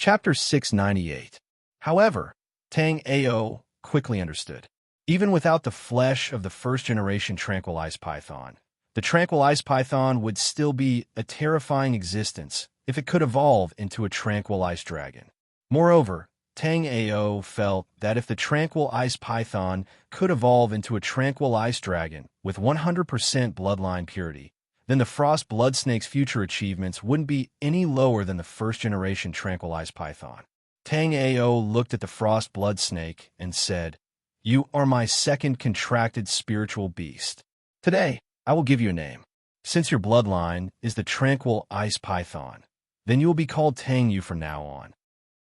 Chapter 698. However, Tang Ao quickly understood. Even without the flesh of the first-generation tranquil ice python, the tranquil ice python would still be a terrifying existence if it could evolve into a tranquil ice dragon. Moreover, Tang Ao felt that if the tranquil ice python could evolve into a tranquil ice dragon with 100% bloodline purity, then the frost blood snake's future achievements wouldn't be any lower than the first-generation tranquil ice python. Tang Ao looked at the frost blood snake and said, "You are my second contracted spiritual beast. Today, I will give you a name. Since your bloodline is the tranquil ice python, then you will be called Tang Yu from now on."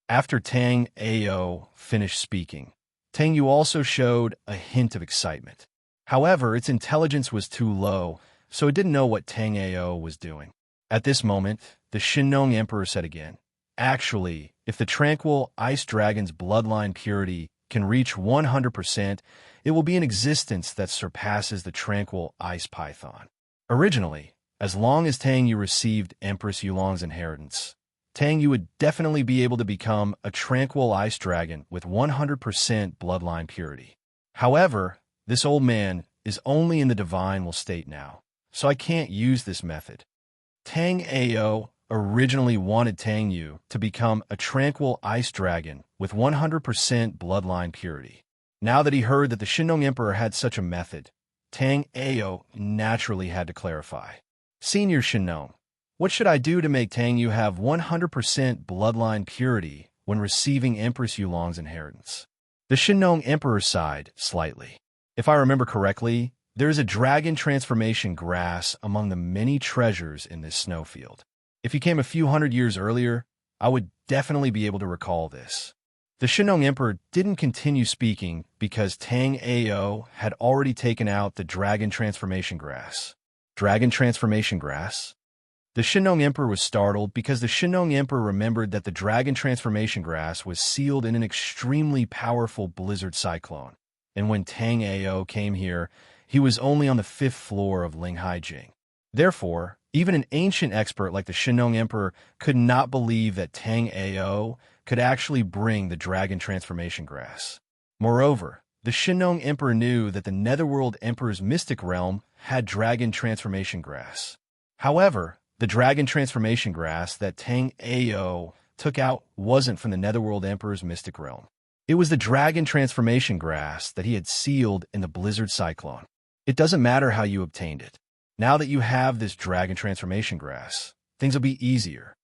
After Tang Ao finished speaking, Tang Yu also showed a hint of excitement. However, its intelligence was too low, so it didn't know what Tang Ao was doing. At this moment, the Shinnong Emperor said again, "Actually, if the tranquil ice dragon's bloodline purity can reach 100%, it will be an existence that surpasses the tranquil ice python." Originally, as long as Tang Yu received Empress Yulong's inheritance, Tang Yu would definitely be able to become a tranquil ice dragon with 100% bloodline purity. However, this old man is only in the divine will state now, so I can't use this method. Tang Ao originally wanted Tang Yu to become a tranquil ice dragon with 100% bloodline purity. Now that he heard that the Shinnong Emperor had such a method, Tang Ao naturally had to clarify. "Senior Shinnong, what should I do to make Tang Yu have 100% bloodline purity when receiving Empress Yulong's inheritance?" The Shinnong Emperor sighed slightly. "If I remember correctly, there is a dragon transformation grass among the many treasures in this snowfield. If you came a few hundred years earlier, I would definitely be able to recall this." The Shinnong Emperor didn't continue speaking because Tang Ao had already taken out the dragon transformation grass. Dragon transformation grass? The Shinnong Emperor was startled because the Shinnong Emperor remembered that the dragon transformation grass was sealed in an extremely powerful blizzard cyclone. And when Tang Ao came here, he was only on the 5th floor of Linghaijing. Therefore, even an ancient expert like the Shinnong Emperor could not believe that Tang Ao could actually bring the dragon transformation grass. Moreover, the Shinnong Emperor knew that the Netherworld Emperor's mystic realm had dragon transformation grass. However, the dragon transformation grass that Tang Ao took out wasn't from the Netherworld Emperor's mystic realm. It was the dragon transformation grass that he had sealed in the blizzard cyclone. It doesn't matter how you obtained it. Now that you have this dragon transformation grass, things will be easier.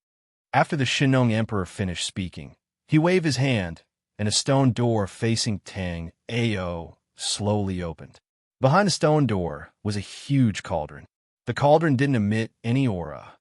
After the Shinnong Emperor finished speaking, he waved his hand, and a stone door facing Tang Ao slowly opened. Behind the stone door was a huge cauldron. The cauldron didn't emit any aura.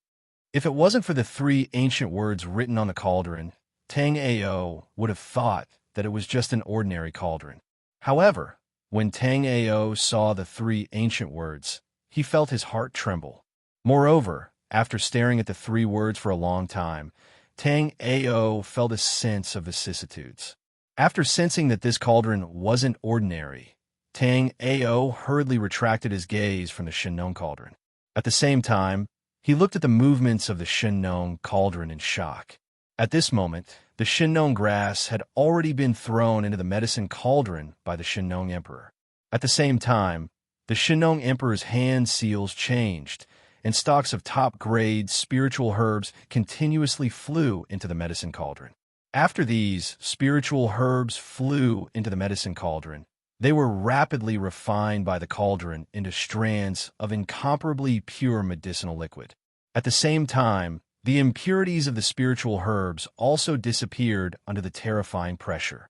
If it wasn't for the 3 ancient words written on the cauldron, Tang Ao would have thought that it was just an ordinary cauldron. However, when Tang Ao saw the 3 ancient words, he felt his heart tremble. Moreover, after staring at the 3 words for a long time, Tang Ao felt a sense of vicissitudes. After sensing that this cauldron wasn't ordinary, Tang Ao hurriedly retracted his gaze from the Shinnong cauldron. At the same time, he looked at the movements of the Shinnong cauldron in shock. At this moment, the Shinnong grass had already been thrown into the medicine cauldron by the Shinnong Emperor. At the same time, the Shinnong Emperor's hand seals changed, and stalks of top-grade spiritual herbs continuously flew into the medicine cauldron. After these spiritual herbs flew into the medicine cauldron, they were rapidly refined by the cauldron into strands of incomparably pure medicinal liquid. At the same time, the impurities of the spiritual herbs also disappeared under the terrifying pressure.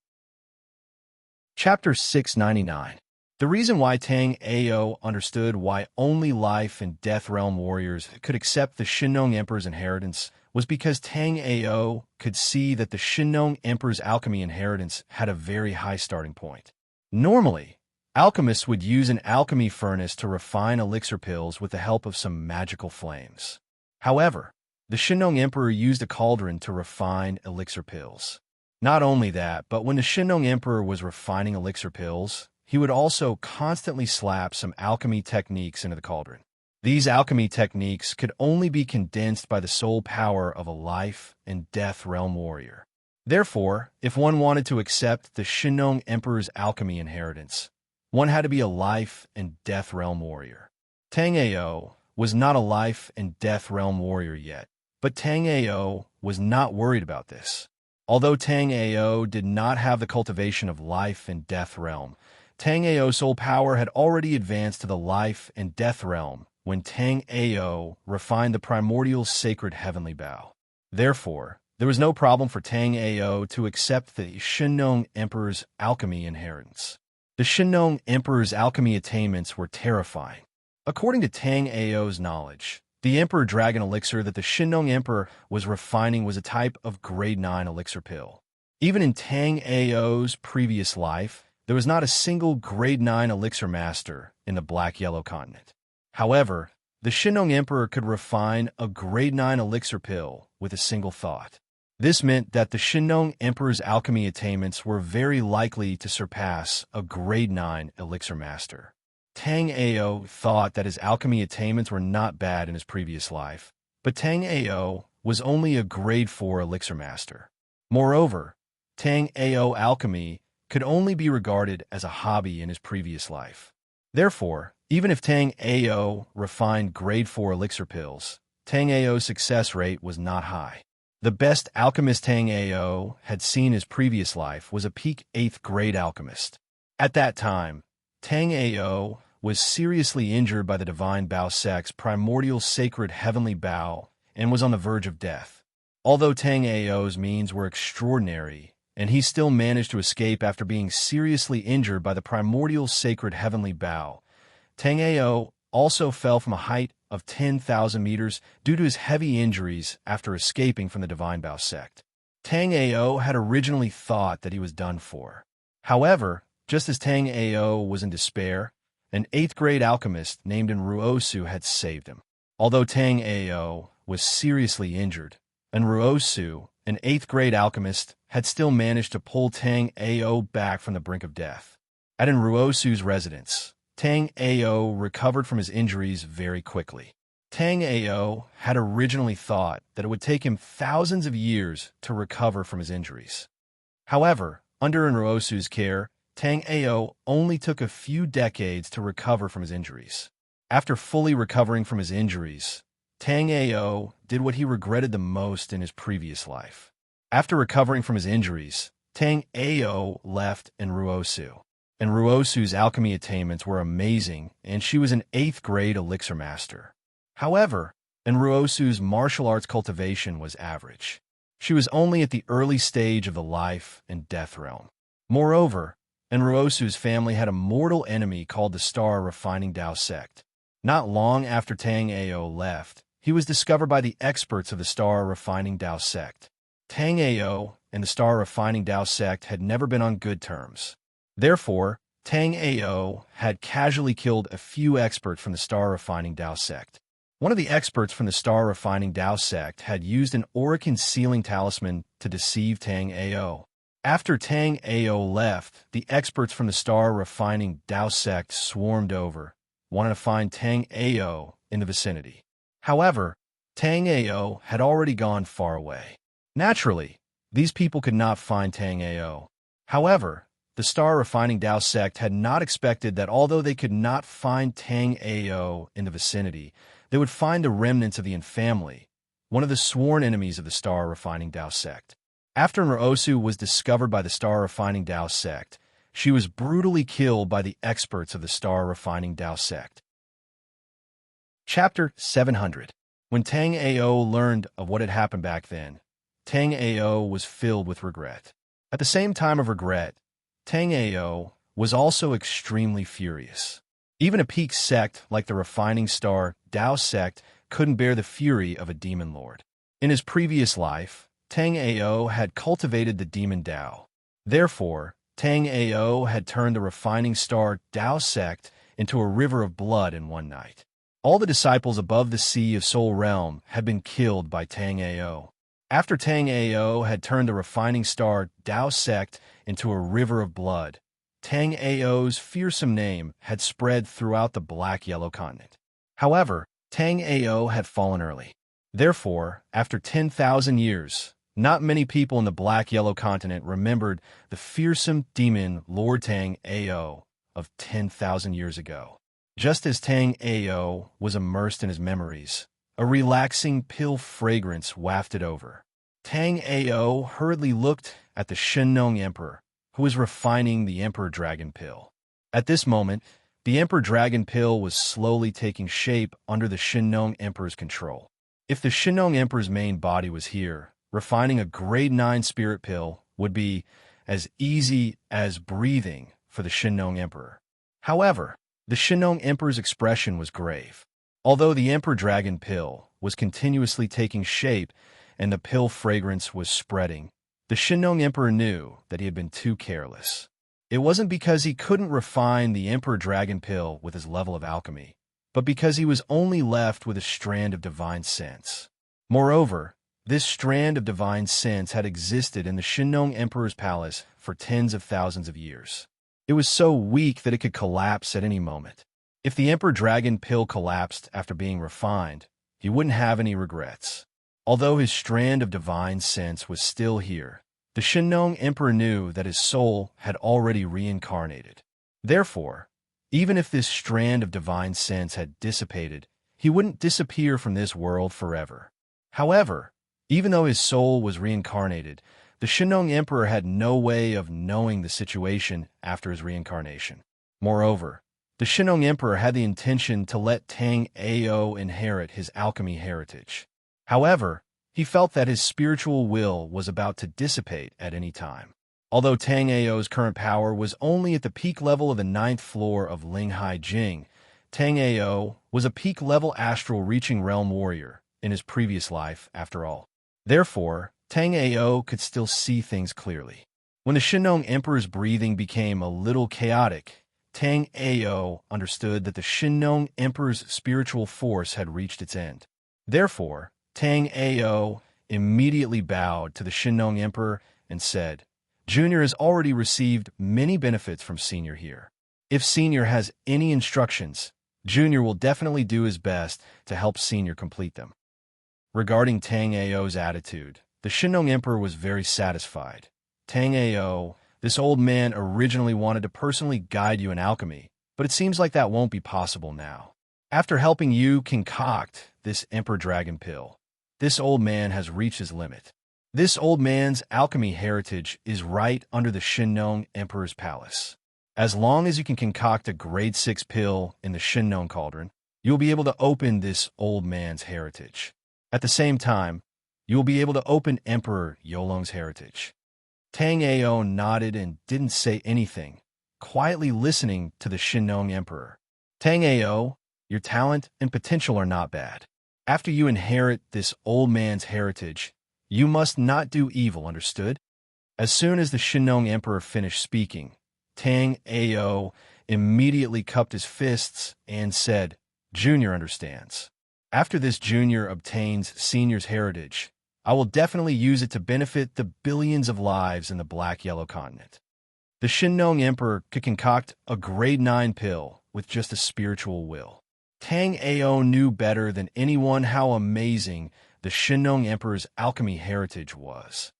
Chapter 699. The reason why Tang Ao understood why only life and death realm warriors could accept the Shinnong Emperor's inheritance was because Tang Ao could see that the Shinnong Emperor's alchemy inheritance had a very high starting point. Normally, alchemists would use an alchemy furnace to refine elixir pills with the help of some magical flames. However, the Shinnong Emperor used a cauldron to refine elixir pills. Not only that, but when the Shinnong Emperor was refining elixir pills, he would also constantly slap some alchemy techniques into the cauldron. These alchemy techniques could only be condensed by the soul power of a life and death realm warrior. Therefore, if one wanted to accept the Shinong Emperor's alchemy inheritance, one had to be a life and death realm warrior. Tang Ao was not a life and death realm warrior yet, but Tang Ao was not worried about this. Although Tang Ao did not have the cultivation of life and death realm, Tang Ao's soul power had already advanced to the life and death realm when Tang Ao refined the primordial sacred heavenly bow. Therefore, there was no problem for Tang Ao to accept the Shinong Emperor's alchemy inheritance. The Shinong Emperor's alchemy attainments were terrifying. According to Tang Ao's knowledge, the Emperor Dragon Elixir that the Shinong Emperor was refining was a type of grade 9 elixir pill. Even in Tang Ao's previous life, there was not a single grade 9 elixir master in the Black-Yellow continent. However, the Shinong Emperor could refine a grade 9 elixir pill with a single thought. This meant that the Shinong Emperor's alchemy attainments were very likely to surpass a grade 9 elixir master. Tang Ao thought that his alchemy attainments were not bad in his previous life, but Tang Ao was only a grade 4 elixir master. Moreover, Tang Ao alchemy could only be regarded as a hobby in his previous life. Therefore, even if Tang Ao refined grade 4 elixir pills, Tang Ao's success rate was not high. The best alchemist Tang Ao had seen in his previous life was a peak 8th grade alchemist. At that time, Tang Ao was seriously injured by the Divine Bao sect's primordial sacred heavenly bow and was on the verge of death. Although Tang Ao's means were extraordinary, and he still managed to escape after being seriously injured by the primordial sacred heavenly bow, Tang Ao also fell from a height of 10,000 meters due to his heavy injuries after escaping from the Divine Bao sect. Tang Ao had originally thought that he was done for. However, just as Tang Ao was in despair, an 8th grade alchemist named Enruosu had saved him. Although Tang Ao was seriously injured, Enruosu, an 8th grade alchemist, had still managed to pull Tang Ao back from the brink of death. At Enruosu's residence, Tang Ao recovered from his injuries very quickly. Tang Ao had originally thought that it would take him thousands of years to recover from his injuries. However, under Enruosu's care, Tang Ao only took a few decades to recover from his injuries. After fully recovering from his injuries, Tang Ao did what he regretted the most in his previous life. After recovering from his injuries, Tang Ao left Enruosu. Enruosu's alchemy attainments were amazing, and she was an 8th grade elixir master. However, Enruosu's martial arts cultivation was average. She was only at the early stage of the life and death realm. Moreover, Enruosu's family had a mortal enemy called the Star Refining Dao sect. Not long after Tang Ao left, he was discovered by the experts of the Star Refining Dao sect. Tang Ao and the Star Refining Dao sect had never been on good terms. Therefore, Tang Ao had casually killed a few experts from the Star Refining Dao sect. One of the experts from the Star Refining Dao sect had used an aura concealing talisman to deceive Tang Ao. After Tang Ao left, the experts from the Star Refining Dao sect swarmed over, wanting to find Tang Ao in the vicinity. However, Tang Ao had already gone far away. Naturally, these people could not find Tang Ao. However, the Star Refining Dao sect had not expected that although they could not find Tang Ao in the vicinity, they would find the remnants of the Infamily, one of the sworn enemies of the Star Refining Dao sect. After Enruosu was discovered by the Star Refining Dao sect, she was brutally killed by the experts of the Star Refining Dao sect. Chapter 700. When Tang Ao learned of what had happened back then, Tang Ao was filled with regret. At the same time of regret, Tang Ao was also extremely furious. Even a peak sect like the Refining Star Dao sect couldn't bear the fury of a demon lord. In his previous life, Tang Ao had cultivated the demon Dao. Therefore, Tang Ao had turned the Refining Star Dao sect into a river of blood in one night. All the disciples above the Sea of Soul Realm had been killed by Tang Ao. After Tang Ao had turned the Refining Star Dao sect into a river of blood, Tang Ao's fearsome name had spread throughout the Black-Yellow continent. However, Tang Ao had fallen early. Therefore, after 10,000 years, Not many people in the black-yellow continent remembered the fearsome demon Lord Tang Ao of 10,000 years ago. Just as Tang Ao was immersed in his memories, a relaxing pill fragrance wafted over. Tang Ao hurriedly looked at the Shenong Emperor, who was refining the Emperor Dragon Pill. At this moment, the Emperor Dragon Pill was slowly taking shape under the Shenong Emperor's control. If the Shenong Emperor's main body was here, refining a grade 9 spirit pill would be as easy as breathing for the Shenong Emperor. However, the Shenong Emperor's expression was grave. Although the Emperor Dragon Pill was continuously taking shape and the pill fragrance was spreading, the Shenong Emperor knew that he had been too careless. It wasn't because he couldn't refine the Emperor Dragon Pill with his level of alchemy, but because he was only left with a strand of divine sense. Moreover, this strand of divine sense had existed in the Shenong Emperor's palace for tens of thousands of years. It was so weak that it could collapse at any moment. If the Emperor Dragon Pill collapsed after being refined, he wouldn't have any regrets. Although his strand of divine sense was still here, the Shenong Emperor knew that his soul had already reincarnated. Therefore, even if this strand of divine sense had dissipated, he wouldn't disappear from this world forever. However, even though his soul was reincarnated, the Shenong Emperor had no way of knowing the situation after his reincarnation. Moreover, the Shenong Emperor had the intention to let Tang Ao inherit his alchemy heritage. However, he felt that his spiritual will was about to dissipate at any time. Although Tang Ao's current power was only at the peak level of the 9th floor of Linghai Jing, Tang Ao was a peak-level astral reaching realm warrior in his previous life, after all. Therefore, Tang Ao could still see things clearly. When the Shenong Emperor's breathing became a little chaotic, Tang Ao understood that the Shenong Emperor's spiritual force had reached its end. Therefore, Tang Ao immediately bowed to the Shenong Emperor and said, "Junior has already received many benefits from Senior here. If Senior has any instructions, Junior will definitely do his best to help Senior complete them." Regarding Tang Ao's attitude, the Shenong Emperor was very satisfied. "Tang Ao, this old man originally wanted to personally guide you in alchemy, but it seems like that won't be possible now. After helping you concoct this Emperor Dragon Pill, this old man has reached his limit. This old man's alchemy heritage is right under the Shenong Emperor's palace. As long as you can concoct a grade 6 pill in the Shenong Cauldron, you'll be able to open this old man's heritage. At the same time, you will be able to open Emperor Yolong's heritage." Tang Ao nodded and didn't say anything, quietly listening to the Shenong Emperor. "Tang Ao, your talent and potential are not bad. After you inherit this old man's heritage, you must not do evil, understood?" As soon as the Shenong Emperor finished speaking, Tang Ao immediately cupped his fists and said, "Junior understands. After this junior obtains Senior's heritage, I will definitely use it to benefit the billions of lives in the black-yellow continent." The Shenong Emperor could concoct a grade 9 pill with just a spiritual will. Tang Ao knew better than anyone how amazing the Shenong Emperor's alchemy heritage was.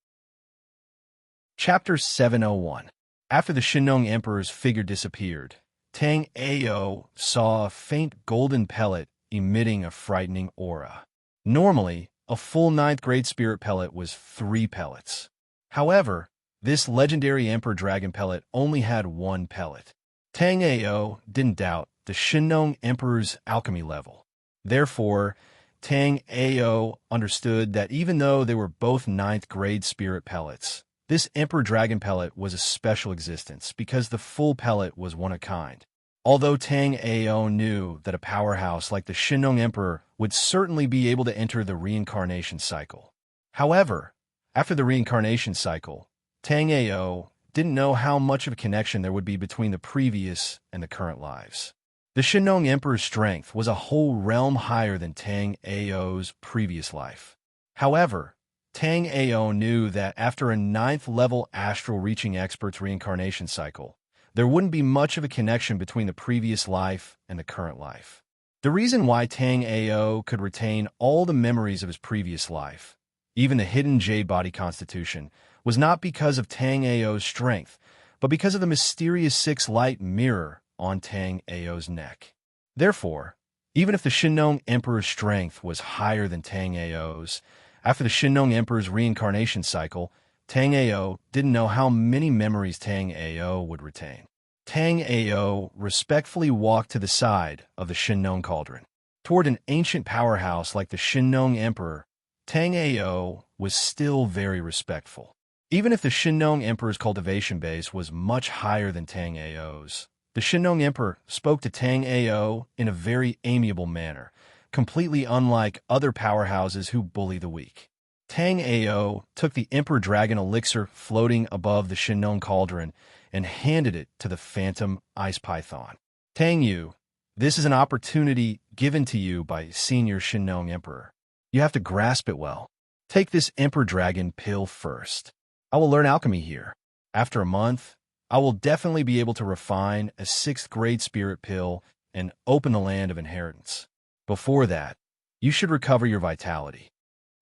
Chapter 701. After the Shenong Emperor's figure disappeared, Tang Ao saw a faint golden pellet emitting a frightening aura. Normally, a full 9th grade spirit pellet was 3 pellets. However, this legendary Emperor Dragon pellet only had 1 pellet. Tang Ao didn't doubt the Shenong Emperor's alchemy level. Therefore, Tang Ao understood that even though they were both 9th grade spirit pellets, this Emperor Dragon pellet was a special existence because the full pellet was one of a kind. Although Tang Ao knew that a powerhouse like the Shenong Emperor would certainly be able to enter the reincarnation cycle. However, after the reincarnation cycle, Tang Ao didn't know how much of a connection there would be between the previous and the current lives. The Shenong Emperor's strength was a whole realm higher than Tang Ao's previous life. However, Tang Ao knew that after a 9th level astral reaching expert's reincarnation cycle, there wouldn't be much of a connection between the previous life and the current life. The reason why Tang Ao could retain all the memories of his previous life, even the hidden jade body constitution, was not because of Tang Ao's strength, but because of the mysterious six-light mirror on Tang Ao's neck. Therefore, even if the Shinnong Emperor's strength was higher than Tang Ao's, after the Shinnong Emperor's reincarnation cycle, Tang Ao didn't know how many memories Tang Ao would retain. Tang Ao respectfully walked to the side of the Shinnong cauldron. Toward an ancient powerhouse like the Shinnong Emperor, Tang Ao was still very respectful. Even if the Shinnong Emperor's cultivation base was much higher than Tang Ao's, the Shinnong Emperor spoke to Tang Ao in a very amiable manner, completely unlike other powerhouses who bully the weak. Tang Ao took the Emperor Dragon elixir floating above the Shinnong cauldron and handed it to the Phantom Ice Python. Tang Yu, this is an opportunity given to you by Senior Shinnong Emperor. You have to grasp it well. Take this Emperor Dragon pill first. I will learn alchemy here. After a month, I will definitely be able to refine a 6th grade spirit pill and open the land of inheritance. Before that, you should recover your vitality.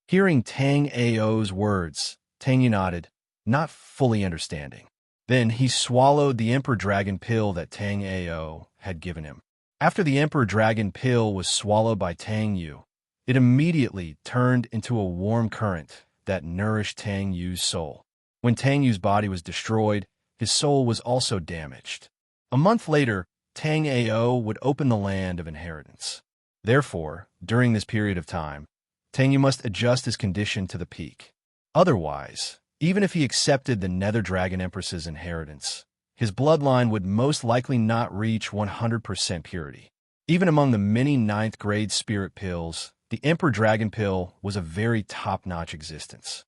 Hearing Tang Ao's words, Tang Yu nodded, not fully understanding. Then he swallowed the Emperor Dragon pill that Tang Ao had given him. After the Emperor Dragon pill was swallowed by Tang Yu, it immediately turned into a warm current that nourished Tang Yu's soul. When Tang Yu's body was destroyed, his soul was also damaged. A month later, Tang Ao would open the land of inheritance. Therefore, during this period of time, Tang Yu must adjust his condition to the peak. Otherwise, even if he accepted the Nether Dragon Empress's inheritance, his bloodline would most likely not reach 100% purity. Even among the many 9th grade spirit pills, the Emperor Dragon pill was a very top-notch existence.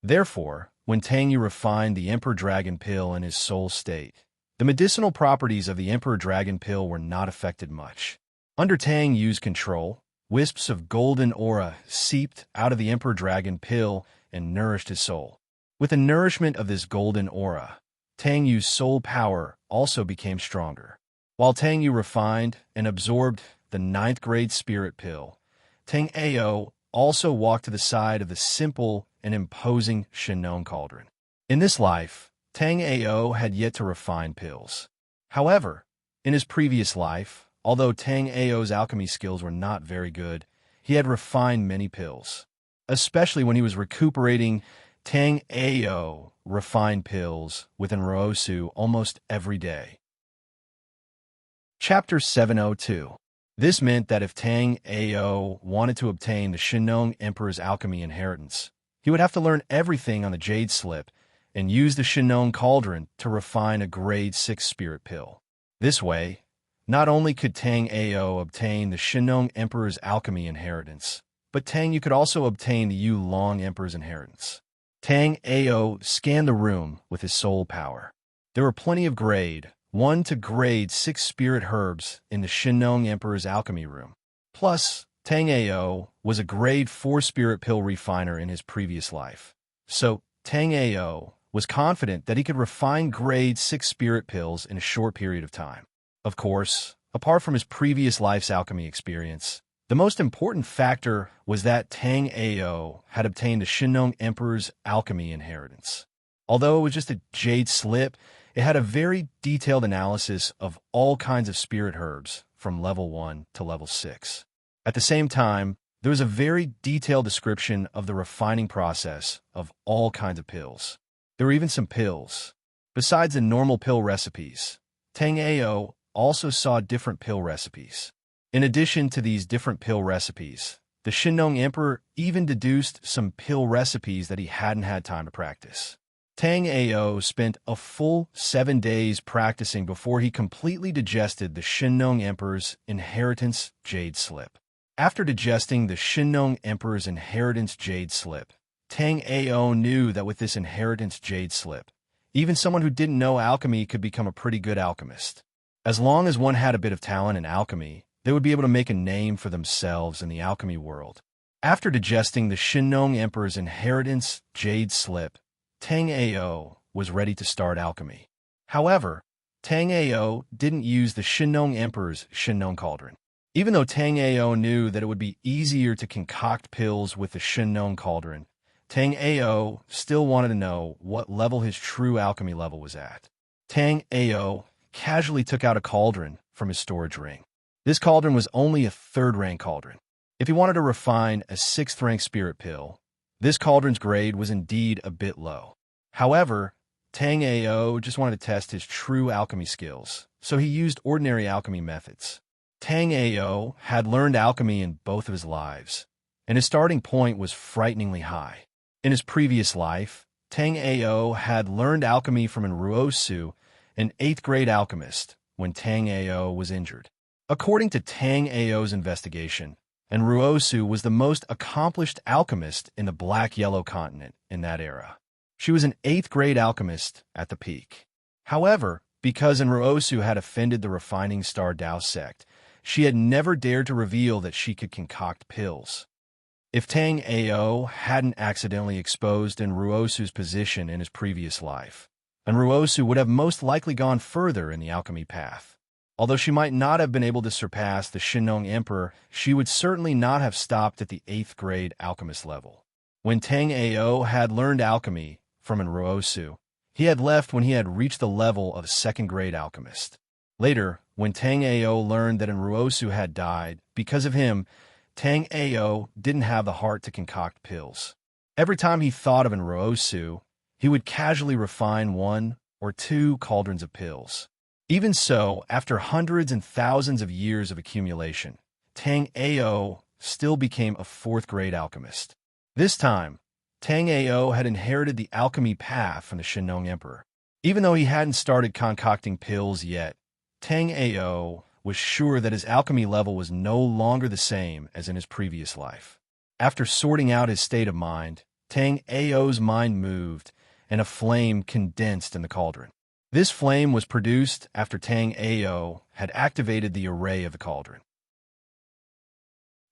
Therefore, when Tang Yu refined the Emperor Dragon pill in his soul state, the medicinal properties of the Emperor Dragon pill were not affected much. Under Tang Yu's control, wisps of golden aura seeped out of the Emperor Dragon pill and nourished his soul. With the nourishment of this golden aura, Tang Yu's soul power also became stronger. While Tang Yu refined and absorbed the 9th grade spirit pill, Tang Ao also walked to the side of the simple and imposing Shinnong cauldron. In this life, Tang Ao had yet to refine pills. However, in his previous life, although Tang Ao's alchemy skills were not very good, he had refined many pills. Especially when he was recuperating, Tang Ao refined pills with Enrosu almost every day. Chapter 702. This meant that if Tang Ao wanted to obtain the Shinnong Emperor's alchemy inheritance, he would have to learn everything on the Jade Slip and use the Shinnong Cauldron to refine a grade 6 spirit pill. This way, not only could Tang Ao obtain the Shinnong Emperor's alchemy inheritance, but Tang Yu could also obtain the Yu Long Emperor's inheritance. Tang Ao scanned the room with his soul power. There were plenty of grade 1 to grade 6 spirit herbs in the Shinnong Emperor's alchemy room. Plus, Tang Ao was a grade 4 spirit pill refiner in his previous life. So, Tang Ao was confident that he could refine grade 6 spirit pills in a short period of time. Of course, apart from his previous life's alchemy experience, the most important factor was that Tang Ao had obtained the Shinnong Emperor's alchemy inheritance. Although it was just a jade slip, it had a very detailed analysis of all kinds of spirit herbs from level 1 to level 6. At the same time, there was a very detailed description of the refining process of all kinds of pills. There were even some pills. Besides the normal pill recipes, Tang Ao also saw different pill recipes. In addition to these different pill recipes, the Shinnong Emperor even deduced some pill recipes that he hadn't had time to practice. Tang Ao spent a full 7 days practicing before he completely digested the Shinnong Emperor's inheritance jade slip. After digesting the Shinnong Emperor's inheritance jade slip, Tang Ao knew that with this inheritance jade slip, even someone who didn't know alchemy could become a pretty good alchemist. As long as one had a bit of talent in alchemy, they would be able to make a name for themselves in the alchemy world. After digesting the Shinnong Emperor's inheritance jade slip, Tang Ao was ready to start alchemy. However, Tang Ao didn't use the Shinnong Emperor's Shinnong Cauldron. Even though Tang Ao knew that it would be easier to concoct pills with the Shinnong Cauldron, Tang Ao still wanted to know what level his true alchemy level was at. Tang Ao casually took out a cauldron from his storage ring. This cauldron was only a third-rank cauldron. If he wanted to refine a sixth-rank spirit pill, this cauldron's grade was indeed a bit low. However, Tang Ao just wanted to test his true alchemy skills, so he used ordinary alchemy methods. Tang Ao had learned alchemy in both of his lives, and his starting point was frighteningly high. In his previous life, Tang Ao had learned alchemy from Enruosu, an 8th-grade alchemist, when Tang Ao was injured. According to Tang Ao's investigation, Enruosu was the most accomplished alchemist in the Black-Yellow continent in that era. She was an 8th-grade alchemist at the peak. However, because Enruosu had offended the Refining Star Dao sect, she had never dared to reveal that she could concoct pills. If Tang Ao hadn't accidentally exposed Enruosu's position in his previous life, Enruosu would have most likely gone further in the alchemy path. Although she might not have been able to surpass the Shinong Emperor, she would certainly not have stopped at the 8th-grade alchemist level. When Tang Ao had learned alchemy from Enruosu, he had left when he had reached the level of a 2nd-grade alchemist. Later, when Tang Ao learned that Enruosu had died, because of him, Tang Ao didn't have the heart to concoct pills. Every time he thought of Enruosu, he would casually refine 1 or 2 cauldrons of pills. Even so, after hundreds and thousands of years of accumulation, Tang Ao still became a 4th-grade alchemist. This time, Tang Ao had inherited the alchemy path from the Shinong Emperor. Even though he hadn't started concocting pills yet, Tang Ao was sure that his alchemy level was no longer the same as in his previous life. After sorting out his state of mind, Tang Ao's mind moved, and a flame condensed in the cauldron. This flame was produced after Tang Ao had activated the array of the cauldron.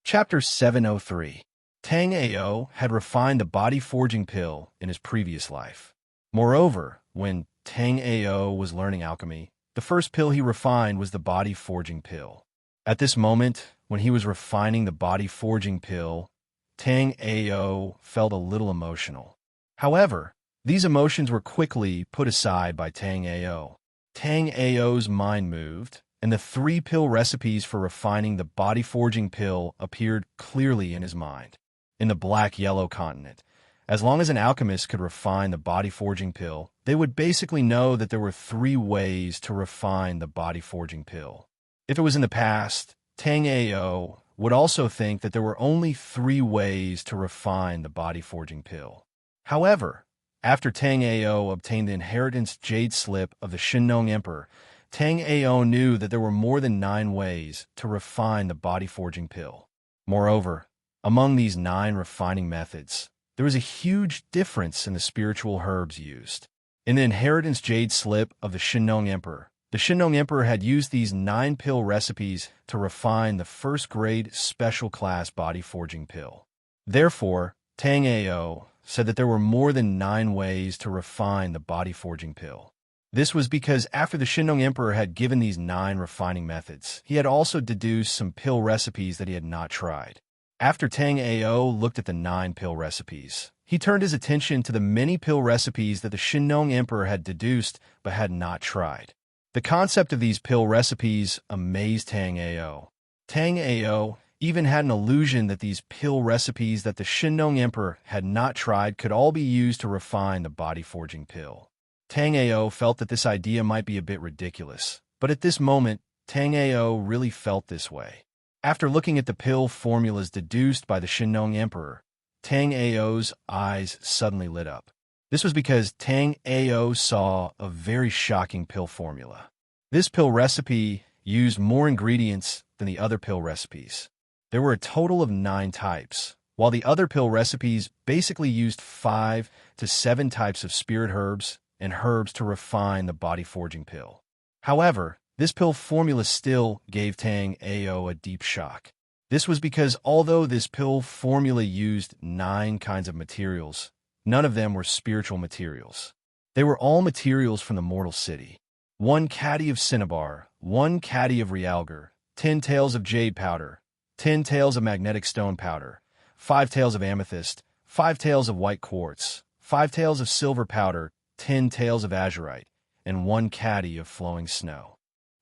Chapter 703. Tang Ao had refined the body-forging pill in his previous life. Moreover, when Tang Ao was learning alchemy, the first pill he refined was the body-forging pill. At this moment, when he was refining the body-forging pill, Tang Ao felt a little emotional. However, these emotions were quickly put aside by Tang Ao. Tang Ao's mind moved, and the 3 pill recipes for refining the body-forging pill appeared clearly in his mind. In the Black-Yellow continent, as long as an alchemist could refine the body-forging pill, they would basically know that there were 3 ways to refine the body-forging pill. If it was in the past, Tang Ao would also think that there were only 3 ways to refine the body-forging pill. However, after Tang Ao obtained the inheritance jade slip of the Shinong Emperor, Tang Ao knew that there were more than 9 ways to refine the body-forging pill. Moreover, among these 9 refining methods, there was a huge difference in the spiritual herbs used. In the inheritance jade slip of the Shinong Emperor had used these 9 pill recipes to refine the 1st-grade special class body-forging pill. Therefore, Tang Ao said that there were more than 9 ways to refine the body-forging pill. This was because after the Shinong Emperor had given these 9 refining methods, he had also deduced some pill recipes that he had not tried. After Tang Ao looked at the 9 pill recipes, he turned his attention to the many pill recipes that the Shinong Emperor had deduced but had not tried. The concept of these pill recipes amazed Tang Ao. Tang Ao even had an illusion that these pill recipes that the Shinong Emperor had not tried could all be used to refine the body-forging pill. Tang Ao felt that this idea might be a bit ridiculous, but at this moment, Tang Ao really felt this way. After looking at the pill formulas deduced by the Shinong Emperor, Tang Ao's eyes suddenly lit up. This was because Tang Ao saw a very shocking pill formula. This pill recipe used more ingredients than the other pill recipes. There were a total of 9 types, while the other pill recipes basically used 5 to 7 types of spirit herbs and herbs to refine the body-forging pill. However, this pill formula still gave Tang Ao a deep shock. This was because although this pill formula used 9 kinds of materials, none of them were spiritual materials. They were all materials from the mortal city. 1 caddy of cinnabar, 1 caddy of realgar, 10 taels of jade powder, 10 taels of magnetic stone powder, 5 taels of amethyst, 5 taels of white quartz, 5 taels of silver powder, 10 taels of azurite, and 1 caddy of flowing snow.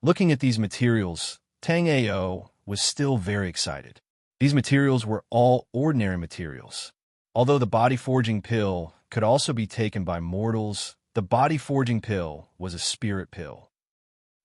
Looking at these materials, Tang Ao was still very excited. These materials were all ordinary materials. Although the body-forging pill could also be taken by mortals, the body-forging pill was a spirit pill.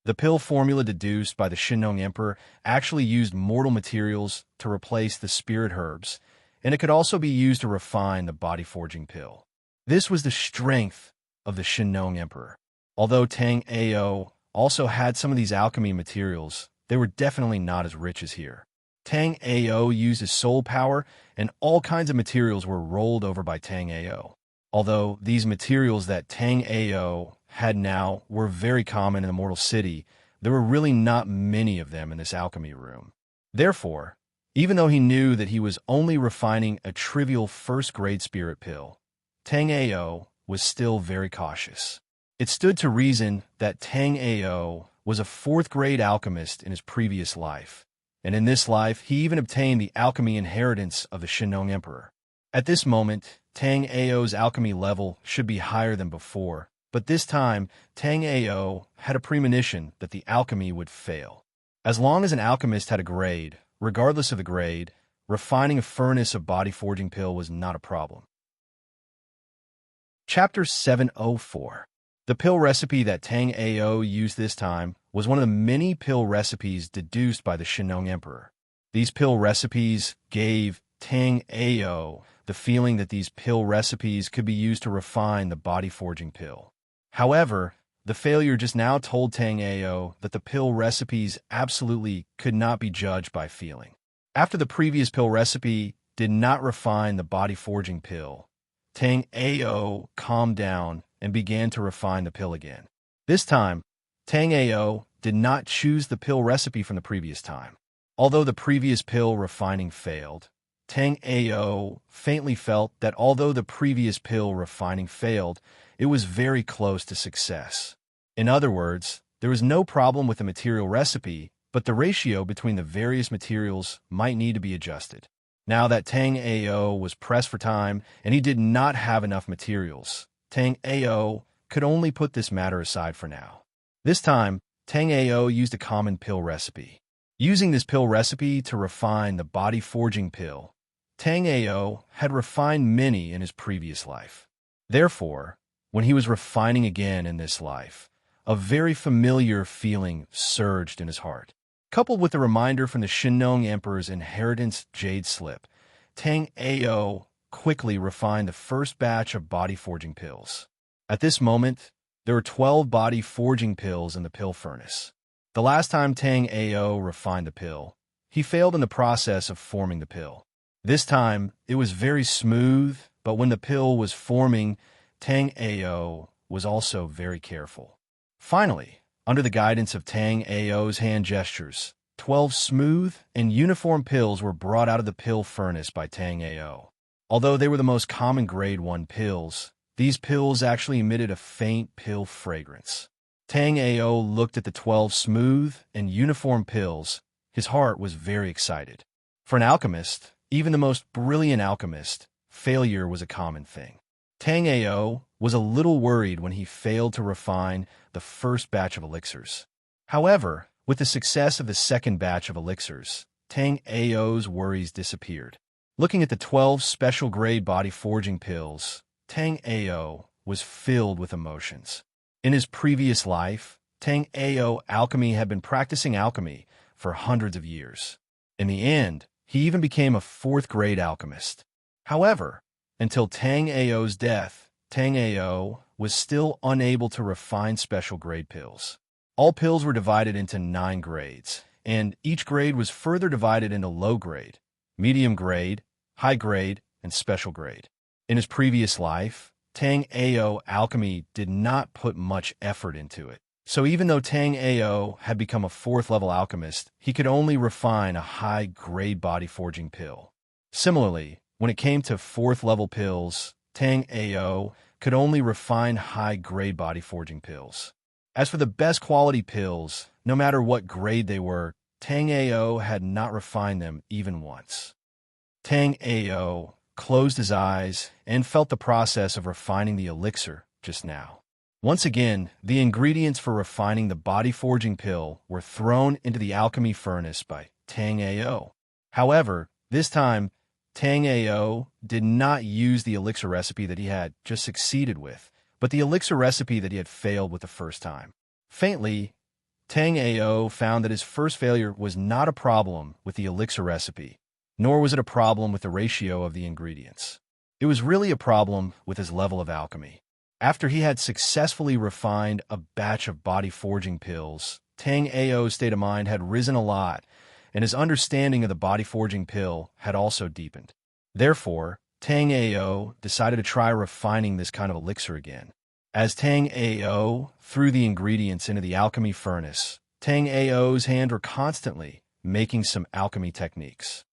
The pill formula deduced by the Shinong Emperor actually used mortal materials to replace the spirit herbs, and it could also be used to refine the body-forging pill. This was the strength of the Shinong Emperor. Although Tang Ao also had some of these alchemy materials, they were definitely not as rich as here. Tang Ao used his soul power, and all kinds of materials were rolled over by Tang Ao. Although these materials that Tang Ao had now were very common in the mortal city, there were really not many of them in this alchemy room. Therefore, even though he knew that he was only refining a trivial first-grade spirit pill, Tang Ao was still very cautious. It stood to reason that Tang Ao was a fourth-grade alchemist in his previous life, and in this life he even obtained the alchemy inheritance of the Shinong Emperor. At this moment, Tang Ao's alchemy level should be higher than before, but this time Tang Ao had a premonition that the alchemy would fail. As long as an alchemist had a grade, regardless of the grade, refining a furnace of body-forging pill was not a problem. Chapter 704. The pill recipe that Tang Ao used this time was one of the many pill recipes deduced by the Shinong Emperor. These pill recipes gave Tang Ao the feeling that these pill recipes could be used to refine the body-forging pill. However, the failure just now told Tang Ao that the pill recipes absolutely could not be judged by feeling. After the previous pill recipe did not refine the body-forging pill, Tang Ao calmed down and began to refine the pill again. This time, Tang Ao did not choose the pill recipe from the previous time. Although the previous pill refining failed, Tang Ao faintly felt that although the previous pill refining failed, it was very close to success. In other words, there was no problem with the material recipe, but the ratio between the various materials might need to be adjusted. Now that Tang Ao was pressed for time and he did not have enough materials, Tang Ao could only put this matter aside for now. This time, Tang Ao used a common pill recipe. Using this pill recipe to refine the body-forging pill, Tang Ao had refined many in his previous life. Therefore, when he was refining again in this life, a very familiar feeling surged in his heart. Coupled with the reminder from the Shinong Emperor's inheritance jade slip, Tang Ao quickly refined the first batch of body-forging pills. At this moment, there were 12 body-forging pills in the pill furnace. The last time Tang Ao refined the pill, he failed in the process of forming the pill. This time, it was very smooth, but when the pill was forming, Tang Ao was also very careful. Finally, under the guidance of Tang Ao's hand gestures, 12 smooth and uniform pills were brought out of the pill furnace by Tang Ao. Although they were the most common grade 1 pills, these pills actually emitted a faint pill fragrance. Tang Ao looked at the 12 smooth and uniform pills. His heart was very excited. For an alchemist, even the most brilliant alchemist, failure was a common thing. Tang Ao was a little worried when he failed to refine the first batch of elixirs. However, with the success of the second batch of elixirs, Tang Ao's worries disappeared. Looking at the 12 special grade body forging pills, Tang Ao was filled with emotions. In his previous life, Tang Ao alchemy had been practicing alchemy for hundreds of years. In the end, he even became a 4th grade alchemist. However, until Tang Ao's death, Tang Ao was still unable to refine special grade pills. All pills were divided into 9 grades, and each grade was further divided into low grade, medium grade, high grade, and special grade. In his previous life, Tang Ao alchemy did not put much effort into it. So even though Tang Ao had become a 4th level alchemist, he could only refine a high grade body forging pill. Similarly, when it came to 4th level pills, Tang Ao could only refine high grade body forging pills. As for the best quality pills, no matter what grade they were, Tang Ao had not refined them even once. Tang Ao closed his eyes and felt the process of refining the elixir just now. Once again, the ingredients for refining the body-forging pill were thrown into the alchemy furnace by Tang Ao. However, this time, Tang Ao did not use the elixir recipe that he had just succeeded with, but the elixir recipe that he had failed with the first time. Faintly, Tang Ao found that his first failure was not a problem with the elixir recipe, nor was it a problem with the ratio of the ingredients. It was really a problem with his level of alchemy. After he had successfully refined a batch of body-forging pills, Tang Ao's state of mind had risen a lot, and his understanding of the body-forging pill had also deepened. Therefore, Tang Ao decided to try refining this kind of elixir again. As Tang Ao threw the ingredients into the alchemy furnace, Tang Ao's hands were constantly making some alchemy techniques.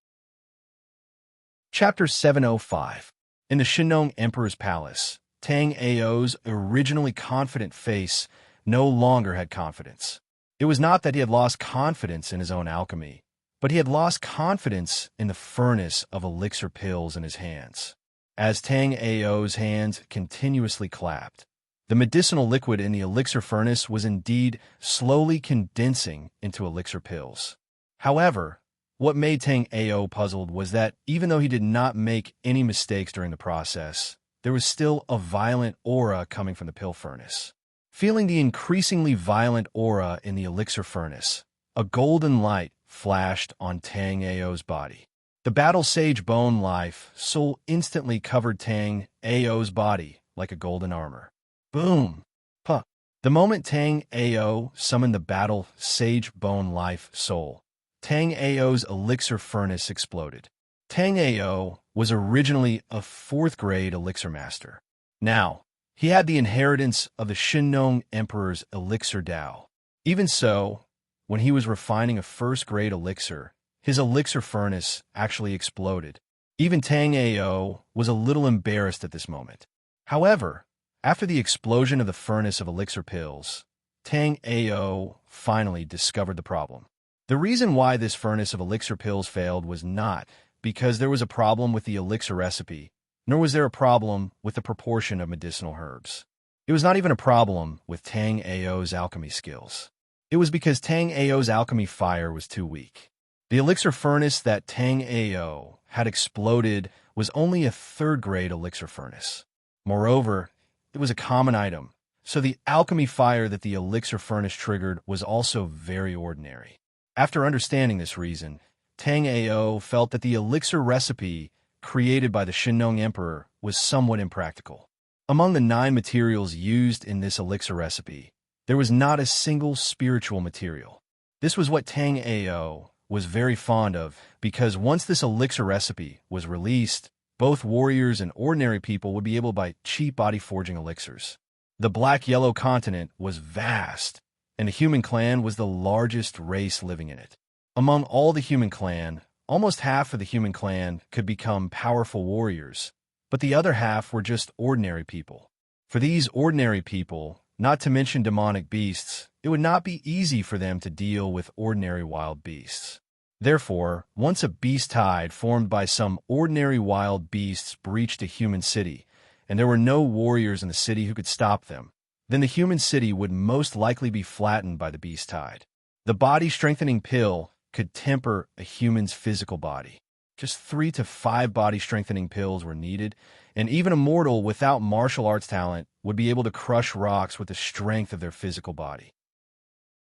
Chapter 705. In the Shennong Emperor's Palace, Tang Ao's originally confident face no longer had confidence. It was not that he had lost confidence in his own alchemy, but he had lost confidence in the furnace of elixir pills in his hands. As Tang Ao's hands continuously clapped, the medicinal liquid in the elixir furnace was indeed slowly condensing into elixir pills. However, what made Tang Ao puzzled was that even though he did not make any mistakes during the process, there was still a violent aura coming from the pill furnace. Feeling the increasingly violent aura in the elixir furnace, a golden light flashed on Tang Ao's body. The battle sage bone life soul instantly covered Tang Ao's body like a golden armor. Boom! Puh! The moment Tang Ao summoned the battle sage bone life soul, Tang Ao's elixir furnace exploded. Tang Ao was originally a 4th grade elixir master. Now, he had the inheritance of the Shennong Emperor's elixir Dao. Even so, when he was refining a 1st grade elixir, his elixir furnace actually exploded. Even Tang Ao was a little embarrassed at this moment. However, after the explosion of the furnace of elixir pills, Tang Ao finally discovered the problem. The reason why this furnace of elixir pills failed was not because there was a problem with the elixir recipe, nor was there a problem with the proportion of medicinal herbs. It was not even a problem with Tang Ao's alchemy skills. It was because Tang Ao's alchemy fire was too weak. The elixir furnace that Tang Ao had exploded was only a 3rd grade elixir furnace. Moreover, it was a common item, so the alchemy fire that the elixir furnace triggered was also very ordinary. After understanding this reason, Tang Ao felt that the elixir recipe created by the Shennong Emperor was somewhat impractical. Among the 9 materials used in this elixir recipe, there was not a single spiritual material. This was what Tang Ao was very fond of, because once this elixir recipe was released, both warriors and ordinary people would be able to buy cheap body-forging elixirs. The Black-Yellow continent was vast, and the human clan was the largest race living in it. Among all the human clan, almost half of the human clan could become powerful warriors, but the other half were just ordinary people. For these ordinary people, not to mention demonic beasts, it would not be easy for them to deal with ordinary wild beasts. Therefore, once a beast tide formed by some ordinary wild beasts breached a human city, and there were no warriors in the city who could stop them, then the human city would most likely be flattened by the beast tide. The body-strengthening pill could temper a human's physical body. Just 3 to 5 body-strengthening pills were needed, and even a mortal without martial arts talent would be able to crush rocks with the strength of their physical body.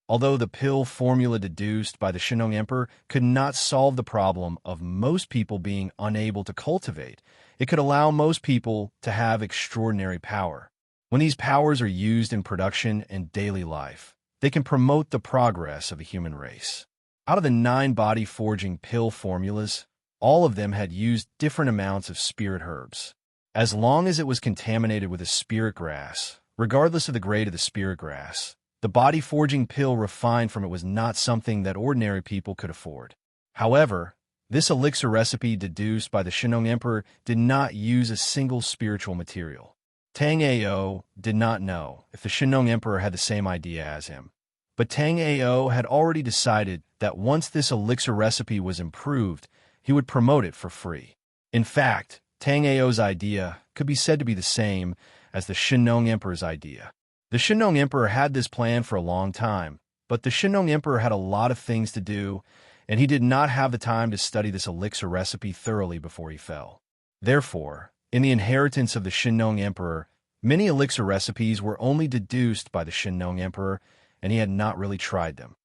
Although the pill formula deduced by the Shennong Emperor could not solve the problem of most people being unable to cultivate, it could allow most people to have extraordinary power. When these powers are used in production and daily life, they can promote the progress of the human race. Out of the 9 body-forging pill formulas, all of them had used different amounts of spirit herbs. As long as it was contaminated with a spirit grass, regardless of the grade of the spirit grass, the body-forging pill refined from it was not something that ordinary people could afford. However, this elixir recipe deduced by the Shennong Emperor did not use a single spiritual material. Tang Ao did not know if the Shennong Emperor had the same idea as him, but Tang Ao had already decided that once this elixir recipe was improved, he would promote it for free. In fact, Tang Ao's idea could be said to be the same as the Shinnong Emperor's idea. The Shinnong Emperor had this plan for a long time, but the Shinnong Emperor had a lot of things to do, and he did not have the time to study this elixir recipe thoroughly before he fell. Therefore, in the inheritance of the Shinnong Emperor, many elixir recipes were only deduced by the Shinnong Emperor, and he had not really tried them.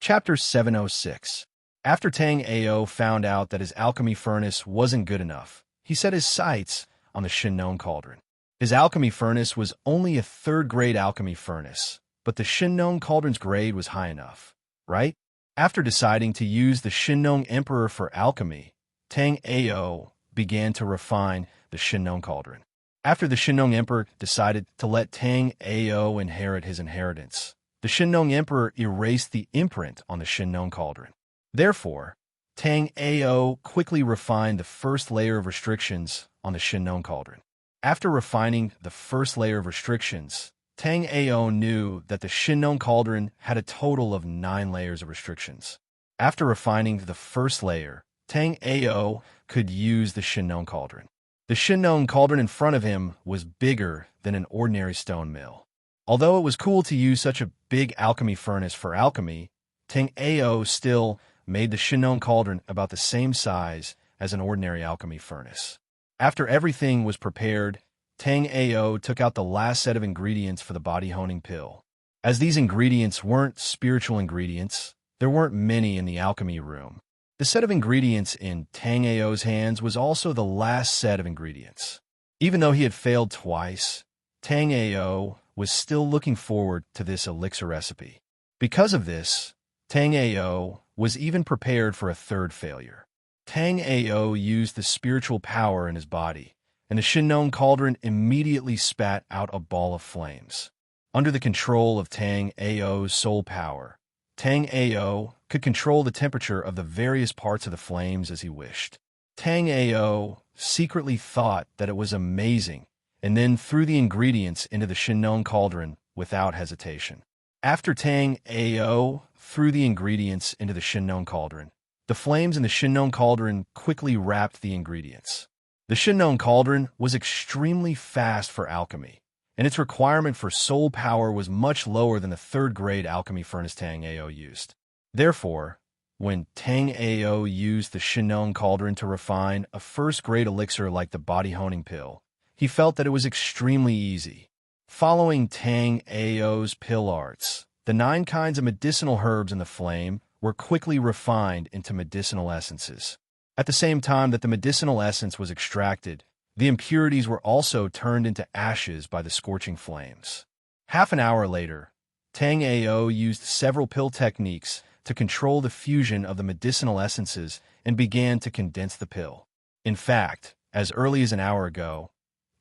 Chapter 706. After Tang Ao found out that his alchemy furnace wasn't good enough, he set his sights on the Shinnong cauldron. His alchemy furnace was only a third-grade alchemy furnace, but the Shinnong cauldron's grade was high enough, right? After deciding to use the Shinnong Emperor for alchemy, Tang Ao began to refine the Shinnong cauldron. After the Shinnong Emperor decided to let Tang Ao inherit his inheritance, the Shinnong Emperor erased the imprint on the Shinnong cauldron. Therefore, Tang Ao quickly refined the first layer of restrictions on the Shinnong cauldron. After refining the first layer of restrictions, Tang Ao knew that the Shinnong cauldron had a total of 9 layers of restrictions. After refining the first layer, Tang Ao could use the Shinnong cauldron. The Shinnong cauldron in front of him was bigger than an ordinary stone mill. Although it was cool to use such a big alchemy furnace for alchemy, Tang Ao still made the Shinnong cauldron about the same size as an ordinary alchemy furnace. After everything was prepared, Tang Ao took out the last set of ingredients for the body honing pill. As these ingredients weren't spiritual ingredients, there weren't many in the alchemy room. The set of ingredients in Tang Ao's hands was also the last set of ingredients. Even though he had failed twice, Tang Ao was still looking forward to this elixir recipe. Because of this, Tang Ao was even prepared for a third failure. Tang Ao used the spiritual power in his body, and the Shinnong cauldron immediately spat out a ball of flames. Under the control of Tang Ao's soul power, Tang Ao could control the temperature of the various parts of the flames as he wished. Tang Ao secretly thought that it was amazing, and then threw the ingredients into the Shinnong cauldron without hesitation. After Tang Ao threw the ingredients into the Shinnong cauldron, the flames in the Shinnong cauldron quickly wrapped the ingredients. The Shinnong cauldron was extremely fast for alchemy, and its requirement for soul power was much lower than the third-grade alchemy furnace Tang Ao used. Therefore, when Tang Ao used the Shinnong cauldron to refine a first-grade elixir like the body honing pill, he felt that it was extremely easy. Following Tang Ao's pill arts, the 9 kinds of medicinal herbs in the flame were quickly refined into medicinal essences. At the same time that the medicinal essence was extracted, the impurities were also turned into ashes by the scorching flames. Half an hour later, Tang Ao used several pill techniques to control the fusion of the medicinal essences and began to condense the pill. In fact, as early as an hour ago,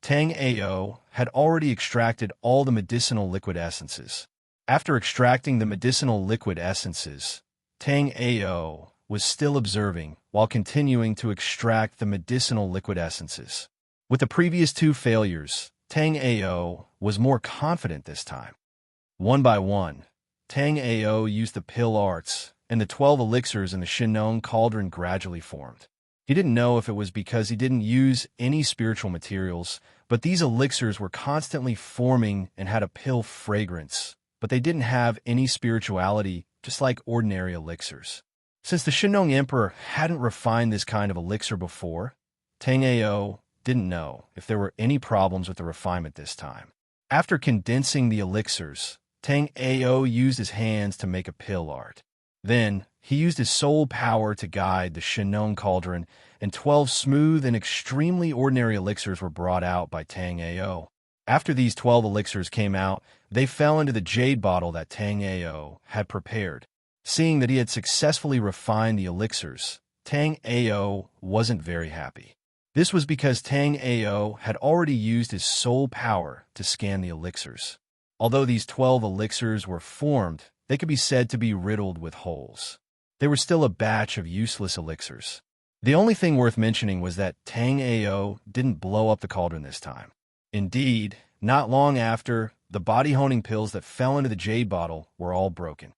Tang Ao had already extracted all the medicinal liquid essences. After extracting the medicinal liquid essences, Tang Ao was still observing while continuing to extract the medicinal liquid essences. With the previous 2 failures, Tang Ao was more confident this time. One by one, Tang Ao used the pill arts, and the 12 elixirs in the Shinnong cauldron gradually formed. He didn't know if it was because he didn't use any spiritual materials, but these elixirs were constantly forming and had a pill fragrance, but they didn't have any spirituality, just like ordinary elixirs. Since the Shinnong Emperor hadn't refined this kind of elixir before, Tang Ao didn't know if there were any problems with the refinement this time. After condensing the elixirs, Tang Ao used his hands to make a pill art. Then, he used his soul power to guide the Shinnong cauldron, and 12 smooth and extremely ordinary elixirs were brought out by Tang Ao. After these 12 elixirs came out, they fell into the jade bottle that Tang Ao had prepared. Seeing that he had successfully refined the elixirs, Tang Ao wasn't very happy. This was because Tang Ao had already used his soul power to scan the elixirs. Although these 12 elixirs were formed, they could be said to be riddled with holes. They were still a batch of useless elixirs. The only thing worth mentioning was that Tang Ao didn't blow up the cauldron this time. Indeed, not long after, the body honing pills that fell into the jade bottle were all broken.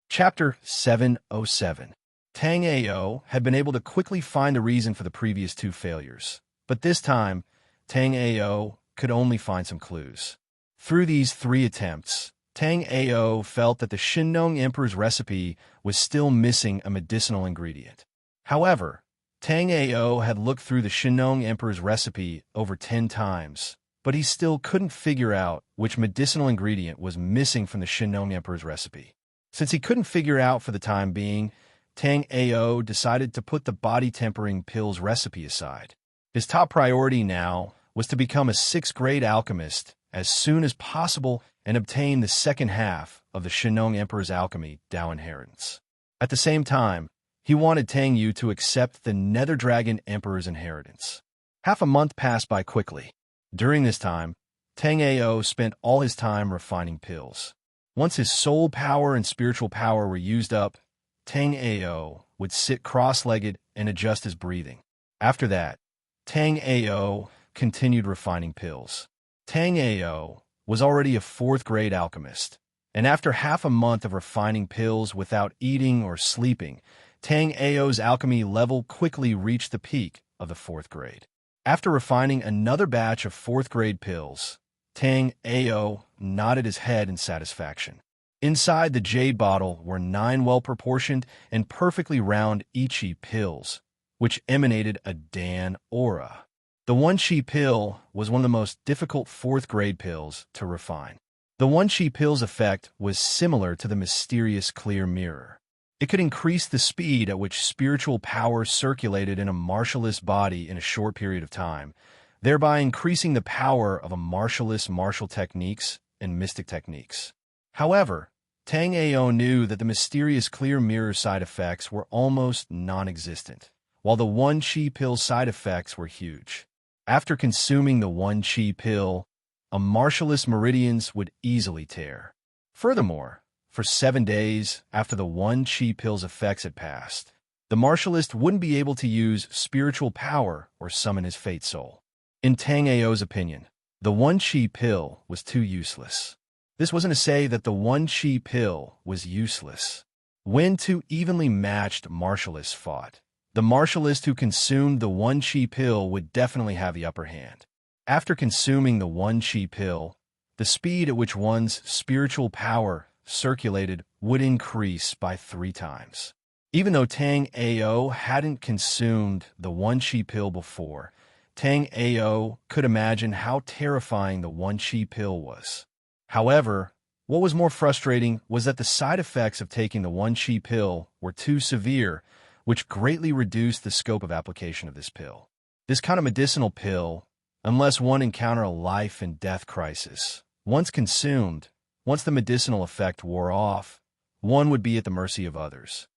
Chapter 707. Tang Ao had been able to quickly find the reason for the previous two failures, but this time, Tang Ao could only find some clues. Through these 3 attempts, Tang Ao felt that the Shinnong Emperor's recipe was still missing a medicinal ingredient. However, Tang Ao had looked through the Shinnong Emperor's recipe over 10 times, but he still couldn't figure out which medicinal ingredient was missing from the Shinnong Emperor's recipe. Since he couldn't figure out for the time being, Tang Ao decided to put the body-tempering pills recipe aside. His top priority now was to become a 6th-grade alchemist as soon as possible and obtain the second half of the Shinnong Emperor's alchemy Dao inheritance. At the same time, he wanted Tang Yu to accept the Nether Dragon Emperor's inheritance. Half a month passed by quickly. During this time, Tang Ao spent all his time refining pills. Once his soul power and spiritual power were used up, Tang Ao would sit cross-legged and adjust his breathing. After that, Tang Ao continued refining pills. Tang Ao was already a 4th-grade alchemist, and after half a month of refining pills without eating or sleeping, Tang Ao's alchemy level quickly reached the peak of the 4th grade. After refining another batch of 4th-grade pills, Tang Ao nodded his head in satisfaction. Inside the jade bottle were 9 well-proportioned and perfectly round Ichi pills, which emanated a Dan aura. The 1-Chi pill was one of the most difficult 4th-grade pills to refine. The 1-Chi pill's effect was similar to the mysterious clear mirror. It could increase the speed at which spiritual power circulated in a martialist body in a short period of time, thereby increasing the power of a martialist martial techniques and mystic techniques. However, Tang Ao knew that the mysterious clear mirror side effects were almost non-existent, while the 1-Chi pill's side effects were huge. After consuming the 1-Chi pill, a martialist meridians would easily tear. Furthermore, for 7 days after the 1-Chi pill's effects had passed, the martialist wouldn't be able to use spiritual power or summon his fate soul. In Tang Ao's opinion, the 1-Chi pill was too useless. This wasn't to say that the 1-Chi pill was useless. When 2 evenly matched martialists fought, the martialist who consumed the 1-Chi pill would definitely have the upper hand. After consuming the 1-Chi pill, the speed at which one's spiritual power circulated would increase by 3 times. Even though Tang Ao hadn't consumed the 1-Chi pill before, Tang Ao could imagine how terrifying the 1-Chi pill was. However, what was more frustrating was that the side effects of taking the 1-Chi pill were too severe, which greatly reduced the scope of application of this pill. This kind of medicinal pill, unless one encountered a life and death crisis, once consumed, once the medicinal effect wore off, one would be at the mercy of others.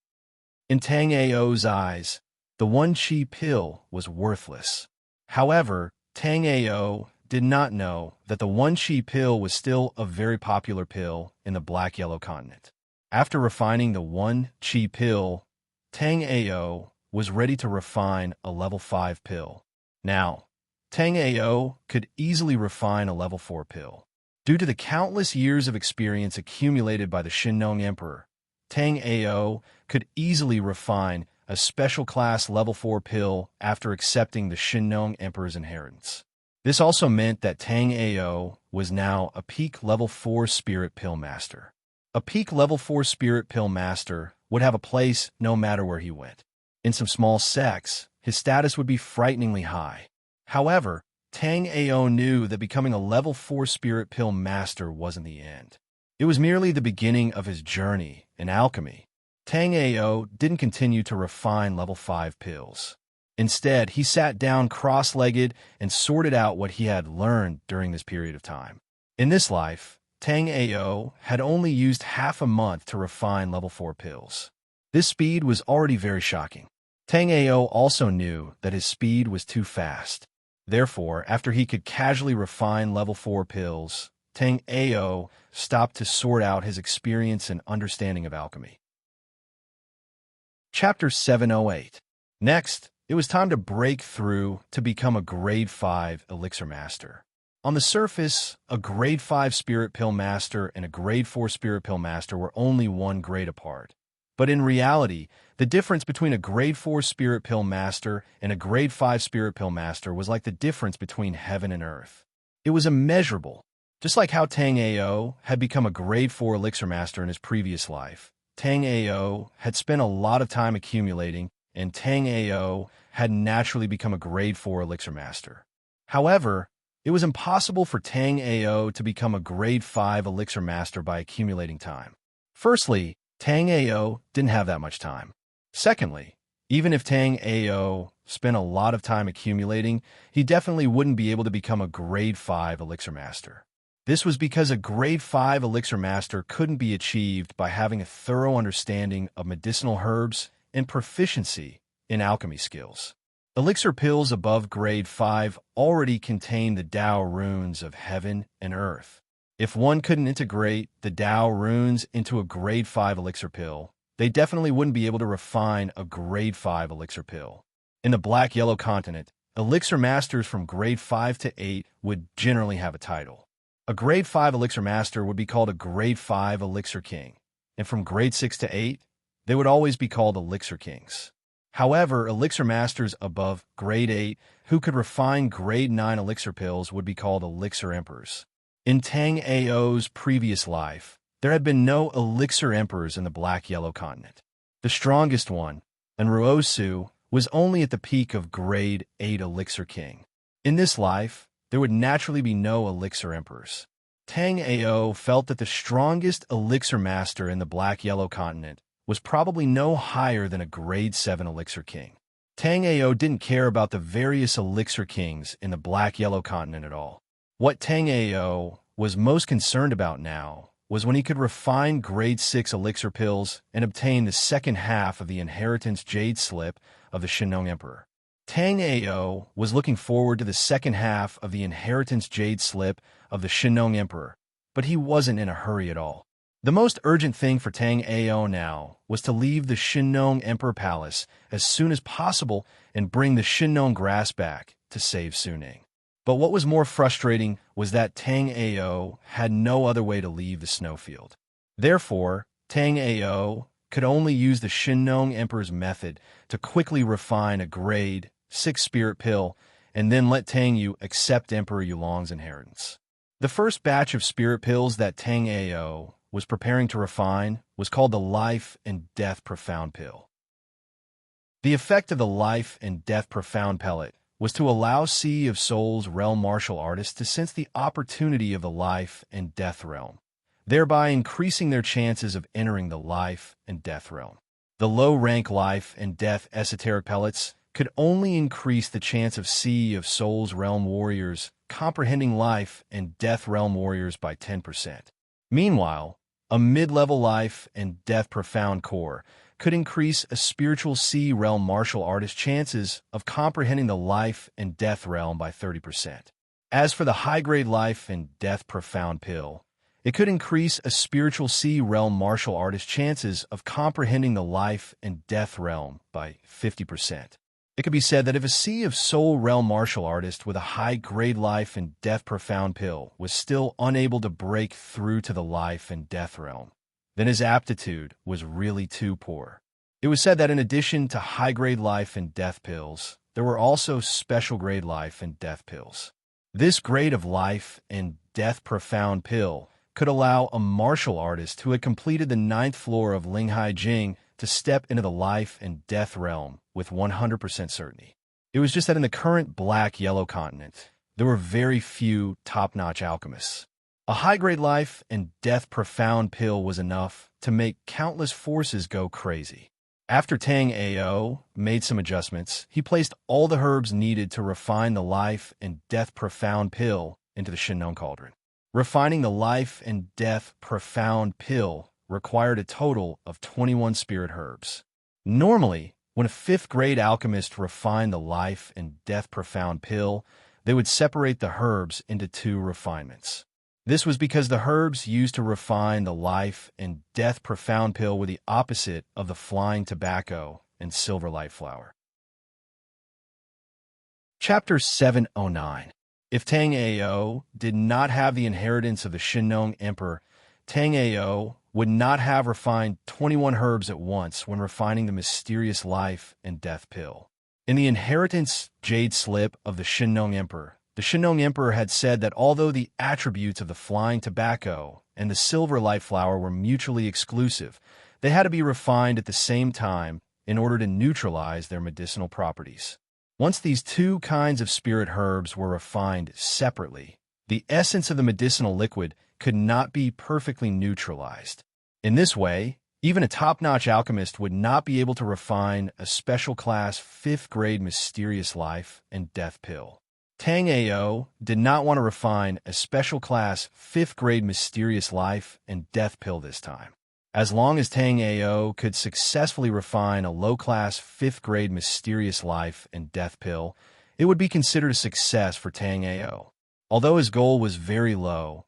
In Tang Ao's eyes, the 1-Chi pill was worthless. However, Tang Ao did not know that the 1-Chi pill was still a very popular pill in the Black-Yellow continent. After refining the 1-Chi pill, Tang Ao was ready to refine a level 5 pill. Now, Tang Ao could easily refine a level 4 pill. Due to the countless years of experience accumulated by the Shinnong Emperor, Tang Ao could easily refine a special class level 4 pill after accepting the Shinnong Emperor's inheritance. This also meant that Tang Ao was now a peak level 4 spirit pill master. A peak level 4 spirit pill master would have a place no matter where he went. In some small sects, his status would be frighteningly high. However, Tang Ao knew that becoming a level 4 spirit pill master wasn't the end. It was merely the beginning of his journey in alchemy. Tang Ao didn't continue to refine level 5 pills. Instead, he sat down cross-legged and sorted out what he had learned during this period of time. In this life, Tang Ao had only used half a month to refine level 4 pills. This speed was already very shocking. Tang Ao also knew that his speed was too fast. Therefore, after he could casually refine level 4 pills, Tang Ao stopped to sort out his experience and understanding of alchemy. Chapter 708. Next, it was time to break through to become a Grade 5 Elixir Master. On the surface, a Grade 5 Spirit Pill Master and a Grade 4 Spirit Pill Master were only 1 grade apart. But in reality, the difference between a grade 4 spirit pill master and a grade 5 spirit pill master was like the difference between heaven and earth. It was immeasurable. Just like how Tang Ao had become a grade 4 elixir master in his previous life, Tang Ao had spent a lot of time accumulating, and Tang Ao had naturally become a grade 4 elixir master. However, it was impossible for Tang Ao to become a grade 5 elixir master by accumulating time. Firstly, Tang Ao didn't have that much time. Secondly, even if Tang Ao spent a lot of time accumulating, he definitely wouldn't be able to become a grade 5 elixir master. This was because a grade 5 elixir master couldn't be achieved by having a thorough understanding of medicinal herbs and proficiency in alchemy skills. Elixir pills above grade 5 already contain the Tao runes of heaven and earth. If one couldn't integrate the Tao runes into a grade 5 elixir pill, they definitely wouldn't be able to refine a grade 5 elixir pill. In the Black-Yellow continent, elixir masters from grade 5 to 8 would generally have a title. A grade 5 elixir master would be called a grade 5 elixir king, and from grade 6 to 8, they would always be called elixir kings. However, elixir masters above grade 8 who could refine grade 9 elixir pills would be called elixir emperors. In Tang Ao's previous life, there had been no elixir emperors in the Black-Yellow continent. The strongest one, Enruosu, was only at the peak of grade 8 elixir king. In this life, there would naturally be no elixir emperors. Tang Ao felt that the strongest elixir master in the Black-Yellow continent was probably no higher than a grade 7 elixir king. Tang Ao didn't care about the various elixir kings in the Black-Yellow continent at all. What Tang Ao was most concerned about now was when he could refine grade 6 elixir pills and obtain the second half of the inheritance jade slip of the Shinong Emperor. Tang Ao was looking forward to the second half of the inheritance jade slip of the Shinong Emperor, but he wasn't in a hurry at all. The most urgent thing for Tang Ao now was to leave the Shinong Emperor Palace as soon as possible and bring the Shinong grass back to save Suning. But what was more frustrating was that Tang Ao had no other way to leave the snowfield. Therefore, Tang Ao could only use the Shinong Emperor's method to quickly refine a grade 6 spirit pill and then let Tang Yu accept Emperor Yulong's inheritance. The first batch of spirit pills that Tang Ao was preparing to refine was called the Life and Death Profound Pill. The effect of the Life and Death Profound pellet was to allow Sea of Souls realm martial artists to sense the opportunity of the life and death realm, thereby increasing their chances of entering the life and death realm. The low-rank life and death esoteric pellets could only increase the chance of Sea of Souls realm warriors comprehending life and death realm warriors by 10%. Meanwhile, a mid-level life and death profound core could increase a spiritual sea realm martial artist's chances of comprehending the life and death realm by 30%. As for the high-grade life and death profound pill, it could increase a spiritual sea realm martial artist's chances of comprehending the life and death realm by 50%. It could be said that if a Sea of Soul realm martial artist with a high-grade life and death profound pill was still unable to break through to the life and death realm, then his aptitude was really too poor. It was said that in addition to high-grade life and death pills, there were also special-grade life and death pills. This grade of life and death profound pill could allow a martial artist who had completed the 9th floor of Linghai Jing to step into the life and death realm with 100% certainty. It was just that in the current Black-Yellow continent, there were very few top-notch alchemists. A high-grade life and death profound pill was enough to make countless forces go crazy. After Tang Ao made some adjustments, he placed all the herbs needed to refine the life and death profound pill into the Shinong Cauldron. Refining the life and death profound pill required a total of 21 spirit herbs. Normally, when a 5th-grade alchemist refined the life and death profound pill, they would separate the herbs into 2 refinements. This was because the herbs used to refine the life and death profound pill were the opposite of the flying tobacco and silver light flower. Chapter 709. If Tang Ao did not have the inheritance of the Shinong Emperor, Tang Ao would not have refined 21 herbs at once when refining the mysterious life and death pill. In the inheritance jade slip of the Shinong Emperor had said that although the attributes of the flying tobacco and the silver light flower were mutually exclusive, they had to be refined at the same time in order to neutralize their medicinal properties. Once these two kinds of spirit herbs were refined separately, the essence of the medicinal liquid could not be perfectly neutralized. In this way, even a top-notch alchemist would not be able to refine a special class 5th grade mysterious life and death pill. Tang Ao did not want to refine a special class 5th grade mysterious life and death pill this time. As long as Tang Ao could successfully refine a low-class 5th grade mysterious life and death pill, it would be considered a success for Tang Ao. Although his goal was very low,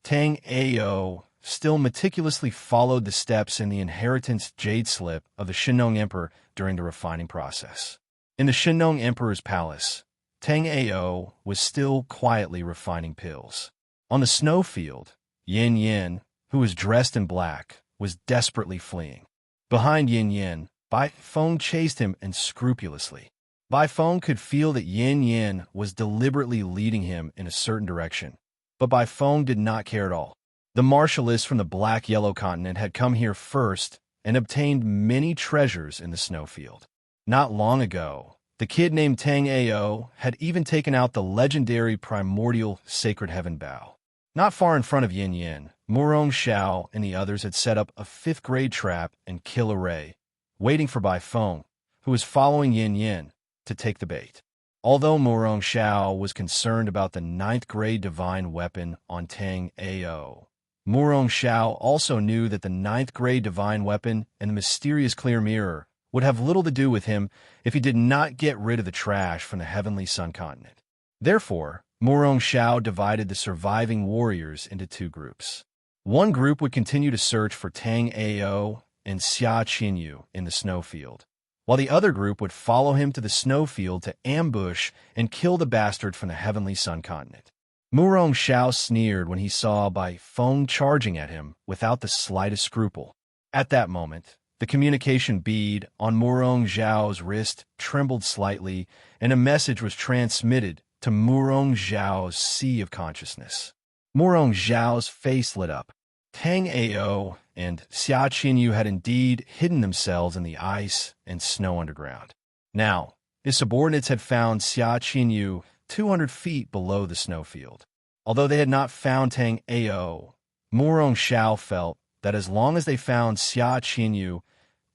Tang Ao still meticulously followed the steps in the inheritance jade slip of the Shinong Emperor during the refining process. In the Shinong Emperor's palace, Tang Ao was still quietly refining pills. On the snowfield, Yin Yin, who was dressed in black, was desperately fleeing. Behind Yin Yin, Bai Feng chased him unscrupulously. Bai Feng could feel that Yin Yin was deliberately leading him in a certain direction, but Bai Feng did not care at all. The martialists from the Black-Yellow continent had come here first and obtained many treasures in the snowfield. Not long ago, the kid named Tang Ao had even taken out the legendary primordial sacred heaven bow. Not far in front of Yin Yin, Murong Xiao and the others had set up a 5th grade trap and kill array, waiting for Bai Feng, who was following Yin Yin, to take the bait. Although Murong Xiao was concerned about the 9th grade divine weapon on Tang Ao, Murong Xiao also knew that the 9th grade divine weapon and the mysterious clear mirror would have little to do with him if he did not get rid of the trash from the heavenly sun continent. Therefore, Murong Xiao divided the surviving warriors into two groups. One group would continue to search for Tang Ao and Xia Qinyu in the snowfield, while the other group would follow him to the snowfield to ambush and kill the bastard from the heavenly sun continent. Murong Xiao sneered when he saw Bai Feng charging at him without the slightest scruple. At that moment, the communication bead on Murong Xiao's wrist trembled slightly, and a message was transmitted to Murong Xiao's sea of consciousness. Murong Xiao's face lit up. Tang Ao and Xia Qinyu had indeed hidden themselves in the ice and snow underground. Now, his subordinates had found Xia Qinyu 200 feet below the snowfield. Although they had not found Tang Ao, Murong Xiao felt that as long as they found Xia Qinyu,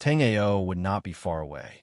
Tang Ao would not be far away.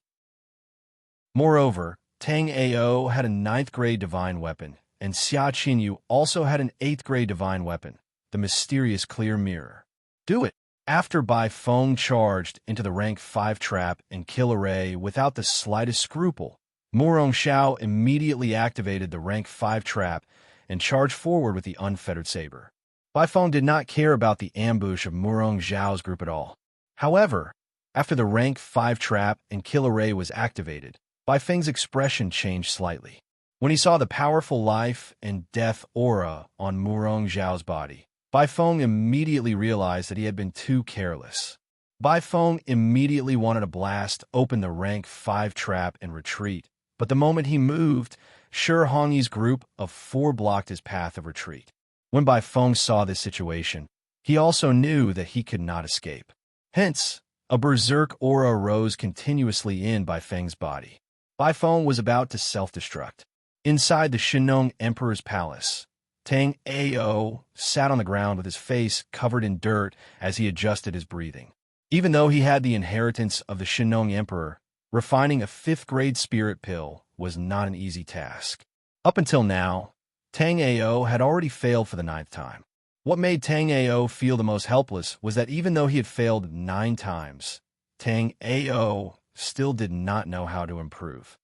Moreover, Tang Ao had a 9th grade divine weapon, and Xia Qinyu also had an 8th grade divine weapon, the mysterious clear mirror. Do it! After Bai Feng charged into the rank 5 trap and kill array without the slightest scruple, Murong Xiao immediately activated the rank 5 trap and charged forward with the unfettered saber. Bai Feng did not care about the ambush of Murong Xiao's group at all. However, after the rank 5 trap and kill array was activated, Bai Feng's expression changed slightly. When he saw the powerful life and death aura on Murong Xiao's body, Bai Feng immediately realized that he had been too careless. Bai Feng immediately wanted to blast open the rank 5 trap and retreat, but the moment he moved, Shi Hongyi's group of 4 blocked his path of retreat. When Bai Feng saw this situation, he also knew that he could not escape. Hence, a berserk aura rose continuously in Bai Feng's body. Bai Feng was about to self-destruct. Inside the Shinong Emperor's palace, Tang Ao sat on the ground with his face covered in dirt as he adjusted his breathing. Even though he had the inheritance of the Shinong Emperor, refining a 5th grade spirit pill was not an easy task. Up until now, Tang Ao had already failed for the 9th time. What made Tang Ao feel the most helpless was that even though he had failed 9 times, Tang Ao still did not know how to improve.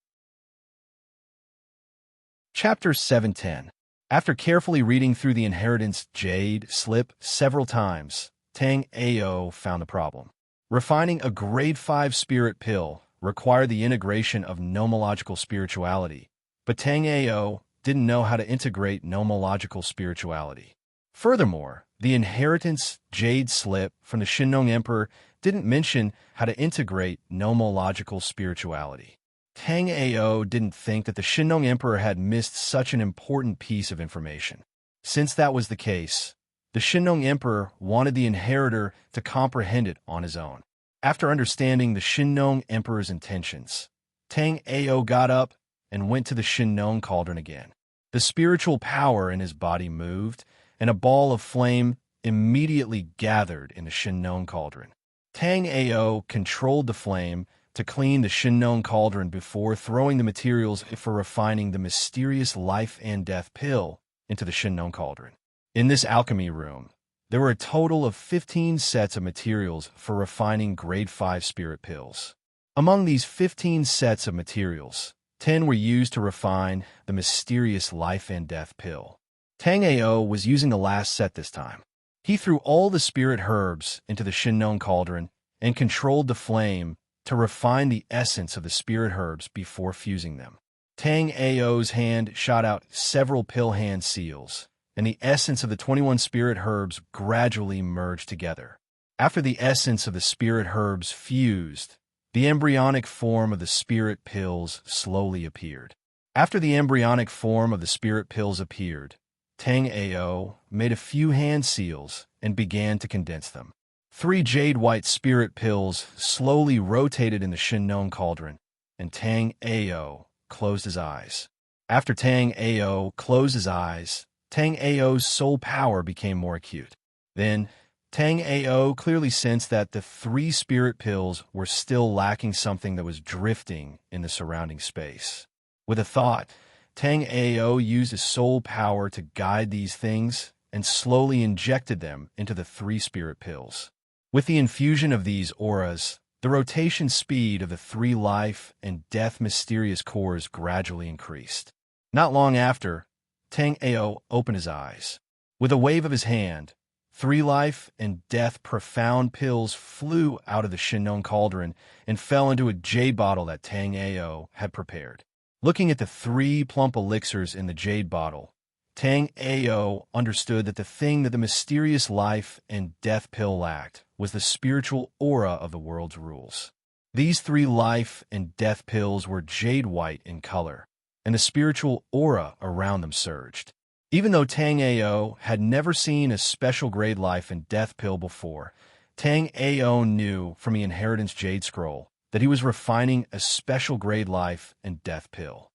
Chapter 710. After carefully reading through the inheritance jade slip several times, Tang Ao found the problem. Refining a grade 5 spirit pill required the integration of nomological spirituality, but Tang Ao didn't know how to integrate nomological spirituality. Furthermore, The inheritance jade slip from the Shinnong Emperor didn't mention how to integrate nomological spirituality. Tang Ao didn't think that the Shinnong Emperor had missed such an important piece of information. Since that was the case, the Shinnong Emperor wanted the inheritor to comprehend it on his own. After understanding the Shinnong Emperor's intentions, Tang Ao got up and went to the Shinnong cauldron again. The spiritual power in his body moved, and a ball of flame immediately gathered in the Shinnong cauldron. Tang Ao controlled the flame to clean the Shinnong cauldron before throwing the materials for refining the mysterious life and death pill into the Shinnong cauldron. In this alchemy room, there were a total of 15 sets of materials for refining grade 5 spirit pills. Among these 15 sets of materials, 10 were used to refine the mysterious life and death pill. Tang Ao was using the last set this time. He threw all the spirit herbs into the Shinnong cauldron and controlled the flame to refine the essence of the spirit herbs before fusing them. Tang Ao's hand shot out several pill hand seals, and the essence of the 21 spirit herbs gradually merged together. After the essence of the spirit herbs fused, the embryonic form of the spirit pills slowly appeared. After the embryonic form of the spirit pills appeared, Tang Ao made a few hand seals and began to condense them. 3 jade-white spirit pills slowly rotated in the Shinnong cauldron, and Tang Ao closed his eyes. After Tang Ao closed his eyes, Tang Ao's soul power became more acute. Then, Tang Ao clearly sensed that the 3 spirit pills were still lacking something that was drifting in the surrounding space. With a thought, Tang Ao used his soul power to guide these things and slowly injected them into the 3 spirit pills. With the infusion of these auras, the rotation speed of the 3 life and death mysterious cores gradually increased. Not long after, Tang Ao opened his eyes. With a wave of his hand, 3 life and death profound pills flew out of the Shinnong cauldron and fell into a jade bottle that Tang Ao had prepared. Looking at the 3 plump elixirs in the jade bottle, Tang Ao understood that the thing that the mysterious life and death pill lacked was the spiritual aura of the world's rules. These 3 life and death pills were jade white in color, and the spiritual aura around them surged. Even though Tang Ao had never seen a special grade life and death pill before, Tang Ao knew from the inheritance jade scroll that he was refining a special grade life and death pill.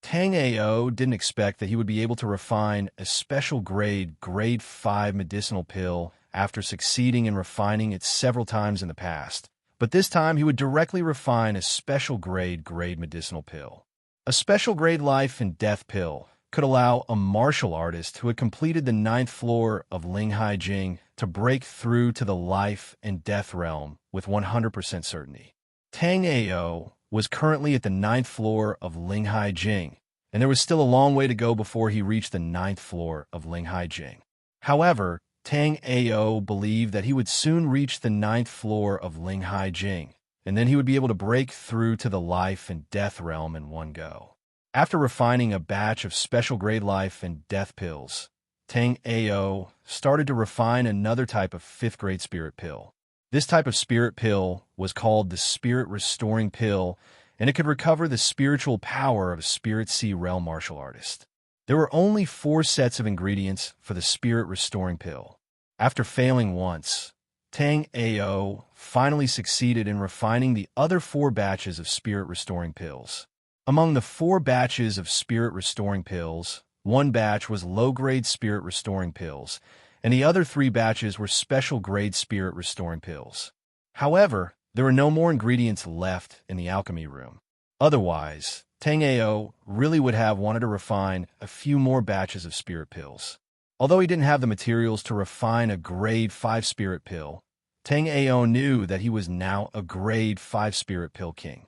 Tang Ao didn't expect that he would be able to refine a special grade 5 medicinal pill after succeeding in refining it several times in the past, but this time he would directly refine a special grade medicinal pill. A special grade life and death pill could allow a martial artist who had completed the 9th floor of Linghai Jing to break through to the life and death realm with 100% certainty. Tang Ao was currently at the 9th floor of Linghai Jing, and there was still a long way to go before he reached the 9th floor of Linghai Jing. However, Tang Ao believed that he would soon reach the 9th floor of Linghai Jing, and then he would be able to break through to the life and death realm in one go. After refining a batch of special grade life and death pills, Tang Ao started to refine another type of 5th grade spirit pill. This type of spirit pill was called the Spirit Restoring Pill, and it could recover the spiritual power of a Spirit Sea realm martial artist. There were only 4 sets of ingredients for the Spirit Restoring Pill. After failing once, Tang Ao finally succeeded in refining the other 4 batches of Spirit Restoring Pills. Among the 4 batches of Spirit Restoring Pills, 1 batch was low-grade Spirit Restoring Pills, and the other 3 batches were special-grade Spirit Restoring Pills. However, there were no more ingredients left in the alchemy room. Otherwise, Tang Ao really would have wanted to refine a few more batches of spirit pills. Although he didn't have the materials to refine a grade 5 spirit pill, Tang Ao knew that he was now a grade 5 spirit pill king.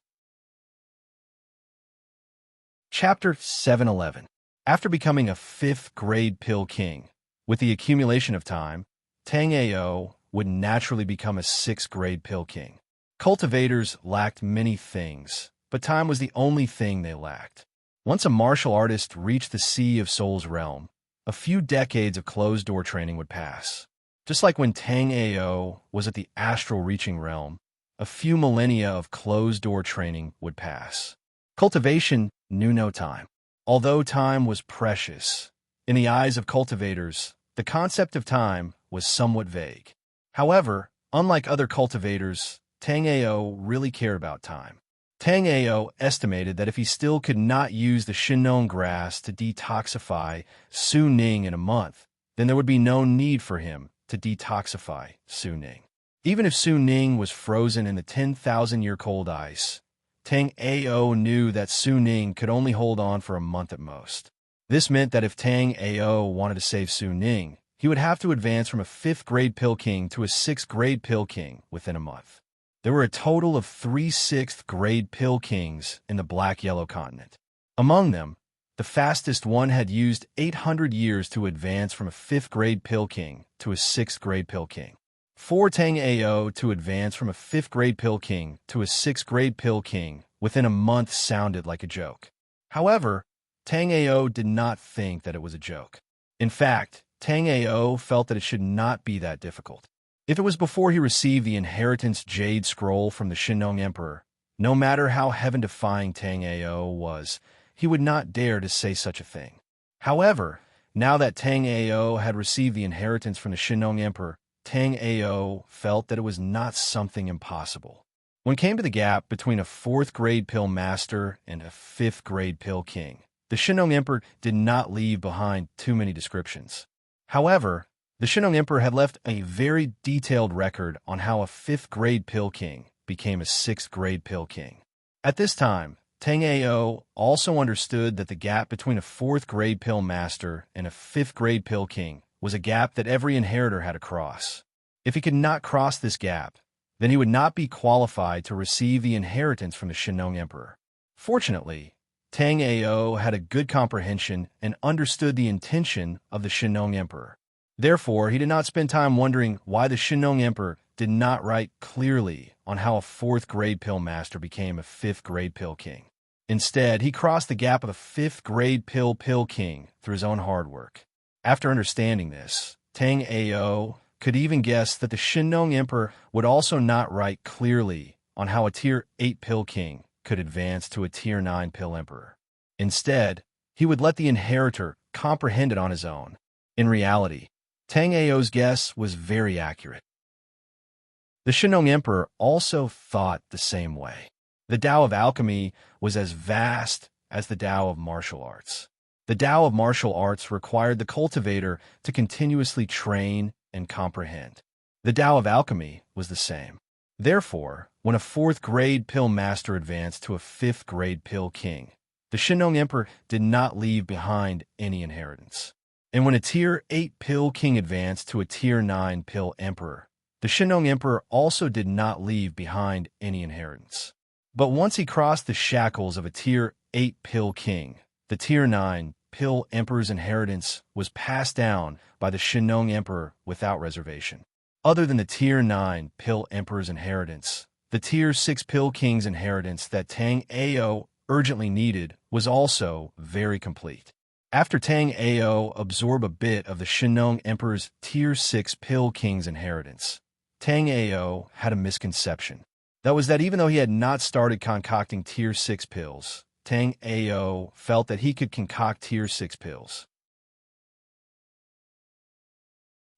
Chapter 711. After becoming a 5th grade pill king, with the accumulation of time, Tang Ao would naturally become a 6th grade pill king. Cultivators lacked many things, but time was the only thing they lacked. Once a martial artist reached the Sea of Souls realm, a few decades of closed-door training would pass. Just like when Tang Ao was at the astral reaching realm, a few millennia of closed-door training would pass. Cultivation knew no time. Although time was precious, in the eyes of cultivators, the concept of time was somewhat vague. However, unlike other cultivators, Tang Ao really cared about time. Tang Ao estimated that if he still could not use the Shinong grass to detoxify Su Ning in a month, then there would be no need for him to detoxify Su Ning. Even if Su Ning was frozen in the 10,000-year cold ice, Tang Ao knew that Su Ning could only hold on for a month at most. This meant that if Tang Ao wanted to save Su Ning, he would have to advance from a 5th-grade Pill King to a 6th-grade Pill King within a month. There were a total of 3 6th-grade Pill Kings in the Black-Yellow continent. Among them, the fastest one had used 800 years to advance from a 5th-grade Pill King to a 6th-grade Pill King. For Tang Ao to advance from a 5th-grade Pill King to a 6th-grade Pill King within a month sounded like a joke. However, Tang Ao did not think that it was a joke. In fact, Tang Ao felt that it should not be that difficult. If it was before he received the inheritance Jade Scroll from the Shinong Emperor, no matter how heaven-defying Tang Ao was, he would not dare to say such a thing. However, now that Tang Ao had received the inheritance from the Shinong Emperor, Tang Ao felt that it was not something impossible. When it came to the gap between a 4th-grade Pill Master and a 5th-grade Pill King, the Shinong Emperor did not leave behind too many descriptions. However, the Shinong Emperor had left a very detailed record on how a 5th-grade Pill King became a 6th-grade Pill King. At this time, Tang Ao also understood that the gap between a 4th-grade Pill Master and a 5th-grade Pill King was a gap that every inheritor had to cross. If he could not cross this gap, then he would not be qualified to receive the inheritance from the Shinong Emperor. Fortunately, Tang Ao had a good comprehension and understood the intention of the Shinong Emperor. Therefore, he did not spend time wondering why the Shinong Emperor did not write clearly on how a 4th-grade Pill Master became a 5th-grade Pill King. Instead, he crossed the gap of a 5th-grade Pill King through his own hard work. After understanding this, Tang Ao could even guess that the Shinong Emperor would also not write clearly on how a Tier 8 Pill King could advance to a Tier 9 Pill Emperor. Instead, he would let the inheritor comprehend it on his own. In reality, Tang Ao's guess was very accurate. The Shinong Emperor also thought the same way. The Tao of alchemy was as vast as the Tao of martial arts. The Tao of martial arts required the cultivator to continuously train and comprehend. The Tao of alchemy was the same. Therefore, when a 4th-grade Pill Master advanced to a 5th-grade Pill King, the Shinong Emperor did not leave behind any inheritance. And when a Tier 8 Pill King advanced to a Tier 9 Pill Emperor, the Shinong Emperor also did not leave behind any inheritance. But once he crossed the shackles of a Tier 8 Pill King, the Tier 9 Pill Emperor's inheritance was passed down by the Shinong Emperor without reservation. Other than the Tier 9 Pill Emperor's inheritance, the Tier 6 Pill King's inheritance that Tang Ao urgently needed was also very complete. After Tang Ao absorbed a bit of the Shinong Emperor's Tier 6 Pill King's inheritance, Tang Ao had a misconception. That was that even though he had not started concocting Tier 6 pills, Tang Ao felt that he could concoct Tier 6 pills.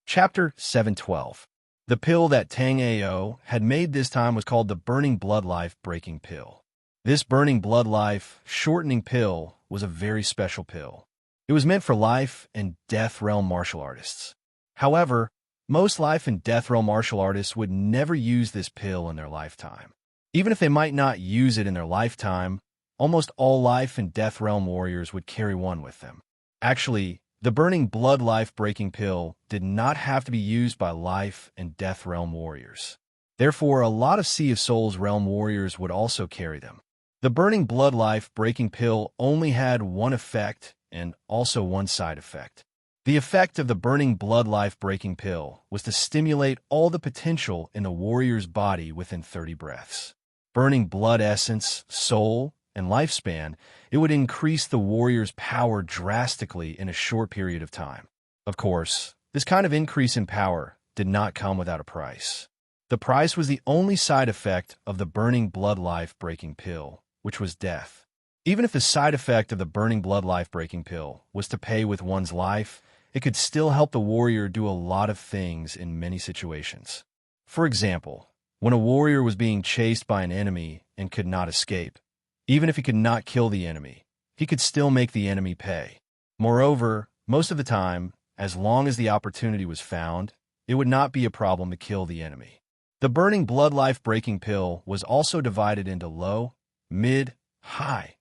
Chapter 712. The pill that Tang Ao had made this time was called the Burning Blood Life Breaking Pill. This Burning Blood Life Shortening Pill was a very special pill. It was meant for life and death realm martial artists. However, most life and death realm martial artists would never use this pill in their lifetime. Even if they might not use it in their lifetime, almost all life and death realm warriors would carry one with them. Actually, the Burning Blood Life Breaking Pill did not have to be used by life and death realm warriors. Therefore, a lot of Sea of Souls realm warriors would also carry them. The Burning Blood Life Breaking Pill only had one effect and also one side effect. The effect of the Burning Blood Life Breaking Pill was to stimulate all the potential in the warrior's body within 30 breaths. Burning blood essence, soul, and lifespan, it would increase the warrior's power drastically in a short period of time. Of course, this kind of increase in power did not come without a price. The price was the only side effect of the burning blood life-breaking pill, which was death. Even if the side effect of the burning blood life-breaking pill was to pay with one's life, it could still help the warrior do a lot of things in many situations. For example, when a warrior was being chased by an enemy and could not escape, even if he could not kill the enemy, he could still make the enemy pay. Moreover, most of the time, as long as the opportunity was found, it would not be a problem to kill the enemy. The burning blood life-breaking pill was also divided into low, mid, high,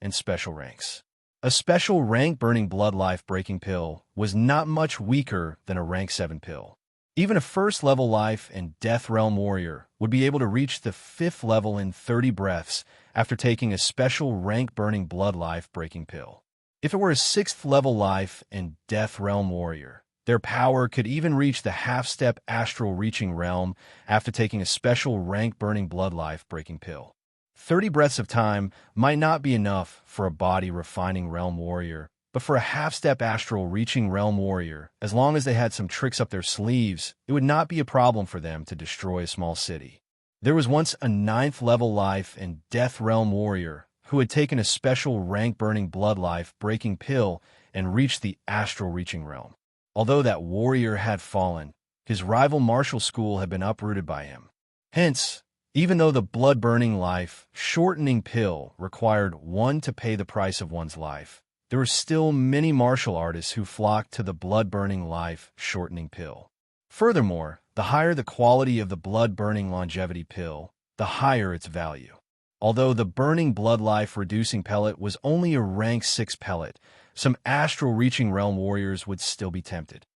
and special ranks. A special rank burning blood life-breaking pill was not much weaker than a rank 7 pill. Even a first-level life and death realm warrior would be able to reach the 5th level in 30 breaths after taking a special rank burning blood life-breaking pill. If it were a 6th level life and death realm warrior, their power could even reach the half-step astral reaching realm after taking a special rank burning blood life-breaking pill. 30 breaths of time might not be enough for a body refining realm warrior, but for a half-step astral reaching realm warrior, as long as they had some tricks up their sleeves, it would not be a problem for them to destroy a small city. There was once a 9th level life and death realm warrior who had taken a special rank burning blood life-breaking pill and reached the astral reaching realm. Although that warrior had fallen, his rival martial school had been uprooted by him. Hence, even though the blood-burning life-shortening pill required one to pay the price of one's life, there were still many martial artists who flocked to the blood-burning life-shortening pill. Furthermore, the higher the quality of the blood-burning longevity pill, the higher its value. Although the burning blood life-reducing pellet was only a rank 6 pellet, some astral-reaching realm warriors would still be tempted.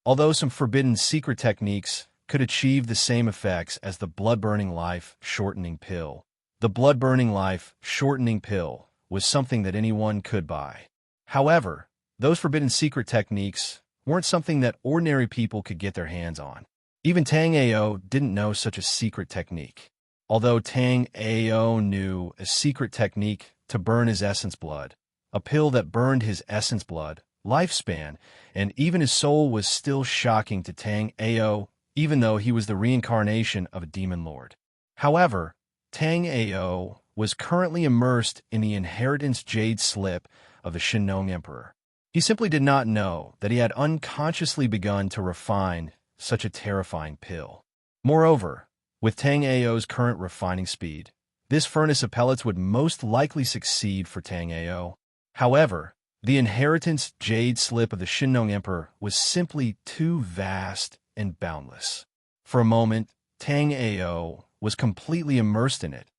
Although some forbidden secret techniques could achieve the same effects as the blood-burning life-shortening pill, the blood-burning life-shortening pill was something that anyone could buy. However, those forbidden secret techniques weren't something that ordinary people could get their hands on. Even Tang Ao didn't know such a secret technique. Although Tang Ao knew a secret technique to burn his essence blood, a pill that burned his essence blood, lifespan, and even his soul was still shocking to Tang Ao, even though he was the reincarnation of a demon lord. However, Tang Ao was currently immersed in the inheritance jade slip of the Shinong Emperor. He simply did not know that he had unconsciously begun to refine such a terrifying pill. Moreover, with Tang Ao's current refining speed, this furnace of pellets would most likely succeed for Tang Ao. However, the inheritance jade slip of the Shinong Emperor was simply too vast and boundless. For a moment, Tang Ao was completely immersed in it,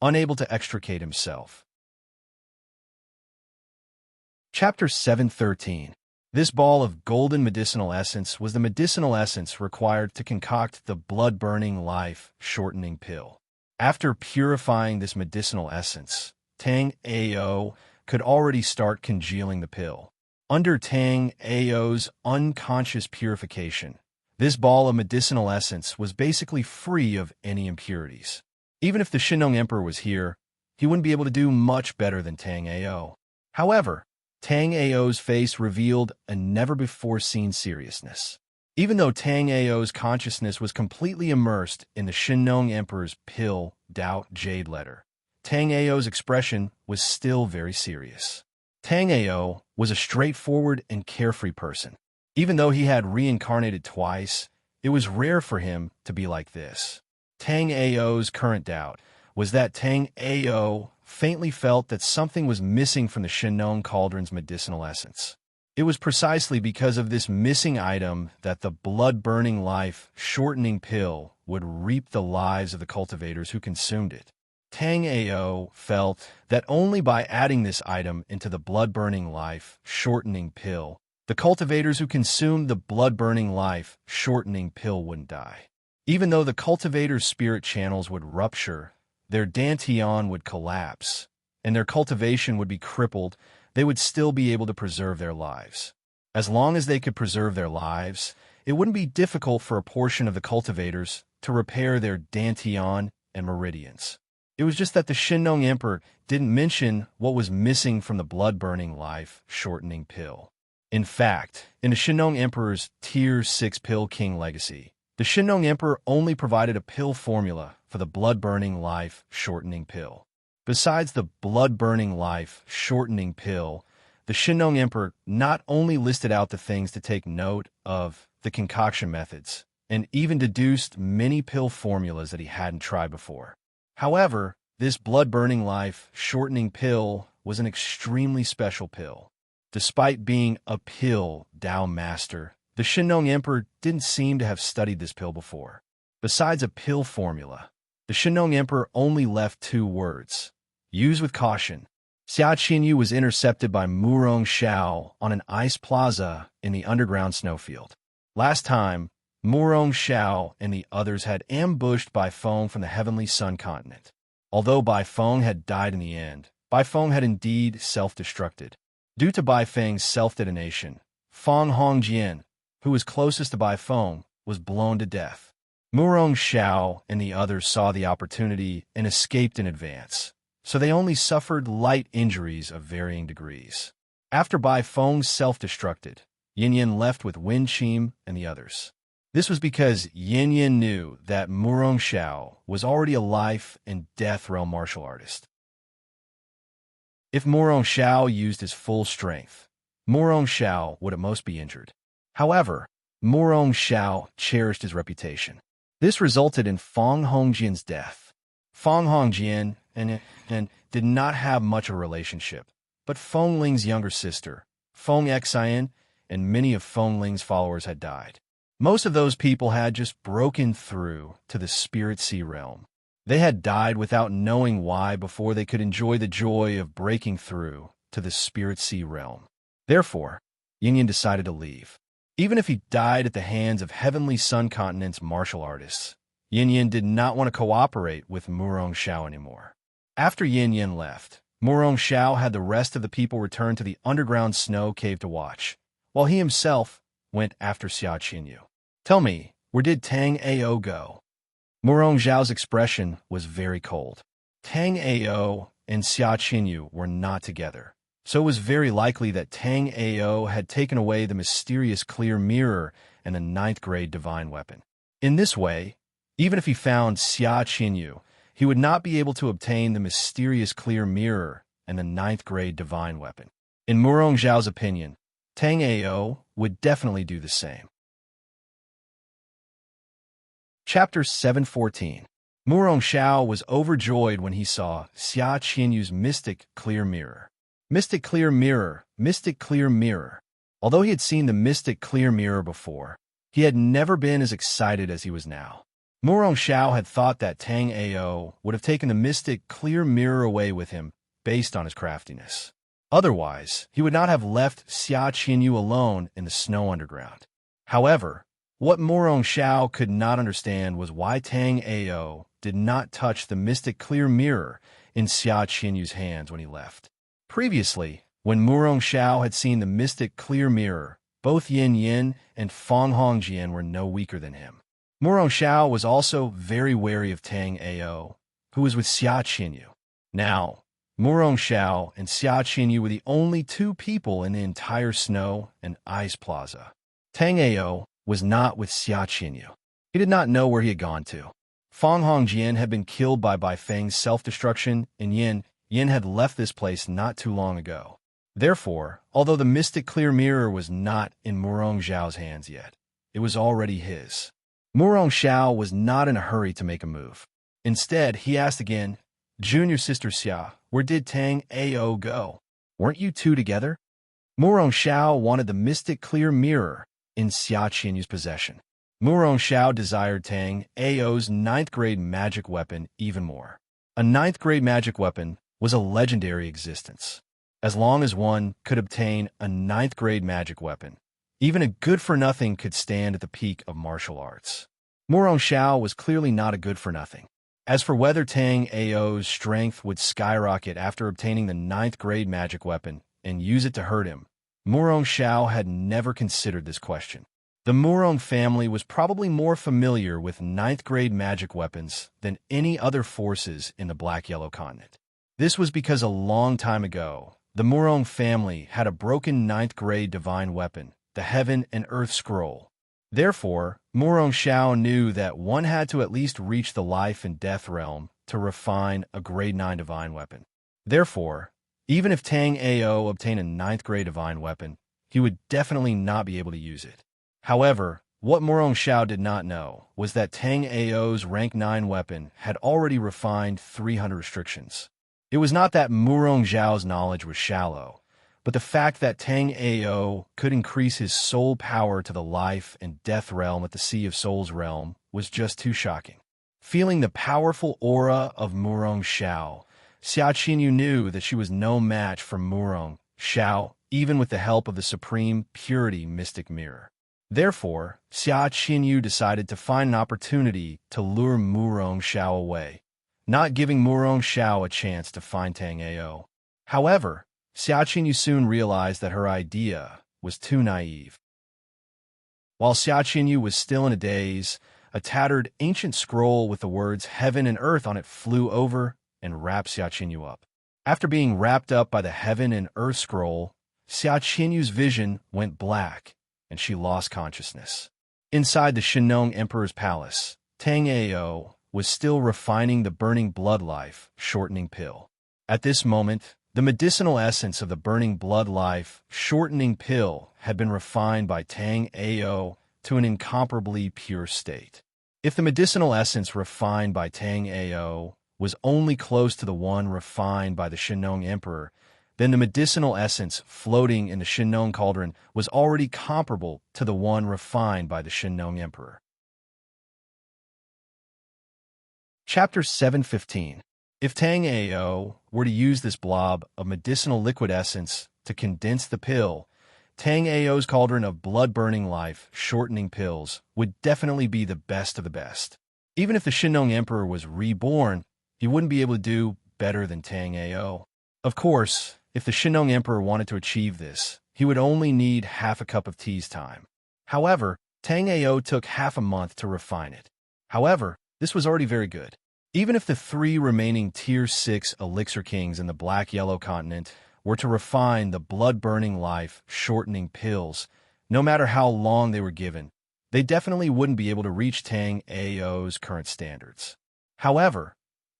unable to extricate himself. Chapter 713. This ball of golden medicinal essence was the medicinal essence required to concoct the blood-burning life-shortening pill. After purifying this medicinal essence, Tang Ao could already start congealing the pill. Under Tang Ao's unconscious purification, this ball of medicinal essence was basically free of any impurities. Even if the Shinong Emperor was here, he wouldn't be able to do much better than Tang Ao. However, Tang Ao's face revealed a never-before-seen seriousness. Even though Tang Ao's consciousness was completely immersed in the Shinong Emperor's pill doubt jade letter, Tang Ao's expression was still very serious. Tang Ao was a straightforward and carefree person. Even though he had reincarnated twice, it was rare for him to be like this. Tang Ao's current doubt was that Tang Ao faintly felt that something was missing from the Shinong Cauldron's medicinal essence. It was precisely because of this missing item that the blood-burning life-shortening pill would reap the lives of the cultivators who consumed it. Tang Ao felt that only by adding this item into the blood-burning life-shortening pill, the cultivators who consumed the blood-burning life-shortening pill wouldn't die. Even though the cultivators' spirit channels would rupture, their dantian would collapse, and their cultivation would be crippled, they would still be able to preserve their lives. As long as they could preserve their lives, it wouldn't be difficult for a portion of the cultivators to repair their dantian and meridians. It was just that the Shinong Emperor didn't mention what was missing from the blood-burning life-shortening pill. In fact, in the Shinong Emperor's Tier 6 Pill King legacy, the Shinong Emperor only provided a pill formula for the blood-burning life-shortening pill. Besides the blood-burning life-shortening pill, the Shinong Emperor not only listed out the things to take note of, the concoction methods, and even deduced many pill formulas that he hadn't tried before. However, this blood-burning life-shortening pill was an extremely special pill. Despite being a pill Tao master, the Shinong Emperor didn't seem to have studied this pill before. Besides a pill formula, the Shinong Emperor only left 2 words. Use with caution. Xia Qinyu was intercepted by Murong Xiao on an ice plaza in the underground snowfield. Last time, Murong Xiao and the others had ambushed Bai Feng from the heavenly sun continent. Although Bai Feng had died in the end, Bai Feng had indeed self-destructed. Due to Bai Feng's self-detonation, Feng Hongjian, who was closest to Bai Feng, was blown to death. Murong Xiao and the others saw the opportunity and escaped in advance, so they only suffered light injuries of varying degrees. After Bai Feng self-destructed, Yin Yin left with Wen Qim and the others. This was because Yin Yin knew that Murong Xiao was already a life and death realm martial artist. If Murong Xiao used his full strength, Murong Xiao would at most be injured. However, Murong Xiao cherished his reputation. This resulted in Feng Hongjian's death. Feng Hongjian and did not have much of a relationship, but Feng Ling's younger sister, Feng Xian, and many of Feng Ling's followers had died. Most of those people had just broken through to the Spirit Sea realm. They had died without knowing why before they could enjoy the joy of breaking through to the Spirit Sea realm. Therefore, Yin Yin decided to leave. Even if he died at the hands of Heavenly Sun Continent's martial artists, Yin Yin did not want to cooperate with Murong Xiao anymore. After Yin Yin left, Murong Xiao had the rest of the people return to the underground snow cave to watch, while he himself went after Xia Qinyu. Tell me, where did Tang Ao go? Murong Xiao's expression was very cold. Tang Ao and Xia Qinyu were not together, so it was very likely that Tang Ao had taken away the mysterious clear mirror and the 9th grade divine weapon. In this way, even if he found Xia Qinyu, he would not be able to obtain the mysterious clear mirror and the 9th grade divine weapon. In Murong Xiao's opinion, Tang Ao would definitely do the same. Chapter 714. Murong Xiao was overjoyed when he saw Xia Qinyu's mystic clear mirror. Mystic clear mirror, mystic clear mirror. Although he had seen the mystic clear mirror before, he had never been as excited as he was now. Murong Xiao had thought that Tang Ao would have taken the mystic clear mirror away with him based on his craftiness. Otherwise, he would not have left Xia Qinyu alone in the snow underground. However, what Murong Xiao could not understand was why Tang Ao did not touch the mystic clear mirror in Xia Qinyu's hands when he left. Previously, when Murong Xiao had seen the mystic clear mirror, both Yin Yin and Feng Hongjian were no weaker than him. Murong Xiao was also very wary of Tang Ao, who was with Xia Qinyu. Now, Murong Xiao and Xia Qinyu were the only 2 people in the entire snow and ice plaza. Tang Ao was not with Xia Qinyu. He did not know where he had gone to. Feng Hongjian had been killed by Bai Feng's self-destruction, and Yin had left this place not too long ago. Therefore, although the mystic clear mirror was not in Murong Xiao's hands yet, it was already his. Murong Xiao was not in a hurry to make a move. Instead, he asked again, Junior Sister Xia, where did Tang Ao go? Weren't you 2 together? Murong Xiao wanted the mystic clear mirror in Xia Qinyu's possession. Murong Xiao desired Tang Ao's 9th grade magic weapon even more. A 9th grade magic weapon was a legendary existence. As long as one could obtain a 9th grade magic weapon, even a good-for-nothing could stand at the peak of martial arts. Murong Xiao was clearly not a good-for-nothing. As for whether Tang Ao's strength would skyrocket after obtaining the 9th grade magic weapon and use it to hurt him, Murong Xiao had never considered this question. The Murong family was probably more familiar with ninth-grade magic weapons than any other forces in the Black-Yellow continent. This was because a long time ago, the Murong family had a broken ninth-grade divine weapon, the Heaven and Earth Scroll. Therefore, Murong Xiao knew that one had to at least reach the life and death realm to refine a grade 9 divine weapon. Therefore, even if Tang Ao obtained a ninth-grade divine weapon, he would definitely not be able to use it. However, what Murong Xiao did not know was that Tang Ao's rank 9 weapon had already refined 300 restrictions. It was not that Murong Xiao's knowledge was shallow, but the fact that Tang Ao could increase his soul power to the life and death realm at the Sea of Souls realm was just too shocking. Feeling the powerful aura of Murong Xiao, Xia Qinyu knew that she was no match for Murong Xiao, even with the help of the Supreme Purity Mystic Mirror. Therefore, Xia Qinyu decided to find an opportunity to lure Murong Xiao away, not giving Murong Xiao a chance to find Tang Ao. However, Xia Qinyu soon realized that her idea was too naive. While Xia Qinyu was still in a daze, a tattered ancient scroll with the words Heaven and Earth on it flew over and wrapped Xia Qinyu up. After being wrapped up by the Heaven and Earth scroll, Xia Qinyu's vision went black, and she lost consciousness. Inside the Shenong Emperor's palace, Tang Ao was still refining the burning blood life shortening pill. At this moment, the medicinal essence of the burning blood life shortening pill had been refined by Tang Ao to an incomparably pure state. If the medicinal essence refined by Tang Ao was only close to the one refined by the Shenong Emperor, then the medicinal essence floating in the Shenong cauldron was already comparable to the one refined by the Shenong Emperor. Chapter 715. If Tang Ao were to use this blob of medicinal liquid essence to condense the pill, Tang Ao's cauldron of blood-burning life shortening pills would definitely be the best of the best. Even if the Shenong Emperor was reborn, he wouldn't be able to do better than Tang Ao. Of course, if the Shenong Emperor wanted to achieve this, he would only need half a cup of tea's time. However, Tang Ao took half a month to refine it. However, this was already very good. Even if the 3 remaining Tier 6 Elixir Kings in the Black-Yellow continent were to refine the blood-burning life shortening pills, no matter how long they were given, they definitely wouldn't be able to reach Tang Ao's current standards. However,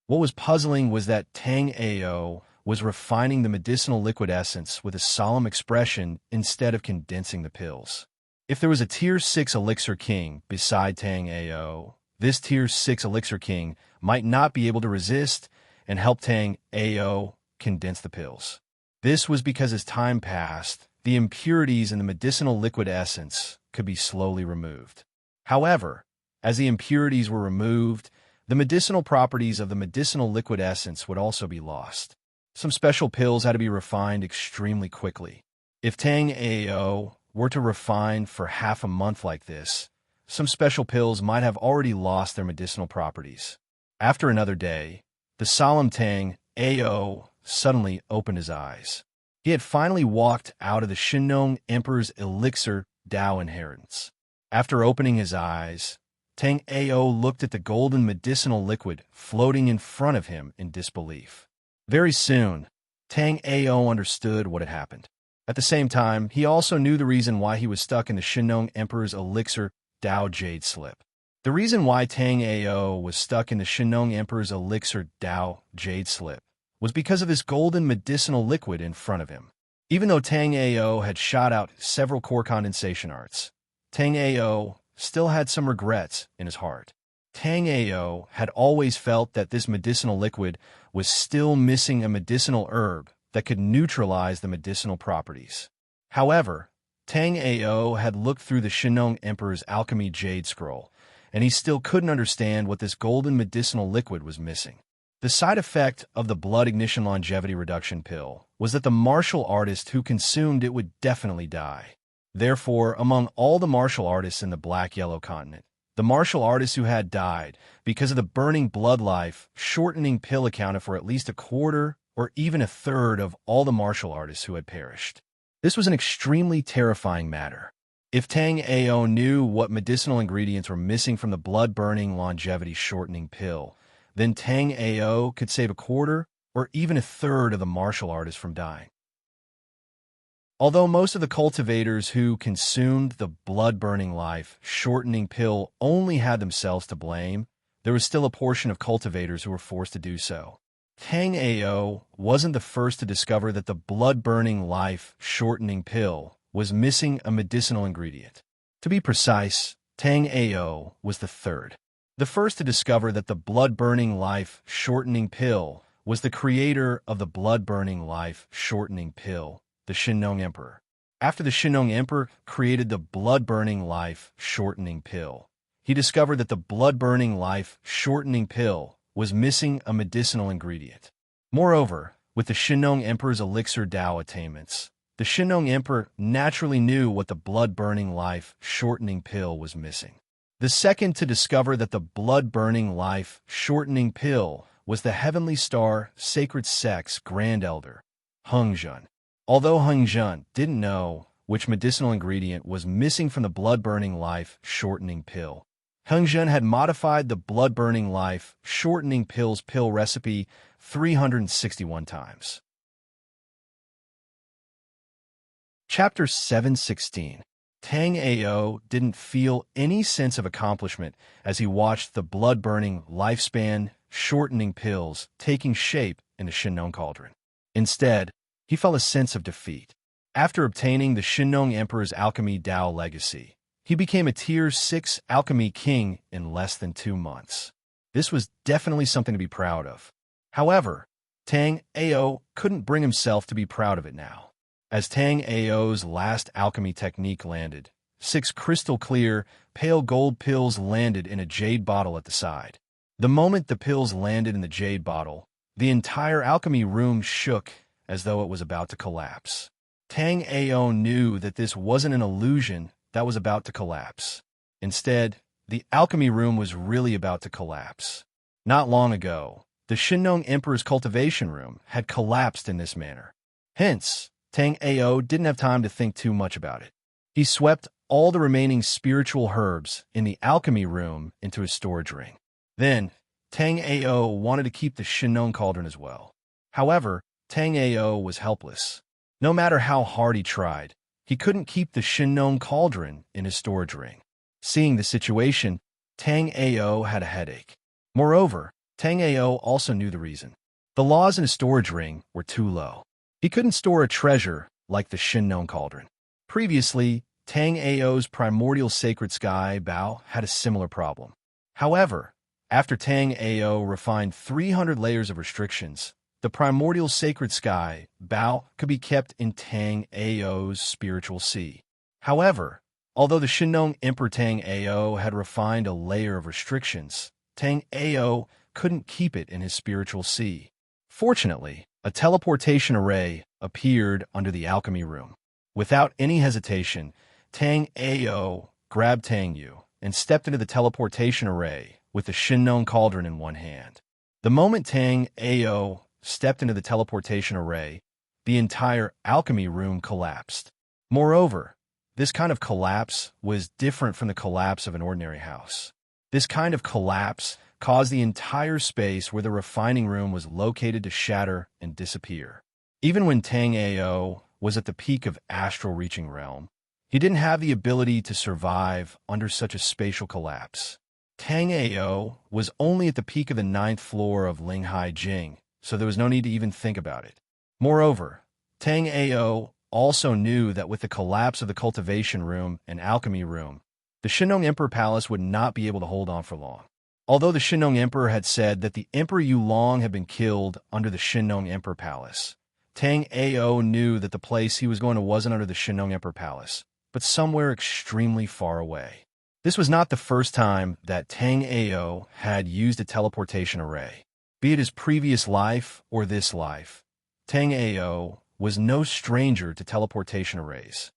what was puzzling was that Tang Ao was refining the medicinal liquid essence with a solemn expression instead of condensing the pills. If there was a Tier 6 Elixir King beside Tang Ao, this Tier 6 Elixir King might not be able to resist and help Tang Ao condense the pills. This was because as time passed, the impurities in the medicinal liquid essence could be slowly removed. However, as the impurities were removed, the medicinal properties of the medicinal liquid essence would also be lost. Some special pills had to be refined extremely quickly. If Tang Ao were to refine for half a month like this, some special pills might have already lost their medicinal properties. After another day, the solemn Tang Ao suddenly opened his eyes. He had finally walked out of the Shenong Emperor's Elixir Dao inheritance. After opening his eyes, Tang Ao looked at the golden medicinal liquid floating in front of him in disbelief. Very soon, Tang Ao understood what had happened. At the same time, he also knew the reason why he was stuck in the Shenong Emperor's Elixir Dao Jade Slip. The reason why Tang Ao was stuck in the Shenong Emperor's Elixir Dao Jade Slip was because of this golden medicinal liquid in front of him. Even though Tang Ao had shot out several core condensation arts, Tang Ao still had some regrets in his heart. Tang Ao had always felt that this medicinal liquid was still missing a medicinal herb that could neutralize the medicinal properties. However, Tang Ao had looked through the Shenong Emperor's Alchemy Jade Scroll, and he still couldn't understand what this golden medicinal liquid was missing. The side effect of the Blood Ignition Longevity Reduction pill was that the martial artist who consumed it would definitely die. Therefore, among all the martial artists in the Black-Yellow continent, the martial artist who had died because of the burning blood life shortening pill accounted for at least a quarter or even a third of all the martial artists who had perished. This was an extremely terrifying matter. If Tang Ao knew what medicinal ingredients were missing from the blood-burning, longevity-shortening pill, then Tang Ao could save a quarter or even a third of the martial artist from dying. Although most of the cultivators who consumed the blood-burning life-shortening pill only had themselves to blame, there was still a portion of cultivators who were forced to do so. Tang Ao wasn't the first to discover that the blood-burning life-shortening pill was missing a medicinal ingredient. To be precise, Tang Ao was the third. The first to discover that the blood-burning life-shortening pill was the creator of the blood-burning life-shortening pill, the Shennong Emperor. After the Shennong Emperor created the blood-burning life-shortening pill, he discovered that the blood-burning life-shortening pill was missing a medicinal ingredient. Moreover, with the Shennong Emperor's elixir Dao attainments, the Shennong Emperor naturally knew what the blood-burning life-shortening pill was missing. The second to discover that the blood-burning life-shortening pill was the Heavenly Star Sacred Sex Grand Elder, Heng Zhen. Although Heng Zhen didn't know which medicinal ingredient was missing from the blood-burning life-shortening pill, Heng Zhen had modified the blood-burning life-shortening pill's pill recipe 361 times. Chapter 716. Tang Ao didn't feel any sense of accomplishment as he watched the blood-burning, lifespan-shortening pills taking shape in the Shennong cauldron. Instead, he felt a sense of defeat. After obtaining the Shennong Emperor's alchemy Dao legacy, he became a Tier 6 alchemy king in less than 2 months. This was definitely something to be proud of. However, Tang Ao couldn't bring himself to be proud of it now. As Tang Ao's last alchemy technique landed, 6 crystal-clear, pale gold pills landed in a jade bottle at the side. The moment the pills landed in the jade bottle, the entire alchemy room shook as though it was about to collapse. Tang Ao knew that this wasn't an illusion that was about to collapse. Instead, the alchemy room was really about to collapse. Not long ago, the Shennong Emperor's cultivation room had collapsed in this manner. Hence, Tang Ao didn't have time to think too much about it. He swept all the remaining spiritual herbs in the alchemy room into his storage ring. Then, Tang Ao wanted to keep the Shennong cauldron as well. However, Tang Ao was helpless. No matter how hard he tried, he couldn't keep the Shennong cauldron in his storage ring. Seeing the situation, Tang Ao had a headache. Moreover, Tang Ao also knew the reason. The laws in his storage ring were too low. He couldn't store a treasure like the Shennong cauldron. Previously, Tang Ao's primordial sacred sky Bao had a similar problem. However, after Tang Ao refined 300 layers of restrictions, the primordial sacred sky Bao could be kept in Tang Ao's spiritual sea. However, although the Shennong Emperor Tang Ao had refined a layer of restrictions, Tang Ao couldn't keep it in his spiritual sea. Fortunately, a teleportation array appeared under the alchemy room. Without any hesitation, Tang Ao grabbed Tang Yu and stepped into the teleportation array with the Shennong cauldron in one hand. The moment Tang Ao stepped into the teleportation array, the entire alchemy room collapsed. Moreover, this kind of collapse was different from the collapse of an ordinary house. This kind of collapse caused the entire space where the refining room was located to shatter and disappear. Even when Tang Ao was at the peak of astral reaching realm, he didn't have the ability to survive under such a spatial collapse. Tang Ao was only at the peak of the 9th floor of Linghai Jing, so there was no need to even think about it. Moreover, Tang Ao also knew that with the collapse of the cultivation room and alchemy room, the Shennong Emperor Palace would not be able to hold on for long. Although the Shennong Emperor had said that the Emperor Yulong had been killed under the Shennong Emperor Palace, Tang Ao knew that the place he was going to wasn't under the Shennong Emperor Palace, but somewhere extremely far away. This was not the first time that Tang Ao had used a teleportation array. Be it his previous life or this life, Tang Ao was no stranger to teleportation arrays.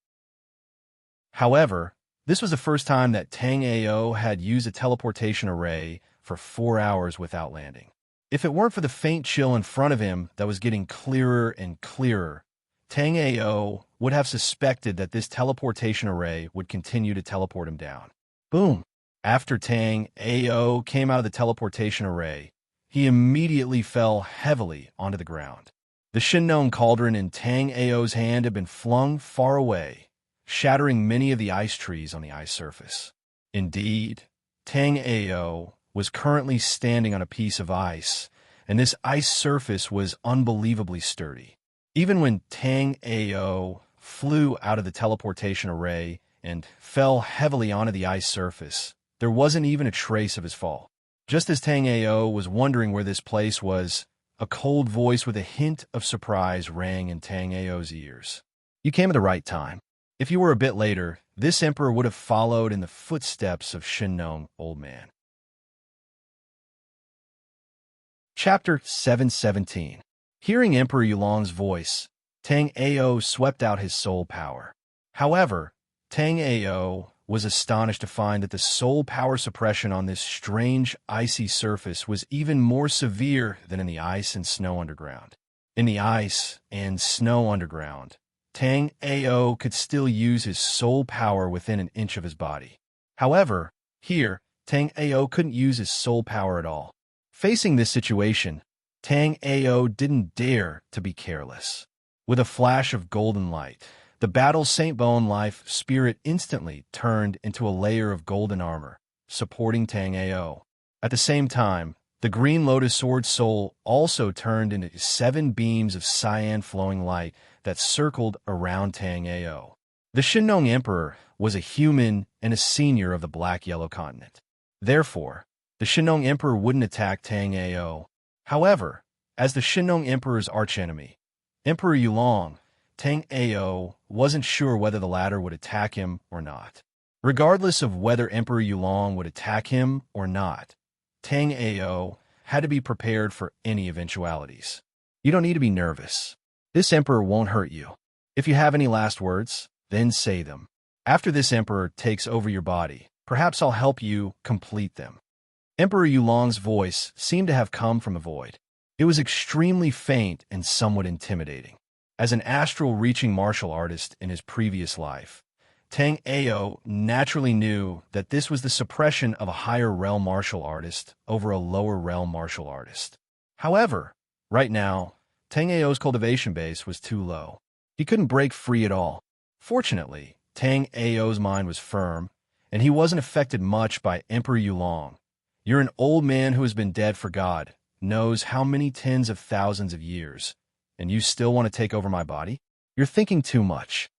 However, this was the first time that Tang Ao had used a teleportation array for 4 hours without landing. If it weren't for the faint chill in front of him that was getting clearer and clearer, Tang Ao would have suspected that this teleportation array would continue to teleport him down. Boom! After Tang Ao came out of the teleportation array, he immediately fell heavily onto the ground. The Shinnon cauldron in Tang Ao's hand had been flung far away, shattering many of the ice trees on the ice surface. Indeed, Tang Ao was currently standing on a piece of ice, and this ice surface was unbelievably sturdy. Even when Tang Ao flew out of the teleportation array and fell heavily onto the ice surface, there wasn't even a trace of his fall. Just as Tang Ao was wondering where this place was, a cold voice with a hint of surprise rang in Tang Ao's ears. You came at the right time. If you were a bit later, this emperor would have followed in the footsteps of Shinnon, old man. Chapter 717. Hearing Emperor Yulong's voice, Tang Ao swept out his soul power. However, Tang Ao was astonished to find that the soul power suppression on this strange, icy surface was even more severe than in the ice and snow underground. In the ice and snow underground, Tang Ao could still use his soul power within an inch of his body. However, here, Tang Ao couldn't use his soul power at all. Facing this situation, Tang Ao didn't dare to be careless. With a flash of golden light, the battle's Saint Bone life spirit instantly turned into a layer of golden armor, supporting Tang Ao. At the same time, the Green Lotus Sword soul also turned into 7 beams of cyan flowing light that circled around Tang Ao. The Shinnon Emperor was a human and a senior of the Black-Yellow Continent. Therefore, the Shinnon Emperor wouldn't attack Tang Ao. However, as the Shinnon Emperor's archenemy, Emperor Yulong, Tang Ao wasn't sure whether the latter would attack him or not. Regardless of whether Emperor Yulong would attack him or not, Tang Ao had to be prepared for any eventualities. You don't need to be nervous. This emperor won't hurt you. If you have any last words, then say them. After this emperor takes over your body, perhaps I'll help you complete them. Emperor Yulong's voice seemed to have come from the void. It was extremely faint and somewhat intimidating. As an astral-reaching martial artist in his previous life, Tang Ao naturally knew that this was the suppression of a higher realm martial artist over a lower realm martial artist. However, right now, Tang Ao's cultivation base was too low. He couldn't break free at all. Fortunately, Tang Ao's mind was firm, and he wasn't affected much by Emperor Yulong. You're an old man who has been dead for God, knows how many tens of thousands of years, and you still want to take over my body? You're thinking too much.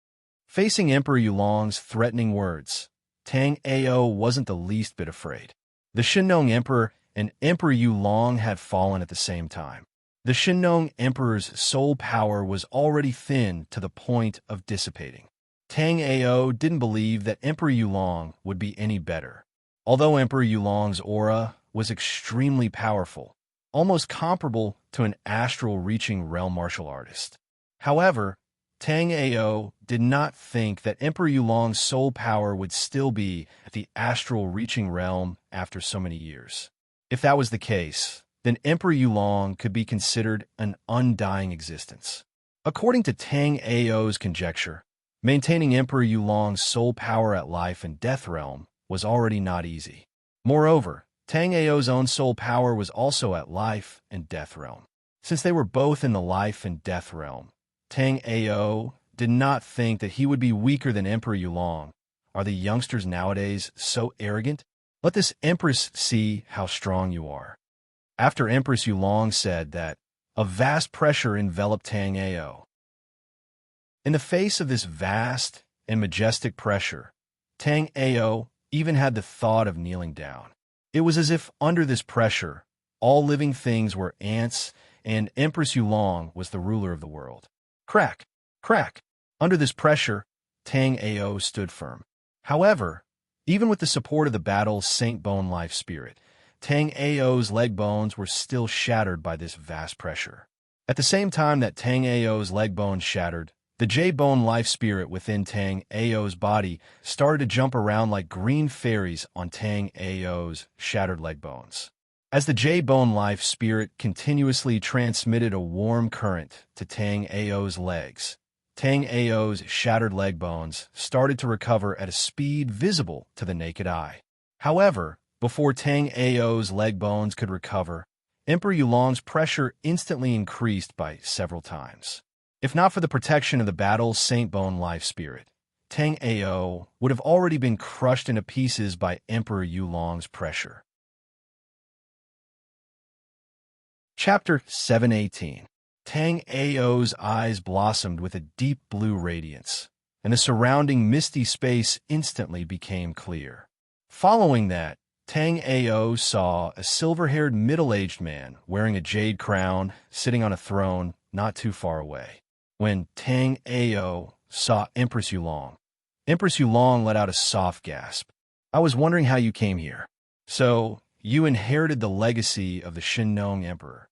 Facing Emperor Yulong's threatening words, Tang Ao wasn't the least bit afraid. The Shinnon Emperor and Emperor Yulong had fallen at the same time. The Shinnon Emperor's soul power was already thin to the point of dissipating. Tang Ao didn't believe that Emperor Yulong would be any better. Although Emperor Yulong's aura was extremely powerful, almost comparable to an astral-reaching realm martial artist. However, Tang Ao did not think that Emperor Yulong's soul power would still be at the astral-reaching realm after so many years. If that was the case, then Emperor Yulong could be considered an undying existence. According to Tang Ao's conjecture, maintaining Emperor Yulong's soul power at life and death realm was already not easy. Moreover, Tang Ao's own soul power was also at life and death realm. Since they were both in the life and death realm, Tang Ao did not think that he would be weaker than Emperor Yulong. Are the youngsters nowadays so arrogant? Let this Empress see how strong you are. After Empress Yulong said that, a vast pressure enveloped Tang Ao. In the face of this vast and majestic pressure, Tang Ao even had the thought of kneeling down. It was as if under this pressure, all living things were ants and Empress Yulong was the ruler of the world. Crack! Crack! Under this pressure, Tang Ao stood firm. However, even with the support of the battle's Saint Bone life spirit, Tang Ao's leg bones were still shattered by this vast pressure. At the same time that Tang Ao's leg bones shattered, the J-Bone life spirit within Tang Ao's body started to jump around like green fairies on Tang Ao's shattered leg bones. As the J-Bone life spirit continuously transmitted a warm current to Tang Ao's legs, Tang Ao's shattered leg bones started to recover at a speed visible to the naked eye. However, before Tang Ao's leg bones could recover, Emperor Yulong's pressure instantly increased by several times. If not for the protection of the battle's Saint Bone life spirit, Tang Ao would have already been crushed into pieces by Emperor Yulong's pressure. Chapter 718. Tang Ao's eyes blossomed with a deep blue radiance, and the surrounding misty space instantly became clear. Following that, Tang Ao saw a silver-haired middle-aged man wearing a jade crown sitting on a throne not too far away. When Tang Ao saw Empress Yulong let out a soft gasp. "I was wondering how you came here. So, you inherited the legacy of the Shinnong Emperor."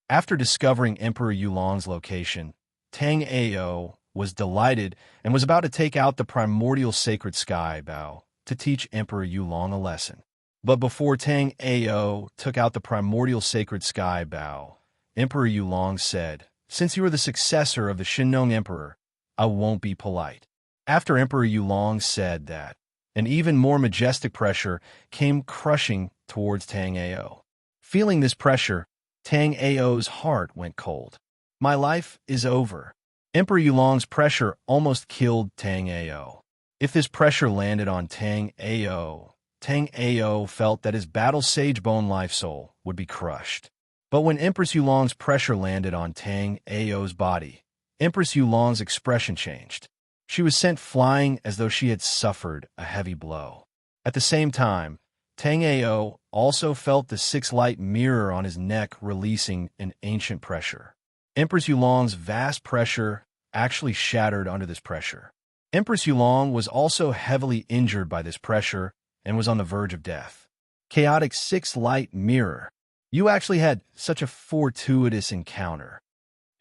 After discovering Emperor Yulong's location, Tang Ao was delighted and was about to take out the primordial sacred sky bow to teach Emperor Yulong a lesson. But before Tang Ao took out the primordial sacred sky bow, Emperor Yulong said, "Since you are the successor of the Shinnong Emperor, I won't be polite." After Emperor Yulong said that, an even more majestic pressure came crushing towards Tang Ao. Feeling this pressure, Tang Ao's heart went cold. "My life is over." Emperor Yulong's pressure almost killed Tang Ao. If this pressure landed on Tang Ao felt that his battle sage bone life soul would be crushed. But when Empress Yulong's pressure landed on Tang Ao's body, Empress Yulong's expression changed. She was sent flying as though she had suffered a heavy blow. At the same time, Tang Ao also felt the six-light mirror on his neck releasing an ancient pressure. Empress Yulong's vast pressure actually shattered under this pressure. Empress Yulong was also heavily injured by this pressure and was on the verge of death. Chaotic six-light mirror. You actually had such a fortuitous encounter.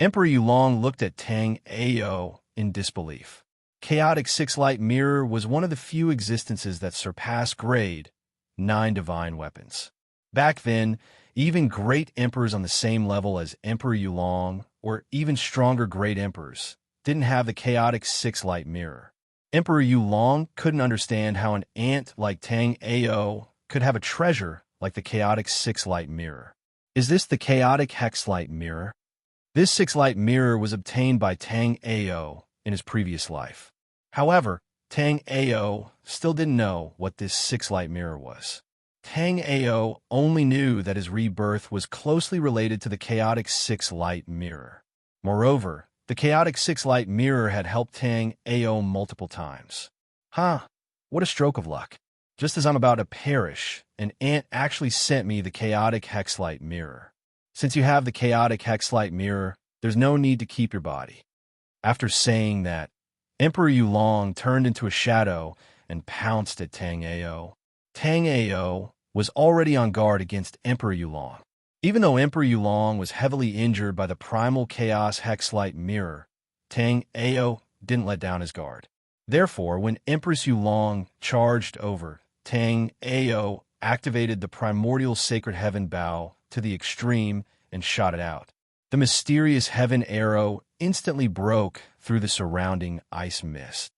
Emperor Yulong looked at Tang Ao in disbelief. Chaotic six-light mirror was one of the few existences that surpassed grade 9 divine weapons. Back then, even great emperors on the same level as Emperor Yulong, or even stronger great emperors, didn't have the chaotic six-light mirror. Emperor Yulong couldn't understand how an ant like Tang Ao could have a treasure like the chaotic six-light mirror. Is this the chaotic hex-light mirror? This six-light mirror was obtained by Tang Ao in his previous life. However, Tang Ao still didn't know what this six-light mirror was. Tang Ao only knew that his rebirth was closely related to the chaotic six-light mirror. Moreover, the chaotic six-light mirror had helped Tang Ao multiple times. What a stroke of luck. Just as I'm about to perish, an ant actually sent me the chaotic hexlight mirror. Since you have the chaotic hexlight mirror, there's no need to keep your body. After saying that, Emperor Yulong turned into a shadow and pounced at Tang Ao. Tang Ao was already on guard against Emperor Yulong. Even though Emperor Yulong was heavily injured by the primal chaos hexlight mirror, Tang Ao didn't let down his guard. Therefore, when Empress Yulong charged over, Tang Ao activated the primordial sacred heaven bow to the extreme and shot it out. The mysterious heaven arrow instantly broke through the surrounding ice mist.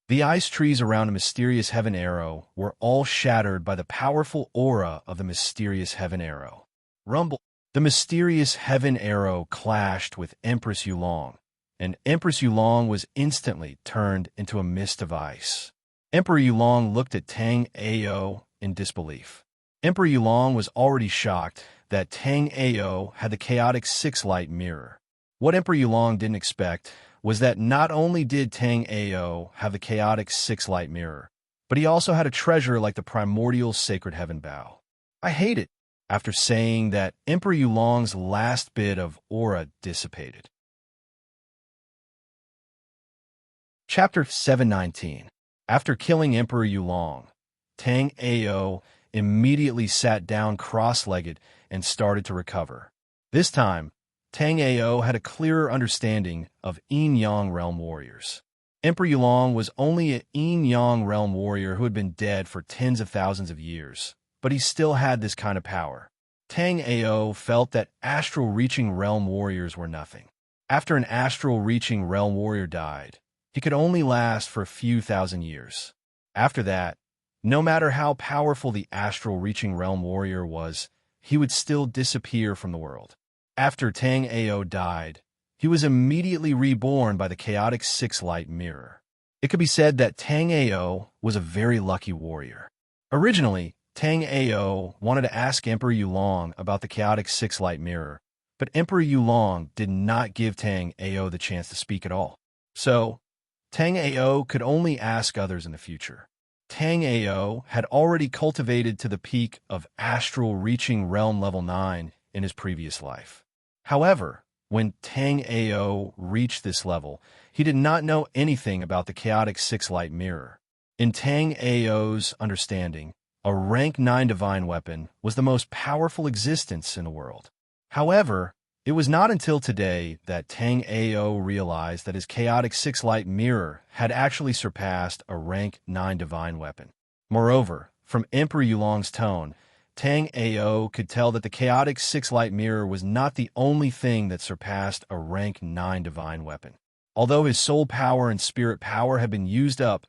The ice trees around the mysterious heaven arrow were all shattered by the powerful aura of the mysterious heaven arrow. Rumble. The mysterious heaven arrow clashed with Empress Yulong, and Empress Yulong was instantly turned into a mist of ice. Emperor Yulong looked at Tang Ao in disbelief. Emperor Yulong was already shocked that Tang Ao had the chaotic six-light mirror. What Emperor Yulong didn't expect was that not only did Tang Ao have the chaotic six-light mirror, but he also had a treasure like the primordial sacred heaven bow. I hate it. After saying that, Emperor Yulong's last bit of aura dissipated. Chapter 719. After killing Emperor Yulong, Tang Ao immediately sat down cross-legged and started to recover. This time, Tang Ao had a clearer understanding of Yin-Yang realm warriors. Emperor Yulong was only a Yin-Yang realm warrior who had been dead for tens of thousands of years, but he still had this kind of power. Tang Ao felt that astral-reaching realm warriors were nothing. After an astral-reaching realm warrior died, he could only last for a few thousand years. After that, no matter how powerful the astral-reaching realm warrior was, he would still disappear from the world. After Tang Ao died, he was immediately reborn by the chaotic six-light mirror. It could be said that Tang Ao was a very lucky warrior. Originally, Tang Ao wanted to ask Emperor Yulong about the chaotic six-light mirror, but Emperor Yulong did not give Tang Ao the chance to speak at all. So, Tang Ao could only ask others in the future. Tang Ao had already cultivated to the peak of astral reaching realm level 9 in his previous life. However, when Tang Ao reached this level, he did not know anything about the chaotic six-light mirror. In Tang Ao's understanding, a rank 9 divine weapon was the most powerful existence in the world. However, it was not until today that Tang Ao realized that his chaotic six-light mirror had actually surpassed a rank 9 divine weapon. Moreover, from Emperor Yulong's tone, Tang Ao could tell that the chaotic six-light mirror was not the only thing that surpassed a rank 9 divine weapon. Although his soul power and spirit power had been used up,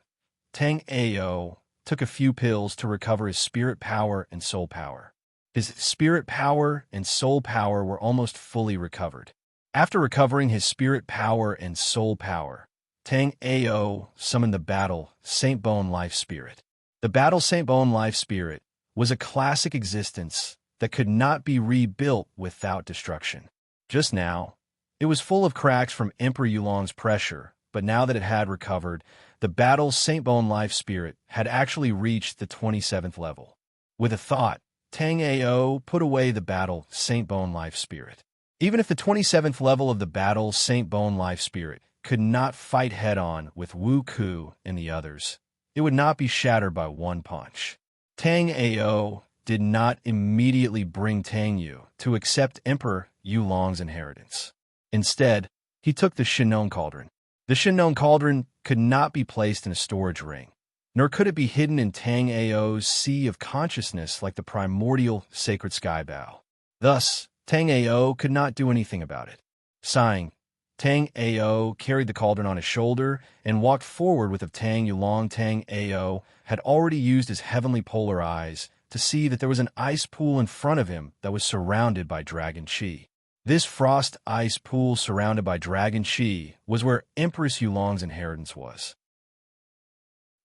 Tang Ao took a few pills to recover his spirit power and soul power. His spirit power and soul power were almost fully recovered. After recovering his spirit power and soul power, Tang Ao summoned the Battle Saint Bone Life Spirit. The Battle Saint Bone Life Spirit was a classic existence that could not be rebuilt without destruction. Just now, it was full of cracks from Emperor Yulong's pressure, but now that it had recovered, the Battle Saint Bone Life Spirit had actually reached the 27th level. With a thought, Tang Ao put away the Battle Saint Bone Life Spirit. Even if the 27th level of the Battle Saint Bone Life Spirit could not fight head-on with Wu Ku and the others, it would not be shattered by one punch. Tang Ao did not immediately bring Tang Yu to accept Emperor Yulong's inheritance. Instead, he took the Shinon Cauldron. The Shinon Cauldron could not be placed in a storage ring, nor could it be hidden in Tang Ao's sea of consciousness like the primordial sacred sky bow. Thus, Tang Ao could not do anything about it. Sighing, Tang Ao carried the cauldron on his shoulder and walked forward with Tang Yulong. Tang Ao had already used his heavenly polar eyes to see that there was an ice pool in front of him that was surrounded by dragon chi. This frost ice pool surrounded by dragon chi was where Empress Yulong's inheritance was.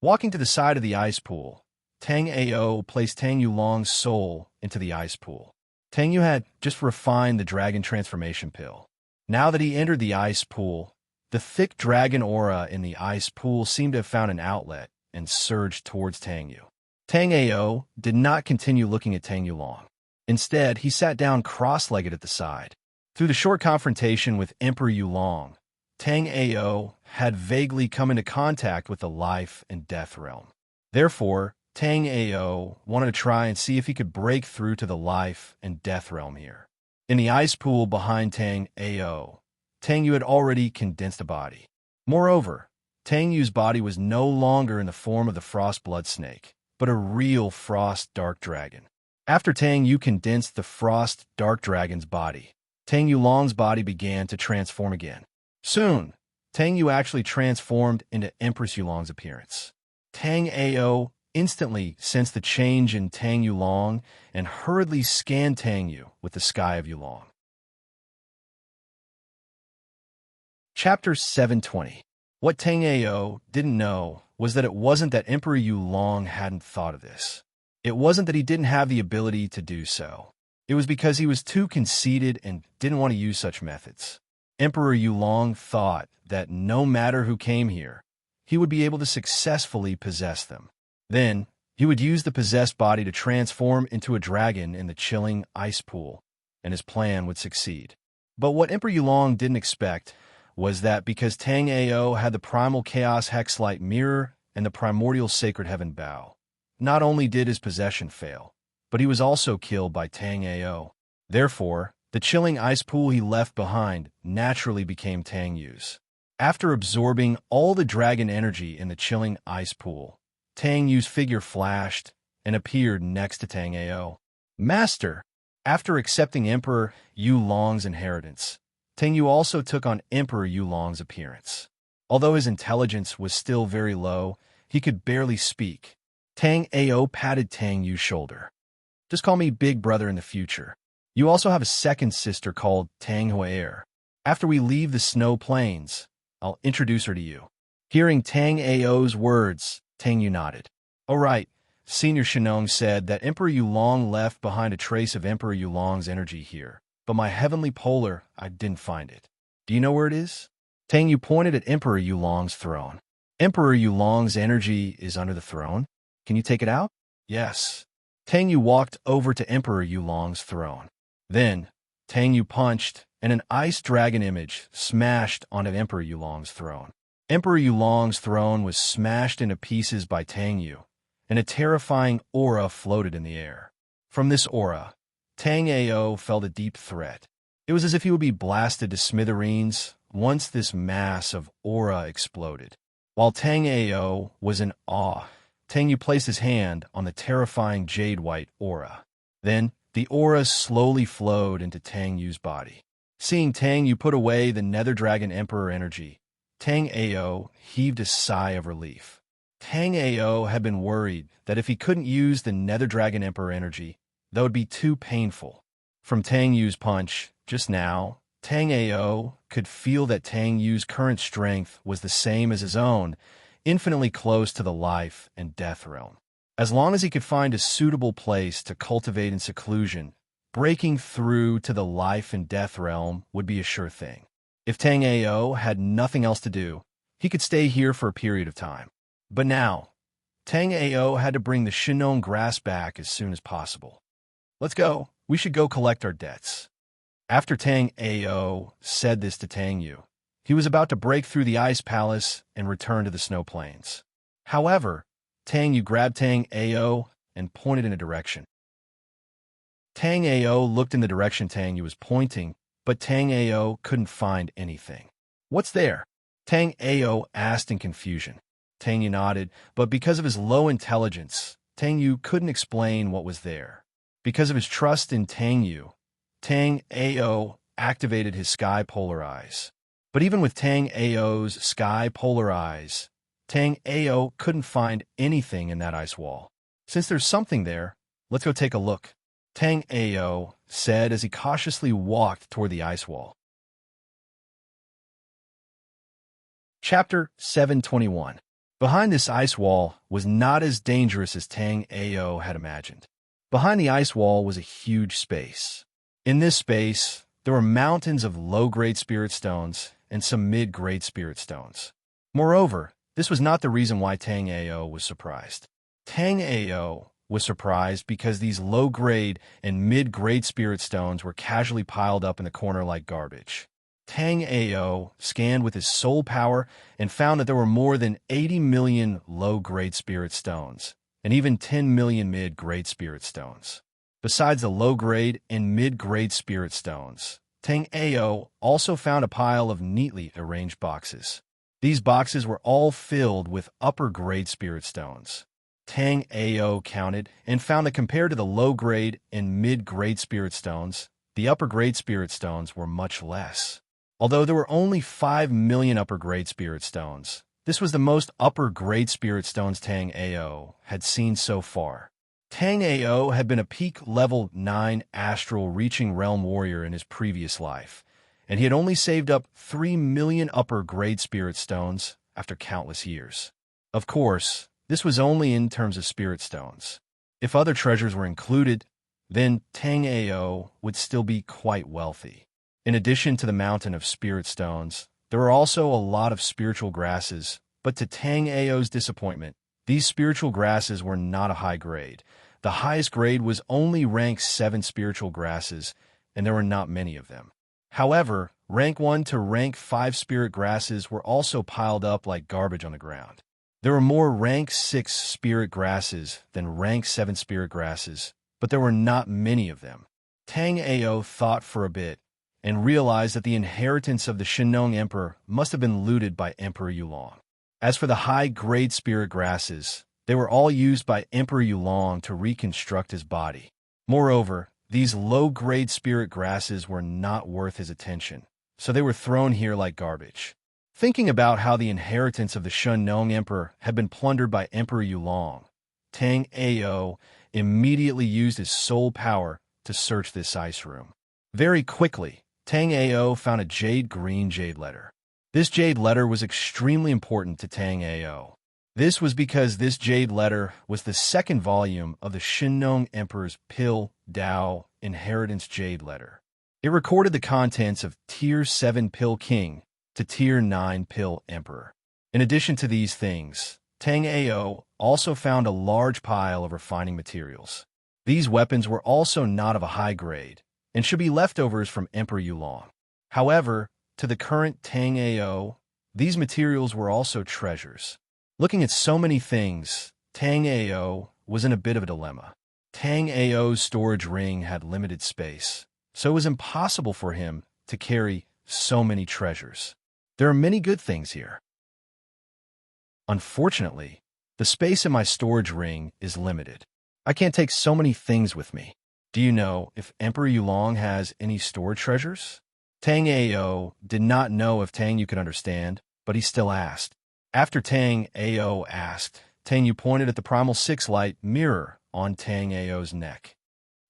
Walking to the side of the ice pool, Tang Ao placed Tang Yulong's soul into the ice pool. Tang Yu had just refined the dragon transformation pill. Now that he entered the ice pool, the thick dragon aura in the ice pool seemed to have found an outlet and surged towards Tang Yu. Tang Ao did not continue looking at Tang Yulong. Instead, he sat down cross-legged at the side. Through the short confrontation with Emperor Yulong, Tang Ao had vaguely come into contact with the life and death realm. Therefore, Tang Ao wanted to try and see if he could break through to the life and death realm here. In the ice pool behind Tang Ao, Tang Yu had already condensed a body. Moreover, Tang Yu's body was no longer in the form of the frost blood snake, but a real frost dark dragon. After Tang Yu condensed the frost dark dragon's body, Tang Yulong's body began to transform again. Soon, Tang Yu actually transformed into Empress Yulong's appearance. Tang Ao instantly sensed the change in Tang Yulong and hurriedly scanned Tang Yu with the sky of Yulong. Chapter 720. What Tang Ao didn't know was that it wasn't that Emperor Yulong hadn't thought of this. It wasn't that he didn't have the ability to do so. It was because he was too conceited and didn't want to use such methods. Emperor Yulong thought that no matter who came here, he would be able to successfully possess them. Then, he would use the possessed body to transform into a dragon in the chilling ice pool, and his plan would succeed. But what Emperor Yulong didn't expect was that because Tang Ao had the primal chaos hexlight mirror and the primordial sacred heaven bow, not only did his possession fail, but he was also killed by Tang Ao. Therefore, the chilling ice pool he left behind naturally became Tang Yu's. After absorbing all the dragon energy in the chilling ice pool, Tang Yu's figure flashed and appeared next to Tang Ao. Master! After accepting Emperor Yulong's inheritance, Tang Yu also took on Emperor Yulong's appearance. Although his intelligence was still very low, he could barely speak. Tang Ao patted Tang Yu's shoulder. Just call me Big Brother in the future. You also have a second sister called Tang Huaer. After we leave the snow plains, I'll introduce her to you. Hearing Tang Ao's words, Tang Yu nodded. All right, Senior Shenong said that Emperor Yulong left behind a trace of Emperor Yulong's energy here, but my heavenly polar, I didn't find it. Do you know where it is? Tang Yu pointed at Emperor Yulong's throne. Emperor Yulong's energy is under the throne. Can you take it out? Yes. Tang Yu walked over to Emperor Yulong's throne. Then, Tang Yu punched, and an ice dragon image smashed onto Emperor Yulong's throne. Emperor Yulong's throne was smashed into pieces by Tang Yu, and a terrifying aura floated in the air. From this aura, Tang Ao felt a deep threat. It was as if he would be blasted to smithereens once this mass of aura exploded. While Tang Ao was in awe, Tang Yu placed his hand on the terrifying jade-white aura. Then, the aura slowly flowed into Tang Yu's body. Seeing Tang Yu put away the Nether Dragon Emperor energy, Tang Ao heaved a sigh of relief. Tang Ao had been worried that if he couldn't use the Nether Dragon Emperor energy, that would be too painful. From Tang Yu's punch, just now, Tang Ao could feel that Tang Yu's current strength was the same as his own, infinitely close to the life and death realm. As long as he could find a suitable place to cultivate in seclusion, breaking through to the life and death realm would be a sure thing. If Tang Ao had nothing else to do, he could stay here for a period of time. But now, Tang Ao had to bring the Shenong grass back as soon as possible. Let's go. We should go collect our debts. After Tang Ao said this to Tang Yu, he was about to break through the ice palace and return to the snow plains. However, Tang Yu grabbed Tang Ao and pointed in a direction. Tang Ao looked in the direction Tang Yu was pointing, but Tang Ao couldn't find anything. What's there? Tang Ao asked in confusion. Tang Yu nodded, but because of his low intelligence, Tang Yu couldn't explain what was there. Because of his trust in Tang Yu, Tang Ao activated his sky polar eyes. But even with Tang Ao's sky polar eyes, Tang Ao couldn't find anything in that ice wall. Since there's something there, let's go take a look, Tang Ao said as he cautiously walked toward the ice wall. Chapter 721. Behind this ice wall was not as dangerous as Tang Ao had imagined. Behind the ice wall was a huge space. In this space, there were mountains of low-grade spirit stones and some mid-grade spirit stones. Moreover, this was not the reason why Tang Ao was surprised. Tang Ao was surprised because these low-grade and mid-grade spirit stones were casually piled up in the corner like garbage. Tang Ao scanned with his soul power and found that there were more than 80 million low-grade spirit stones, and even 10 million mid-grade spirit stones. Besides the low-grade and mid-grade spirit stones, Tang Ao also found a pile of neatly arranged boxes. These boxes were all filled with upper-grade spirit stones. Tang Ao counted and found that compared to the low-grade and mid-grade spirit stones, the upper-grade spirit stones were much less. Although there were only 5 million upper-grade spirit stones, this was the most upper-grade spirit stones Tang Ao had seen so far. Tang Ao had been a peak level 9 astral reaching realm warrior in his previous life, and he had only saved up 3 million upper-grade spirit stones after countless years. Of course, this was only in terms of spirit stones. If other treasures were included, then Tang Ao would still be quite wealthy. In addition to the mountain of spirit stones, there were also a lot of spiritual grasses, but to Tang Ao's disappointment, these spiritual grasses were not a high grade. The highest grade was only rank 7 spiritual grasses, and there were not many of them. However, rank 1 to rank 5 spirit grasses were also piled up like garbage on the ground. There were more rank 6 spirit grasses than rank 7 spirit grasses, but there were not many of them. Tang Ao thought for a bit and realized that the inheritance of the Shenong Emperor must have been looted by Emperor Yulong. As for the high-grade spirit grasses, they were all used by Emperor Yulong to reconstruct his body. Moreover, these low-grade spirit grasses were not worth his attention, so they were thrown here like garbage. Thinking about how the inheritance of the Shun Nong Emperor had been plundered by Emperor Yulong, Tang Ao immediately used his soul power to search this ice room. Very quickly, Tang Ao found a green jade letter. This jade letter was extremely important to Tang Ao. This was because this jade letter was the second volume of the Shinnong Emperor's Pil Dao Inheritance Jade Letter. It recorded the contents of Tier 7 Pil King to Tier 9 Pil Emperor. In addition to these things, Tang Ao also found a large pile of refining materials. These weapons were also not of a high grade and should be leftovers from Emperor Yulong. However, to the current Tang Ao, these materials were also treasures. Looking at so many things, Tang Ao was in a bit of a dilemma. Tang Ao's storage ring had limited space, so it was impossible for him to carry so many treasures. There are many good things here. Unfortunately, the space in my storage ring is limited. I can't take so many things with me. Do you know if Emperor Yulong has any stored treasures? Tang Ao did not know if Tang Yu could understand, but he still asked. After Tang Ao asked, Tang Yu pointed at the Primal 6 light mirror on Tang Ao's neck.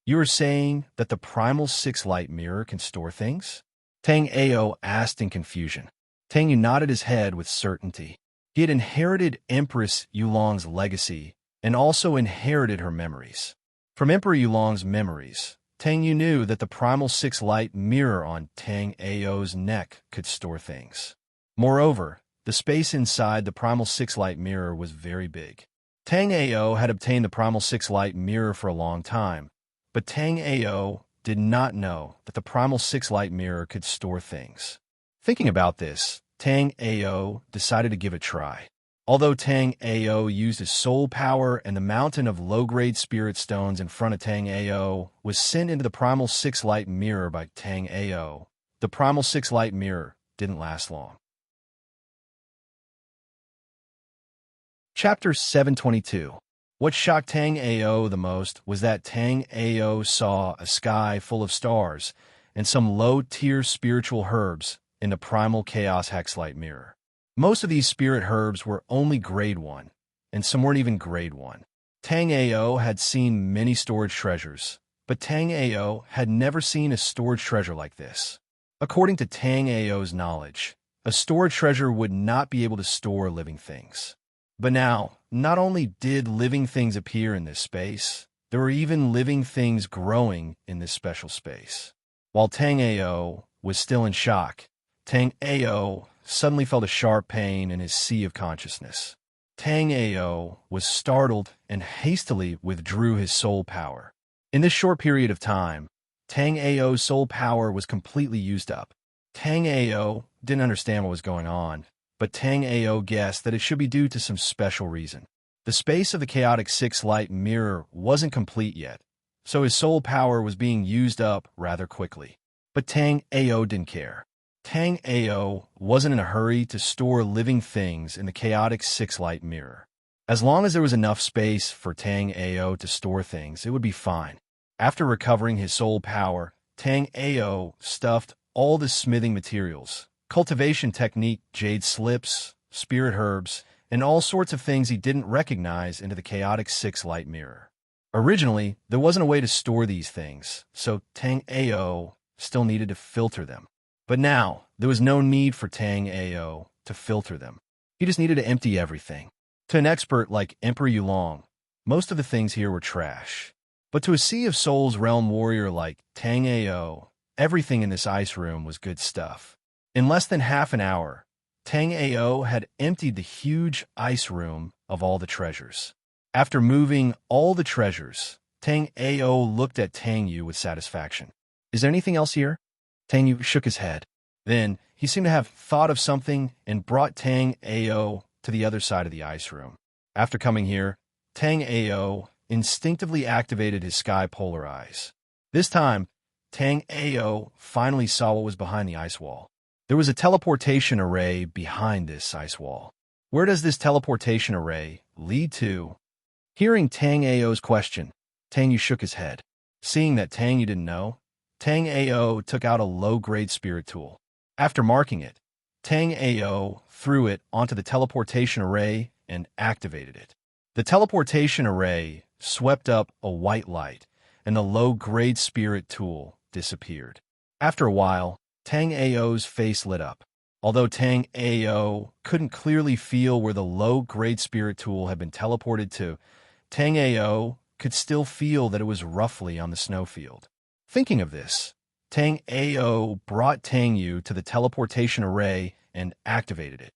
You are saying that the Primal 6 light mirror can store things? Tang Ao asked in confusion. Tang Yu nodded his head with certainty. He had inherited Empress Yulong's legacy and also inherited her memories. From Emperor Yulong's memories, Tang Yu knew that the Primal 6 light mirror on Tang Ao's neck could store things. Moreover, the space inside the Primal 6 light mirror was very big. Tang Ao had obtained the Primal 6 light mirror for a long time, but Tang Ao did not know that the Primal 6 light mirror could store things. Thinking about this, Tang Ao decided to give it a try. Although Tang Ao used his soul power and the mountain of low-grade spirit stones in front of Tang Ao was sent into the Primal 6 light mirror by Tang Ao, the Primal 6 light mirror didn't last long. Chapter 722. What shocked Tang Ao the most was that Tang Ao saw a sky full of stars and some low-tier spiritual herbs in the Primal Chaos Hexlight mirror. Most of these spirit herbs were only grade 1, and some weren't even grade 1. Tang Ao had seen many storage treasures, but Tang Ao had never seen a storage treasure like this. According to Tang Ao's knowledge, a storage treasure would not be able to store living things. But now, not only did living things appear in this space, there were even living things growing in this special space. While Tang Ao was still in shock, Tang Ao suddenly felt a sharp pain in his sea of consciousness. Tang Ao was startled and hastily withdrew his soul power. In this short period of time, Tang Ao's soul power was completely used up. Tang Ao didn't understand what was going on, but Tang Ao guessed that it should be due to some special reason. The space of the Chaotic 6 light mirror wasn't complete yet, so his soul power was being used up rather quickly. But Tang Ao didn't care. Tang Ao wasn't in a hurry to store living things in the Chaotic 6 light mirror. As long as there was enough space for Tang Ao to store things, it would be fine. After recovering his soul power, Tang Ao stuffed all the smithing materials, cultivation technique, jade slips, spirit herbs, and all sorts of things he didn't recognize into the Chaotic 6 light mirror. Originally, there wasn't a way to store these things, so Tang Ao still needed to filter them. But now, there was no need for Tang Ao to filter them. He just needed to empty everything. To an expert like Emperor Yulong, most of the things here were trash. But to a Sea of Souls realm warrior like Tang Ao, everything in this ice room was good stuff. In less than half an hour, Tang Ao had emptied the huge ice room of all the treasures. After moving all the treasures, Tang Ao looked at Tang Yu with satisfaction. Is there anything else here? Tang Yu shook his head. Then, he seemed to have thought of something and brought Tang Ao to the other side of the ice room. After coming here, Tang Ao instinctively activated his sky polar eyes. This time, Tang Ao finally saw what was behind the ice wall. There was a teleportation array behind this ice wall. Where does this teleportation array lead to? Hearing Tang Ao's question, Tang Yu shook his head. Seeing that Tang Yu didn't know, Tang Ao took out a low-grade spirit tool. After marking it, Tang Ao threw it onto the teleportation array and activated it. The teleportation array swept up a white light, and the low-grade spirit tool disappeared. After a while, Tang Ao's face lit up. Although Tang Ao couldn't clearly feel where the low-grade spirit tool had been teleported to, Tang Ao could still feel that it was roughly on the snowfield. Thinking of this, Tang Ao brought Tang Yu to the teleportation array and activated it.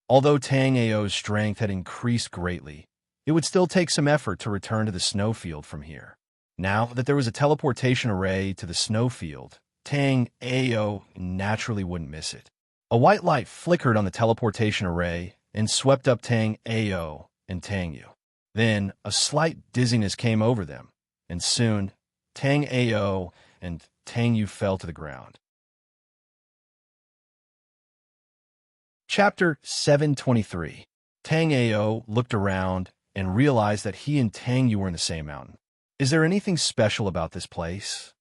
Although Tang Ao's strength had increased greatly, it would still take some effort to return to the snowfield from here. Now that there was a teleportation array to the snowfield, Tang Ao naturally wouldn't miss it. A white light flickered on the teleportation array and swept up Tang Ao and Tang Yu. Then a slight dizziness came over them, and soon Tang Ao and Tang Yu fell to the ground. Chapter 723. Tang Ao looked around and realized that he and Tang Yu were in the same mountain. Is there anything special about this place?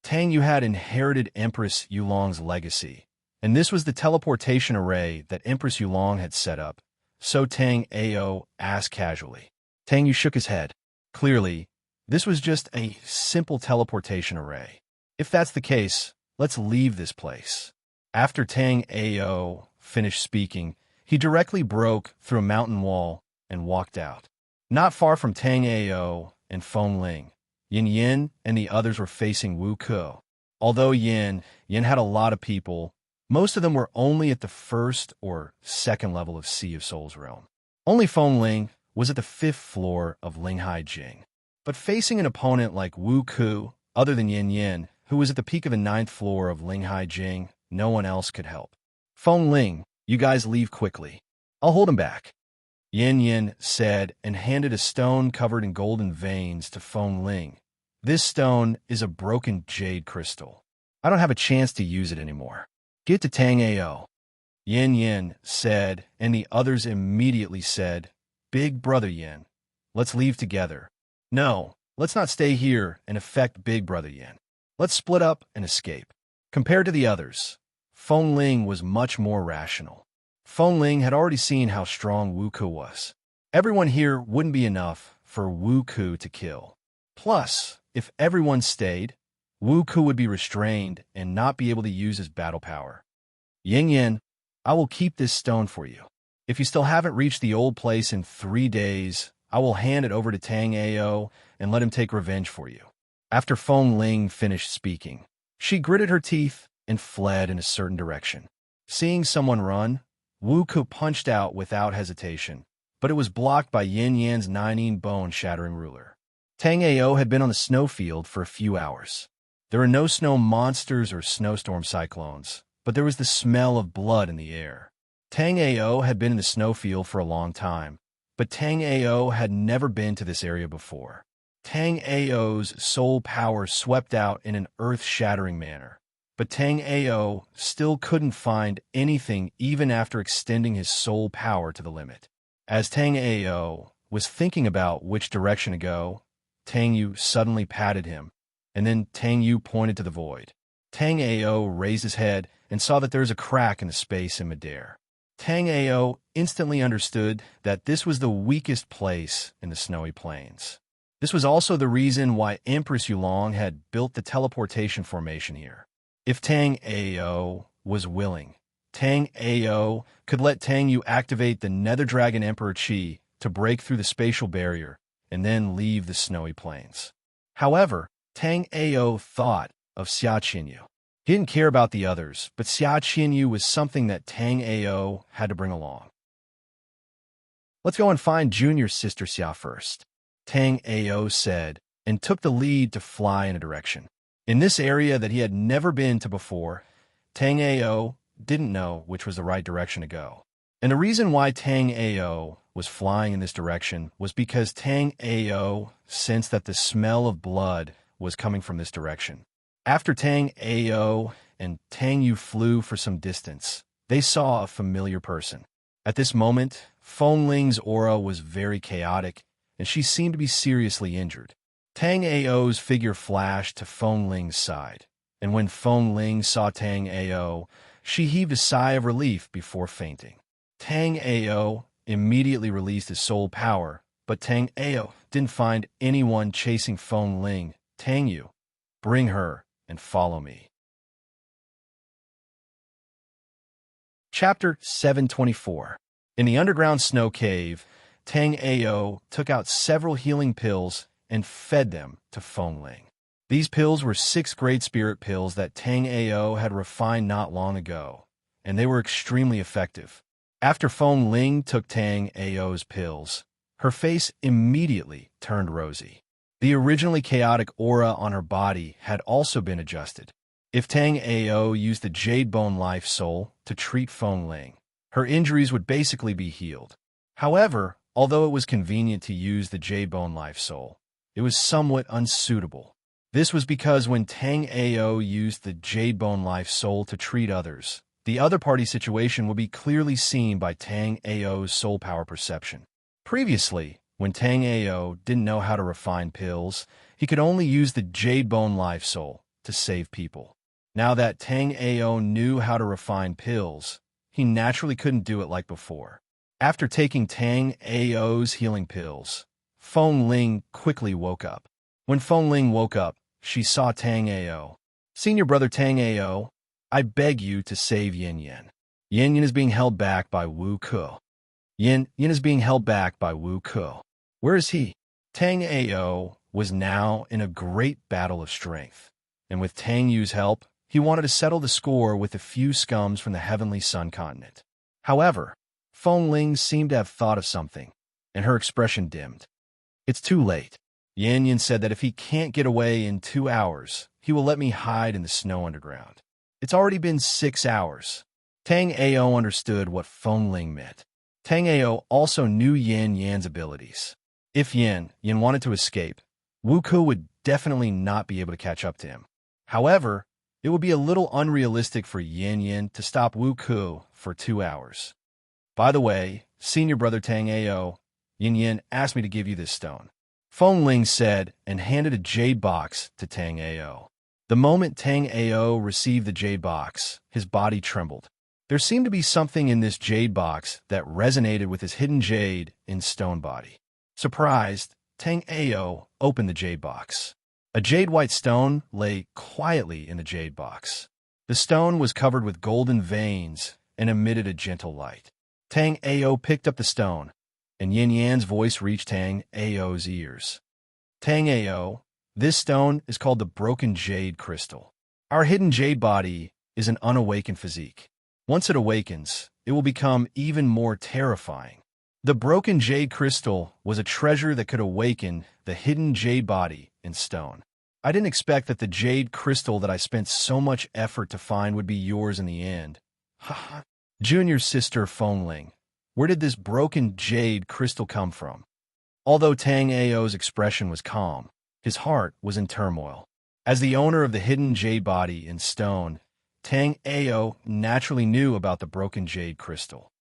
Tang Yu had inherited Empress Yulong's legacy, and this was the teleportation array that Empress Yulong had set up, so Tang Ao asked casually. Tang Yu shook his head. Clearly, this was just a simple teleportation array. If that's the case, let's leave this place. After Tang Ao finished speaking, he directly broke through a mountain wall and walked out. Not far from Tang Ao and Feng Ling, Yin Yin and the others were facing Wu Ke. Although Yin had a lot of people, most of them were only at the first or second level of Sea of Souls realm. Only Feng Ling was at the 5th floor of Linghai Jing. But facing an opponent like Wu Ke, other than Yin, who was at the peak of the 9th floor of Linghai Jing, no one else could help. Feng Ling, you guys leave quickly. I'll hold him back. Yin said and handed a stone covered in golden veins to Feng Ling. This stone is a broken jade crystal. I don't have a chance to use it anymore. Get to Tang Ao. Yin said, and the others immediately said, Big Brother Yin, let's leave together. No, let's not stay here and affect Big Brother Yin. Let's split up and escape. Compared to the others, Feng Ling was much more rational. Feng Ling had already seen how strong Wu Ke was. Everyone here wouldn't be enough for Wu Ke to kill. Plus, if everyone stayed, Wu Ke would be restrained and not be able to use his battle power. Yin, I will keep this stone for you. If you still haven't reached the old place in 3 days, I will hand it over to Tang Ao and let him take revenge for you. After Feng Ling finished speaking, she gritted her teeth and fled in a certain direction. Seeing someone run, Wu Ke punched out without hesitation, but it was blocked by Yin 9 bone-shattering ruler. Tang Ao had been on the snowfield for a few hours. There were no snow monsters or snowstorm cyclones, but there was the smell of blood in the air. Tang Ao had been in the snowfield for a long time, but Tang Ao had never been to this area before. Tang Ao's soul power swept out in an earth-shattering manner, but Tang Ao still couldn't find anything even after extending his soul power to the limit. As Tang Ao was thinking about which direction to go, Tang Yu suddenly patted him, and then Tang Yu pointed to the void. Tang Ao raised his head and saw that there was a crack in the space in midair. Tang Ao instantly understood that this was the weakest place in the snowy plains. This was also the reason why Empress Yulong had built the teleportation formation here. If Tang Ao was willing, Tang Ao could let Tang Yu activate the Nether Dragon Emperor Qi to break through the spatial barrier and then leave the snowy plains. However, Tang Ao thought of Xia Qinyu. He didn't care about the others, but Xia Qinyu was something that Tang Ao had to bring along. Let's go and find Junior's sister Xia first, Tang Ao said, and took the lead to fly in a direction. In this area that he had never been to before, Tang Ao didn't know which was the right direction to go. And the reason why Tang Ao was flying in this direction was because Tang Ao sensed that the smell of blood was coming from this direction. After Tang Ao and Tang Yu flew for some distance, they saw a familiar person. At this moment, Feng Ling's aura was very chaotic, and she seemed to be seriously injured. Tang Ao's figure flashed to Feng Ling's side. and when Feng Ling saw Tang Ao, she heaved a sigh of relief before fainting. Tang Ao immediately released his soul power, but Tang Ao didn't find anyone chasing Feng Ling. Tang Yu, bring her and follow me. Chapter 724. In the underground snow cave, Tang Ao took out several healing pills and fed them to Feng Ling. These pills were 6 great spirit pills that Tang Ao had refined not long ago, and they were extremely effective. After Feng Ling took Tang Ao's pills, her face immediately turned rosy. The originally chaotic aura on her body had also been adjusted. If Tang Ao used the Jade Bone Life Soul to treat Feng Ling, her injuries would basically be healed. However, although it was convenient to use the Jade Bone Life Soul, it was somewhat unsuitable. This was because when Tang Ao used the Jade Bone Life Soul to treat others, the other party's situation would be clearly seen by Tang Ao's soul power perception. Previously, when Tang Ao didn't know how to refine pills, he could only use the Jade Bone Life Soul to save people. Now that Tang Ao knew how to refine pills, he naturally couldn't do it like before. After taking Tang Ao's healing pills, Feng Ling quickly woke up. When Feng Ling woke up, she saw Tang Ao. "Senior brother Tang Ao, I beg you to save Yin Yin. Yin Yin is being held back by Wu Ke. Yin Yin is being held back by Wu Ke. Where is he?" Tang Ao was now in a great battle of strength, and with Tang Yu's help, he wanted to settle the score with a few scums from the Heavenly Sun continent. However, Feng Ling seemed to have thought of something, and her expression dimmed. "It's too late. Yin Yin said that if he can't get away in 2 hours, he will let me hide in the snow underground. It's already been 6 hours." Tang Ao understood what Feng Ling meant. Tang Ao also knew Yin Yan's abilities. If Yin wanted to escape, Wu Ke would definitely not be able to catch up to him. However, it would be a little unrealistic for Yin to stop Wu Ke for 2 hours. "By the way, senior brother Tang Ao, Yin asked me to give you this stone," Feng Ling said and handed a jade box to Tang Ao. The moment Tang Ao received the jade box, his body trembled. There seemed to be something in this jade box that resonated with his hidden jade in stone body. Surprised, Tang Ao opened the jade box. A jade-white stone lay quietly in the jade box. The stone was covered with golden veins and emitted a gentle light. Tang Ao picked up the stone, and Yin Yan's voice reached Tang Ao's ears. "Tang Ao, this stone is called the Broken Jade Crystal. Our hidden jade body is an unawakened physique. Once it awakens, it will become even more terrifying. The Broken Jade Crystal was a treasure that could awaken the hidden jade body in stone. I didn't expect that the jade crystal that I spent so much effort to find would be yours in the end. Haha. Junior sister Feng Ling, where did this broken jade crystal come from?" Although Tang Ao's expression was calm, his heart was in turmoil. As the owner of the hidden jade body in stone, Tang Ao naturally knew about the broken jade crystal.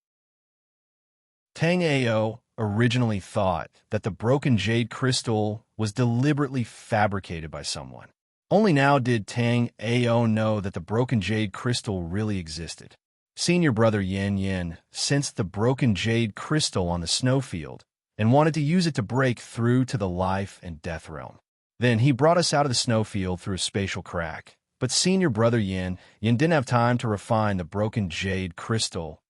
Tang Ao originally thought that the broken jade crystal was deliberately fabricated by someone. Only now did Tang Ao know that the broken jade crystal really existed. Senior brother Yin sensed the broken jade crystal on the snowfield and wanted to use it to break through to the life and death realm. Then he brought us out of the snowfield through a spatial crack. But senior brother Yin didn't have time to refine the broken jade crystal.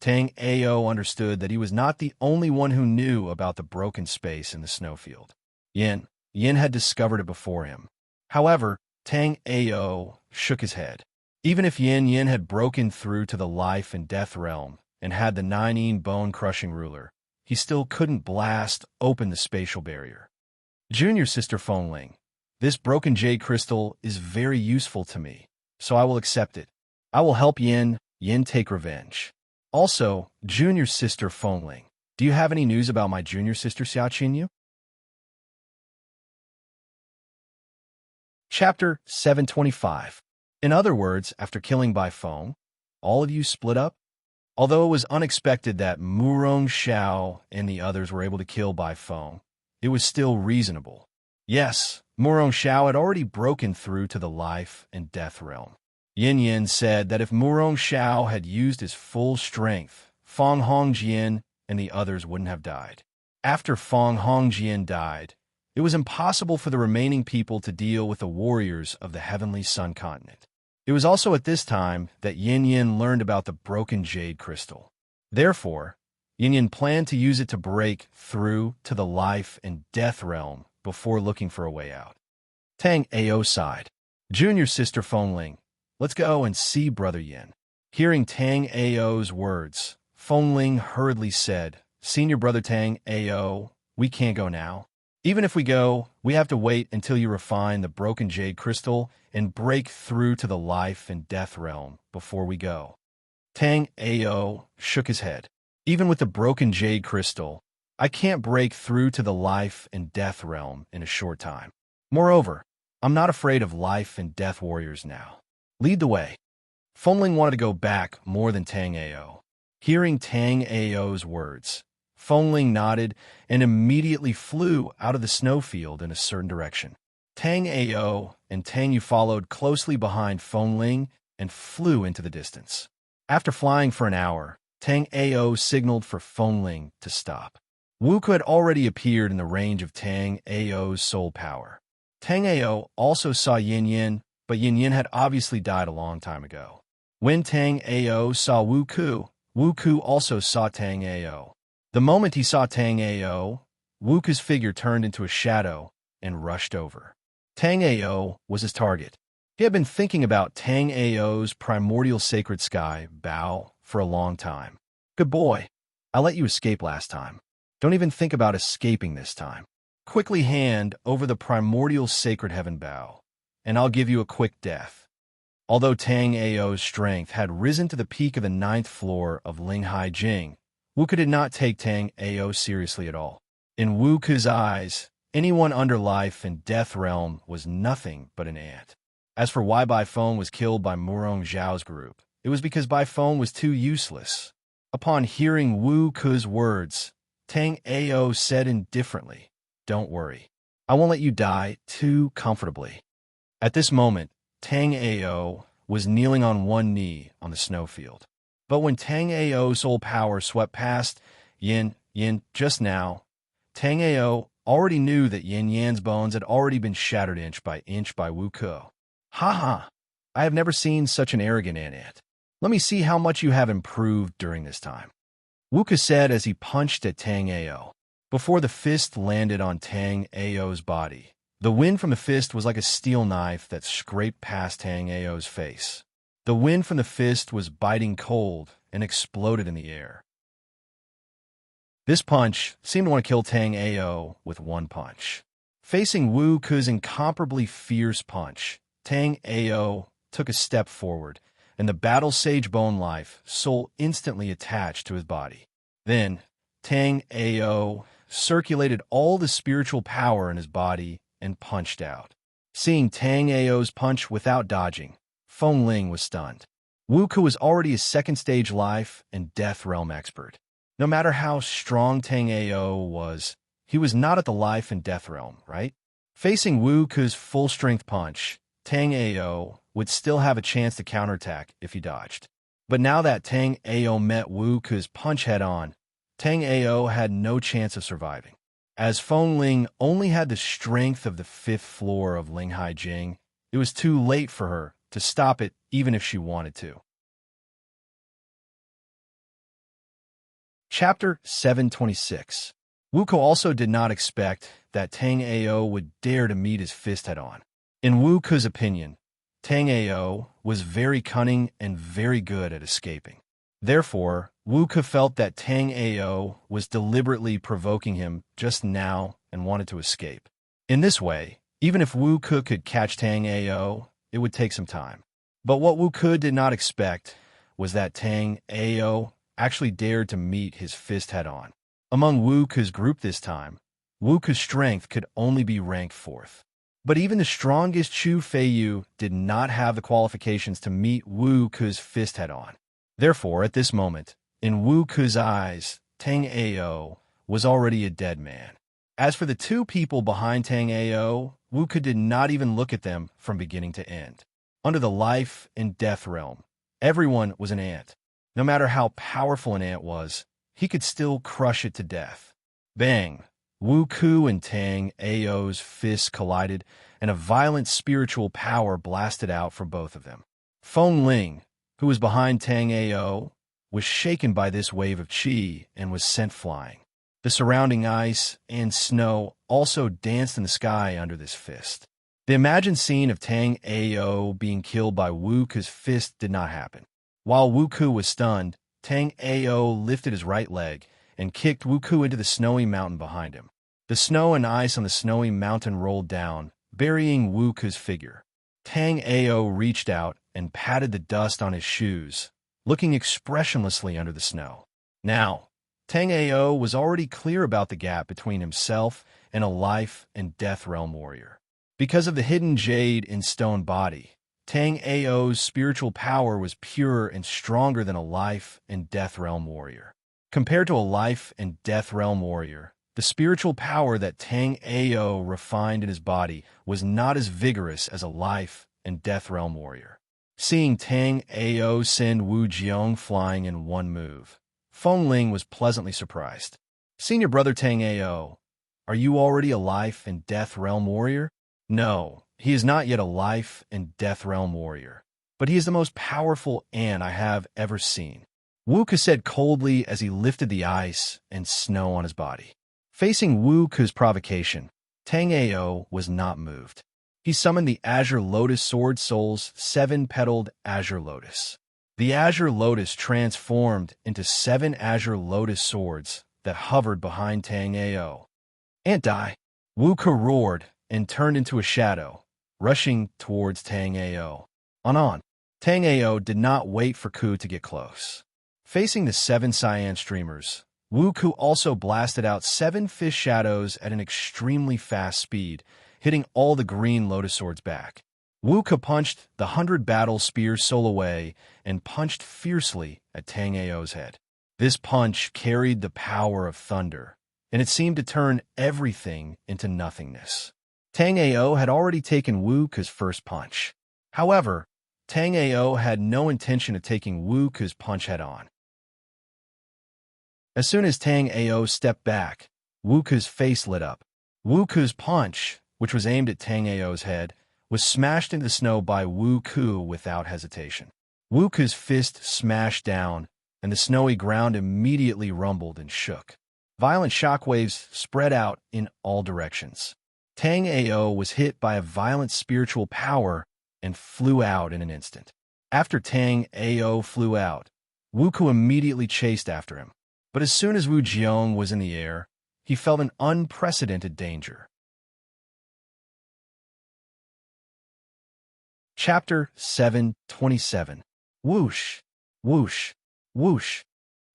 Tang Ao understood that he was not the only one who knew about the broken space in the snowfield. Yin had discovered it before him. However, Tang Ao shook his head. Even if Yin had broken through to the life and death realm and had the 9 bone-crushing ruler, he still couldn't blast open the spatial barrier. Junior sister Feng Ling, this broken jade crystal is very useful to me, so I will accept it. I will help Yin take revenge. Also, junior sister Feng Ling, do you have any news about my junior sister Xia Qinyu? Chapter 725. In other words, after killing Bai Feng, all of you split up? Although it was unexpected that Murong Xiao and the others were able to kill Bai Feng, it was still reasonable. Yes, Murong Xiao had already broken through to the life and death realm. Yin Yin said that if Murong Xiao had used his full strength, Feng Hongjian and the others wouldn't have died. After Feng Hongjian died, it was impossible for the remaining people to deal with the warriors of the Heavenly Sun Continent. It was also at this time that Yin Yin learned about the broken jade crystal. Therefore, Yin Yin planned to use it to break through to the life and death realm before looking for a way out. Tang Ao sighed. Junior sister Fengling, let's go and see Brother Yin. Hearing Tang Ao's words, Fengling hurriedly said, Senior Brother Tang Ao, we can't go now. Even if we go, we have to wait until you refine the broken jade crystal and break through to the life and death realm before we go. Tang Ao shook his head. Even with the broken jade crystal, I can't break through to the life and death realm in a short time. Moreover, I'm not afraid of life and death warriors now. Lead the way. Fengling wanted to go back more than Tang Ao. Hearing Tang Ao's words, Fengling nodded and immediately flew out of the snowfield in a certain direction. Tang Ao and Tang Yu followed closely behind Fengling and flew into the distance. After flying for an hour, Tang Ao signaled for Fengling to stop. Wuke had already appeared in the range of Tang Ao's soul power. Tang Ao also saw Yin Yin, but Yin Yin had obviously died a long time ago. When Tang Ao saw Wuke, Wuke also saw Tang Ao. The moment he saw Tang Ao, Wuke's figure turned into a shadow and rushed over. Tang Ao was his target. He had been thinking about Tang Ao's primordial sacred sky, Bao, for a long time. Good boy. I let you escape last time. Don't even think about escaping this time. Quickly hand over the primordial sacred heaven Bao, and I'll give you a quick death. Although Tang Ao's strength had risen to the peak of the 9th floor of Linghai Jing, Wuke did not take Tang Ao seriously at all. In Wuke's eyes, anyone under life and death realm was nothing but an ant. As for why Bai Feng was killed by Murong Xiao's group, it was because Bai Feng was too useless. Upon hearing Wuke's words, Tang Ao said indifferently, Don't worry. I won't let you die too comfortably. At this moment, Tang Ao was kneeling on one knee on the snowfield. But when Tang Ao's soul power swept past Yin just now, Tang Ao already knew that Yin Yan's bones had already been shattered inch by Wuke. Ha ha! I have never seen such an arrogant ant. Let me see how much you have improved during this time. Wuke said as he punched at Tang Ao. Before the fist landed on Tang Ao's body, the wind from the fist was like a steel knife that scraped past Tang Ao's face. The wind from the fist was biting cold and exploded in the air. This punch seemed to want to kill Tang Ao with one punch. Facing Wuke's incomparably fierce punch, Tang Ao took a step forward, and the battle sage bone life soul instantly attached to his body. Then, Tang Ao circulated all the spiritual power in his body and punched out. Seeing Tang Ao's punch without dodging, Fengling was stunned. Wuke was already a second-stage life and death realm expert. No matter how strong Tang Ao was, he was not at the life and death realm, right? Facing Wuke's full-strength punch, Tang Ao would still have a chance to counterattack if he dodged. But now that Tang Ao met Wuke's punch head-on, Tang Ao had no chance of surviving. As Fengling only had the strength of the 5th floor of Linghai Jing, it was too late for her to stop it even if she wanted to. Chapter 726. Wuke also did not expect that Tang Ao would dare to meet his fist head-on. In Wuke's opinion, Tang Ao was very cunning and very good at escaping. Therefore, Wuke felt that Tang Ao was deliberately provoking him just now and wanted to escape. In this way, even if Wuke could catch Tang Ao, it would take some time. But what Wuke did not expect was that Tang Ao actually dared to meet his fist head-on. Among Wuke's group this time, Wuke's strength could only be ranked 4th. But even the strongest Chu Feiyu did not have the qualifications to meet Wuke's fist head-on. Therefore, at this moment, in Wuke's eyes, Tang Ao was already a dead man. As for the two people behind Tang Ao, Wuka did not even look at them from beginning to end. Under the life and death realm, everyone was an ant. No matter how powerful an ant was, he could still crush it to death. Bang! Wuku and Tang Ao's fists collided, and a violent spiritual power blasted out from both of them. Feng Ling, who was behind Tang Ao, was shaken by this wave of qi and was sent flying. The surrounding ice and snow also danced in the sky under this fist. The imagined scene of Tang Ao being killed by Wuku's fist did not happen. While Wuku was stunned, Tang Ao lifted his right leg and kicked Wuku into the snowy mountain behind him. The snow and ice on the snowy mountain rolled down, burying Wuku's figure. Tang Ao reached out and patted the dust on his shoes, looking expressionlessly under the snow. Now, Tang Ao was already clear about the gap between himself and a life and death realm warrior. Because of the hidden jade in stone body, Tang Ao's spiritual power was purer and stronger than a life and death realm warrior. Compared to a life and death realm warrior, the spiritual power that Tang Ao refined in his body was not as vigorous as a life and death realm warrior. Seeing Tang Ao send Wu Jiong flying in one move, Feng Ling was pleasantly surprised. Senior brother Tang Ao, are you already a life and death realm warrior? No, he is not yet a life and death realm warrior, but he is the most powerful ant I have ever seen, Wuka said coldly as he lifted the ice and snow on his body. Facing Wuka's provocation, Tang Ao was not moved. He summoned the Azure Lotus Sword Soul's 7-petaled Azure Lotus. The Azure Lotus transformed into 7 Azure Lotus swords that hovered behind Tang Ao. Ant die! Wuka roared and turned into a shadow, rushing towards Tang Ao. On. Tang Ao did not wait for Ku to get close. Facing the 7 cyan streamers, Wuku also blasted out 7 fish shadows at an extremely fast speed, hitting all the green Lotus Swords back. Wuka punched the 100 battle spear soul away and punched fiercely at Tang Ao's head. This punch carried the power of thunder, and it seemed to turn everything into nothingness. Tang Ao had already taken Wuka's first punch. However, Tang Ao had no intention of taking Wuka's punch head-on. As soon as Tang Ao stepped back, Wuka's face lit up. Wuka's punch, which was aimed at Tang Ao's head, was smashed into the snow by Wuku without hesitation. Wuka's fist smashed down, and the snowy ground immediately rumbled and shook. Violent shockwaves spread out in all directions. Tang Ao was hit by a violent spiritual power and flew out in an instant. After Tang Ao flew out, Wuku immediately chased after him. But as soon as Wu Jiong was in the air, he felt an unprecedented danger. Chapter 7:27. Whoosh, whoosh, whoosh.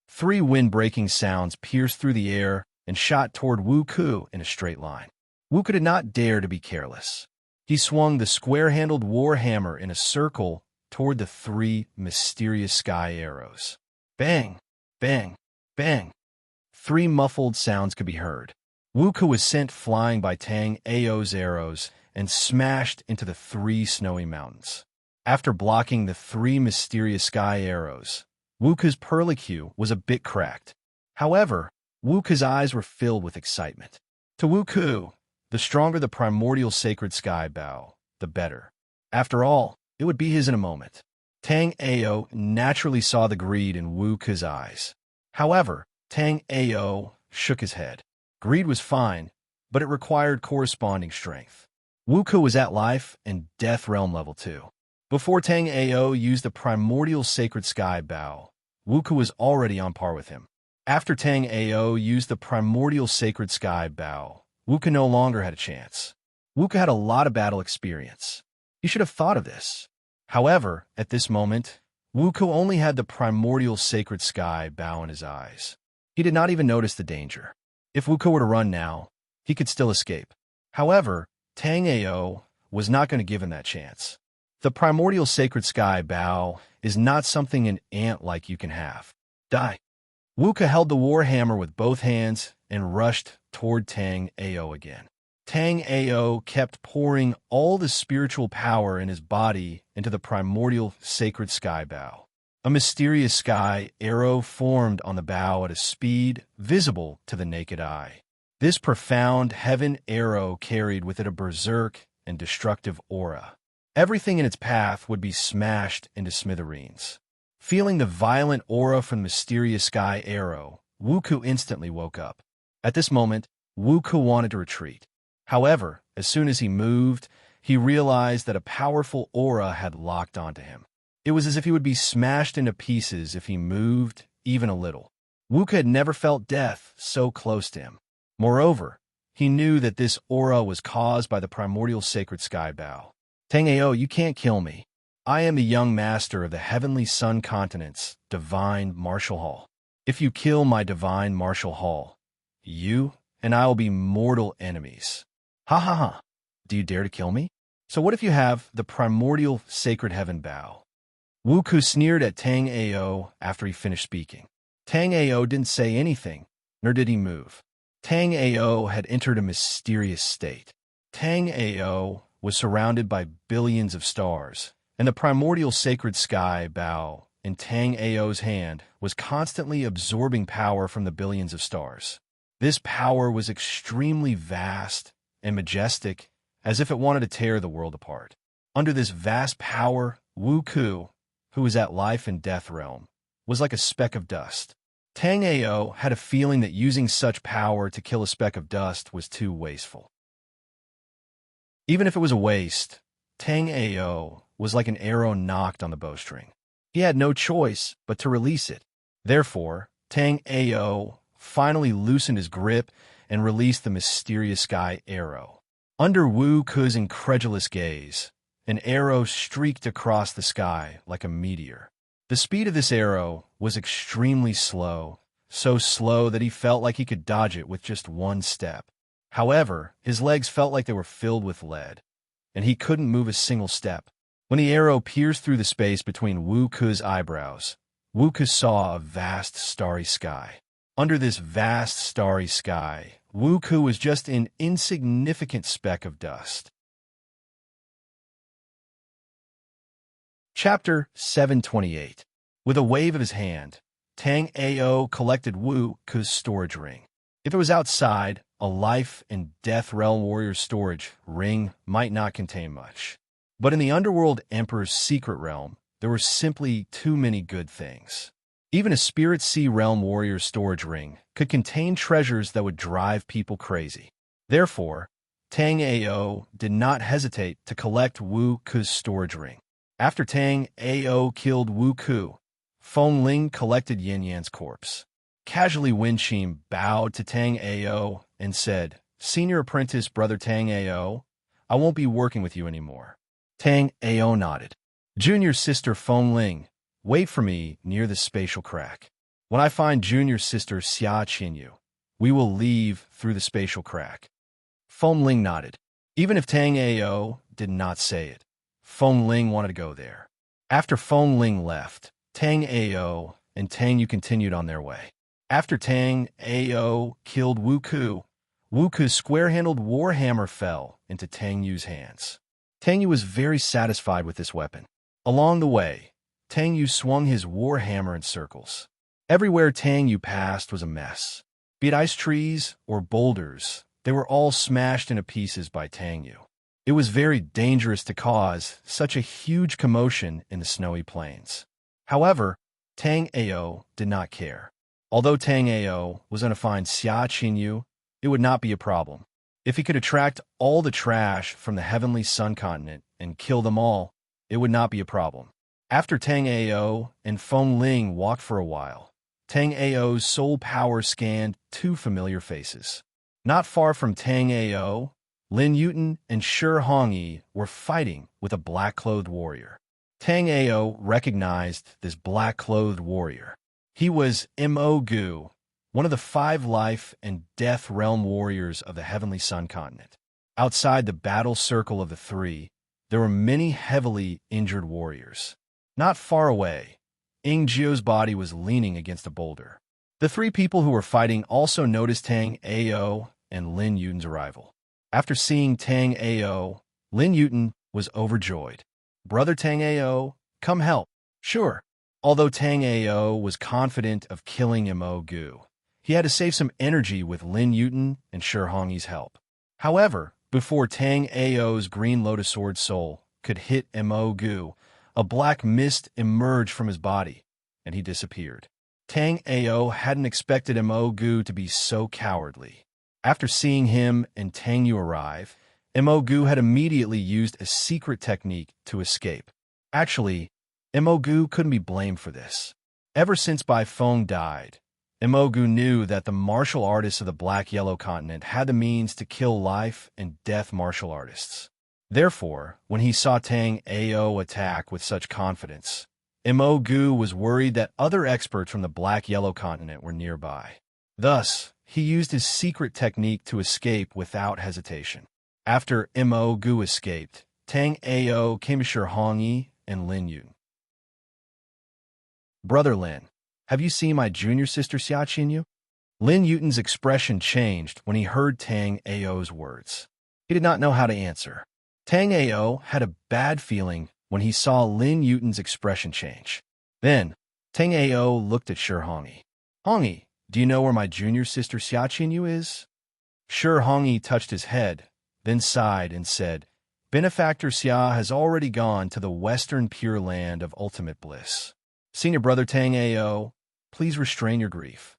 3 wind-breaking sounds pierced through the air and shot toward Wuku in a straight line. Wuku did not dare to be careless. He swung the square-handled war hammer in a circle toward the 3 mysterious sky arrows. Bang, bang, bang. 3 muffled sounds could be heard. Wuku was sent flying by Tang Ao's arrows and smashed into the 3 snowy mountains. After blocking the 3 mysterious sky arrows, Wuku's perlicue was a bit cracked. However, Wuku's eyes were filled with excitement. To Wuku, the stronger the primordial sacred sky bow, the better. After all, it would be his in a moment. Tang Ao naturally saw the greed in Wuku's eyes. However, Tang Ao shook his head. Greed was fine, but it required corresponding strength. Wuku was at life and death realm level 2. Before Tang Ao used the primordial sacred sky bow, Wuku was already on par with him. After Tang Ao used the primordial sacred sky bow, Wuku no longer had a chance. Wuku had a lot of battle experience. He should have thought of this. However, at this moment, Wuku only had the primordial sacred sky bow in his eyes. He did not even notice the danger. If Wuku were to run now, he could still escape. However, Tang Ao was not going to give him that chance. The primordial sacred sky bow is not something an ant like you can have. Die. Wuka held the war hammer with both hands and rushed toward Tang Ao again. Tang Ao kept pouring all the spiritual power in his body into the primordial sacred sky bow. A mysterious sky arrow formed on the bow at a speed visible to the naked eye. This profound heaven arrow carried with it a berserk and destructive aura. Everything in its path would be smashed into smithereens. Feeling the violent aura from the mysterious sky arrow, Wuku instantly woke up. At this moment, Wuku wanted to retreat. However, as soon as he moved, he realized that a powerful aura had locked onto him. It was as if he would be smashed into pieces if he moved even a little. Wuku had never felt death so close to him. Moreover, he knew that this aura was caused by the primordial sacred sky bow. Tang Ao, you can't kill me. I am the young master of the heavenly sun continent's divine martial hall. If you kill my divine martial hall, you and I will be mortal enemies. Ha ha ha. Do you dare to kill me? So what if you have the primordial sacred heaven bow? Wuku sneered at Tang Ao after he finished speaking. Tang Ao didn't say anything, nor did he move. Tang Ao had entered a mysterious state. Tang Ao was surrounded by billions of stars, and the primordial sacred sky bow in Tang Ao's hand was constantly absorbing power from the billions of stars. This power was extremely vast and majestic, as if it wanted to tear the world apart. Under this vast power, Wuku, who was at life and death realm, was like a speck of dust. Tang Ao had a feeling that using such power to kill a speck of dust was too wasteful. Even if it was a waste, Tang Ao was like an arrow knocked on the bowstring. He had no choice but to release it. Therefore, Tang Ao finally loosened his grip and released the mysterious sky arrow. Under Wu Ku's incredulous gaze, an arrow streaked across the sky like a meteor. The speed of this arrow was extremely slow, so slow that he felt like he could dodge it with just one step. However, his legs felt like they were filled with lead, and he couldn't move a single step. When the arrow pierced through the space between Wu Ku's eyebrows, Wu Ku saw a vast starry sky. Under this vast starry sky, Wu Ku was just an insignificant speck of dust. Chapter 728. With a wave of his hand, Tang Ao collected Wu Ku's storage ring. If it was outside, a life and death realm warrior's storage ring might not contain much. But in the underworld emperor's secret realm, there were simply too many good things. Even a spirit sea realm warrior's storage ring could contain treasures that would drive people crazy. Therefore, Tang Ao did not hesitate to collect Wu Ku's storage ring. After Tang Ao killed Wu Ku, Feng Ling collected Yin Yan's corpse. Casually, Wen Qim bowed to Tang Ao and said, "Senior apprentice brother Tang Ao, I won't be working with you anymore." Tang Ao nodded. "Junior sister Feng Ling, wait for me near the spatial crack. When I find junior sister Xia Qinyu, we will leave through the spatial crack." Feng Ling nodded. Even if Tang Ao did not say it, Feng Ling wanted to go there. After Feng Ling left, Tang Ao and Tang Yu continued on their way. After Tang Ao killed Wu Ku's square-handled warhammer fell into Tang Yu's hands. Tang Yu was very satisfied with this weapon. Along the way, Tang Yu swung his warhammer in circles. Everywhere Tang Yu passed was a mess. Be it ice trees or boulders, they were all smashed into pieces by Tang Yu. It was very dangerous to cause such a huge commotion in the snowy plains. However, Tang Ao did not care. Although Tang Ao was going to find Xia Qinyu, it would not be a problem. If he could attract all the trash from the heavenly sun continent and kill them all, it would not be a problem. After Tang Ao and Feng Ling walked for a while, Tang Ao's soul power scanned two familiar faces. Not far from Tang Ao, Lin Yuten and Shi Hongyi were fighting with a black-clothed warrior. Tang Ao recognized this black-clothed warrior. He was Mo Gu, one of the 5 life and death realm warriors of the heavenly sun continent. Outside the battle circle of the 3, there were many heavily injured warriors. Not far away, Ing Jio's body was leaning against a boulder. The 3 people who were fighting also noticed Tang Ao and Lin Yuten's arrival. After seeing Tang Ao, Lin Yuten was overjoyed. "Brother Tang Ao, come help." "Sure." Although Tang Ao was confident of killing Mo Gu, he had to save some energy with Lin Yuten and Shi Hongyi's help. However, before Tang Ao's green lotus sword soul could hit Mo Gu, a black mist emerged from his body, and he disappeared. Tang Ao hadn't expected Mo Gu to be so cowardly. After seeing him and Tang Yu arrive, Mo Gu had immediately used a secret technique to escape. Actually, Mo Gu couldn't be blamed for this. Ever since Bai Feng died, Mo Gu knew that the martial artists of the Black-Yellow continent had the means to kill life and death martial artists. Therefore, when he saw Tang Ao attack with such confidence, Mo Gu was worried that other experts from the Black-Yellow continent were nearby. Thus, he used his secret technique to escape without hesitation. After Mo Gu escaped, Tang Ao came to Shi Hongyi and Lin Yuten. "Brother Lin, have you seen my junior sister Xia Qinyu?" Lin Yuten's expression changed when he heard Tang Ao's words. He did not know how to answer. Tang Ao had a bad feeling when he saw Lin Yuten's expression change. Then, Tang Ao looked at Shi Hongyi. "Hongyi, do you know where my junior sister Xia Qinyu is?" Shi Hongyi touched his head, then sighed and said, "Benefactor Xia has already gone to the western pure land of ultimate bliss. Senior brother Tang Ao, please restrain your grief."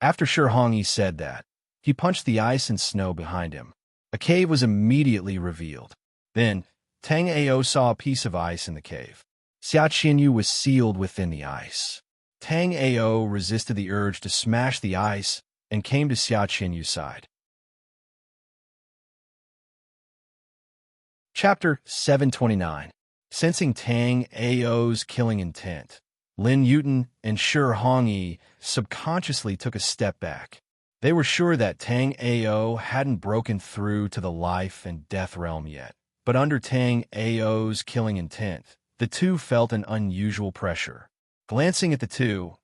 After Shi Hongyi said that, he punched the ice and snow behind him. A cave was immediately revealed. Then, Tang Ao saw a piece of ice in the cave. Xia Qinyu was sealed within the ice. Tang Ao resisted the urge to smash the ice and came to Xia Qinyu's side. Chapter 729. Sensing Tang Ao's killing intent, Lin Yuten and Shi Hongyi subconsciously took a step back. They were sure that Tang Ao hadn't broken through to the life and death realm yet, but under Tang Ao's killing intent, the two felt an unusual pressure. Glancing at the two,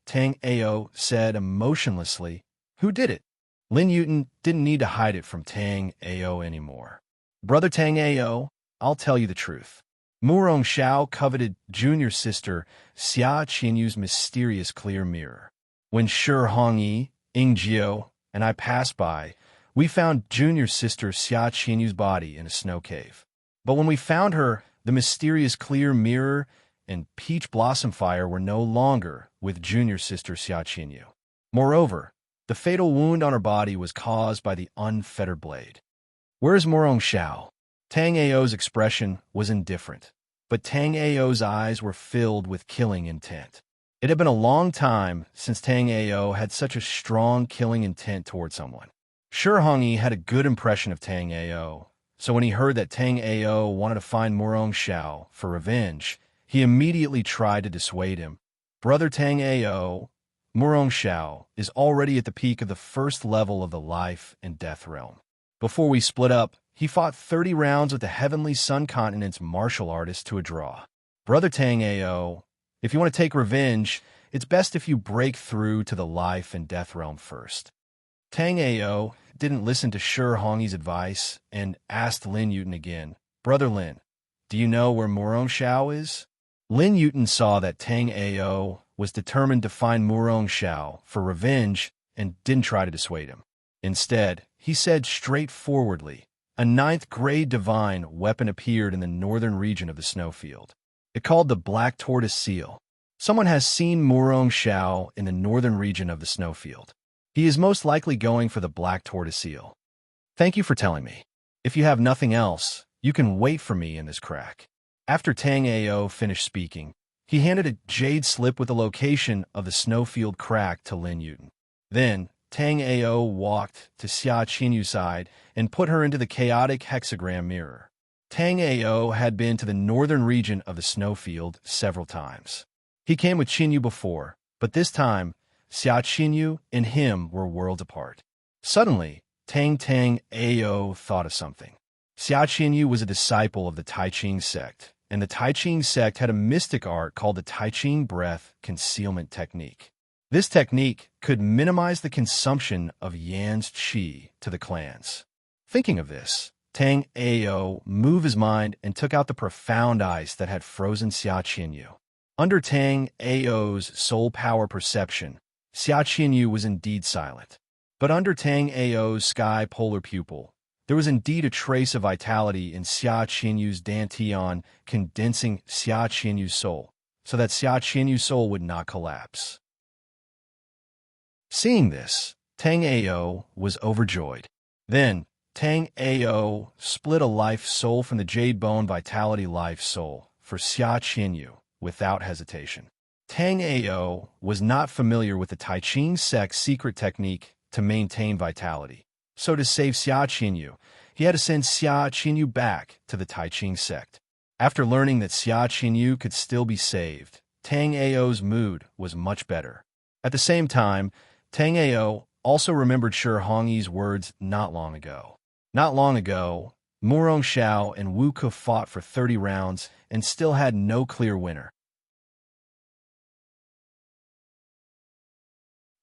Tang Ao said emotionlessly, "Who did it?" Lin Yuten didn't need to hide it from Tang Ao anymore. "Brother Tang Ao, I'll tell you the truth. Murong Xiao coveted junior sister Xia Qinyu's mysterious clear mirror. When Shi Hongyi, Jiao, and I passed by, we found junior sister Xia Qinyu's body in a snow cave. But when we found her, the mysterious clear mirror and peach blossom fire were no longer with junior sister Xia Qinyu. Moreover, the fatal wound on her body was caused by the unfettered blade. Where is Murong Xiao?" Tang Ao's expression was indifferent, but Tang Ao's eyes were filled with killing intent. It had been a long time since Tang Ao had such a strong killing intent toward someone. Shi Hongyi had a good impression of Tang Ao, so when he heard that Tang Ao wanted to find Murong Xiao for revenge, he immediately tried to dissuade him. "Brother Tang Ao, Murong Xiao is already at the peak of the first level of the life and death realm. Before we split up, he fought 30 rounds with the Heavenly Sun Continent's martial artist to a draw. Brother Tang Ao, if you want to take revenge, it's best if you break through to the life and death realm first." Tang Ao didn't listen to Shi Hongyi's advice and asked Lin Yuten again, "Brother Lin, do you know where Murong Xiao is?" Lin Yuten saw that Tang Ao was determined to find Murong Xiao for revenge and didn't try to dissuade him. Instead, he said straightforwardly, a 9th-grade divine weapon appeared in the northern region of the snowfield. It called the Black Tortoise Seal. Someone has seen Murong Xiao in the northern region of the snowfield. He is most likely going for the Black Tortoise Seal. Thank you for telling me. If you have nothing else, you can wait for me in this crack. After Tang Ao finished speaking, he handed a jade slip with the location of the snowfield crack to Lin Yuten. Then, Tang Ao walked to Xia Qinyu's side and put her into the chaotic hexagram mirror. Tang Ao had been to the northern region of the snowfield several times. He came with Qinyu before, but this time, Xia Qinyu and him were worlds apart. Suddenly, Tang Ao thought of something. Xia Qinyu was a disciple of the Tai Ching sect, and the Tai Ching sect had a mystic art called the Tai Ching breath concealment technique. This technique could minimize the consumption of Yan's qi to the clans. Thinking of this, Tang Ao moved his mind and took out the profound ice that had frozen Xia Qinyu. Under Tang Ao's soul power perception, Xia Qinyu was indeed silent. But under Tang Ao's sky polar pupil, there was indeed a trace of vitality in Xia Qinyu's dantian, condensing Xia Qinyu's soul, so that Xia Qinyu's soul would not collapse. Seeing this, Tang Ao was overjoyed. Then, Tang Ao split a life soul from the jade bone vitality life soul for Xia Qinyu without hesitation. Tang Ao was not familiar with the Tai Ching sect's secret technique to maintain vitality. So to save Xia Qinyu, he had to send Xia Qinyu back to the Tai Ching sect. After learning that Xia Qinyu could still be saved, Tang Ao's mood was much better. At the same time, Tang Ao also remembered Shi Hongyi's words not long ago. Not long ago, Murong Xiao and Wu Ke fought for 30 rounds and still had no clear winner.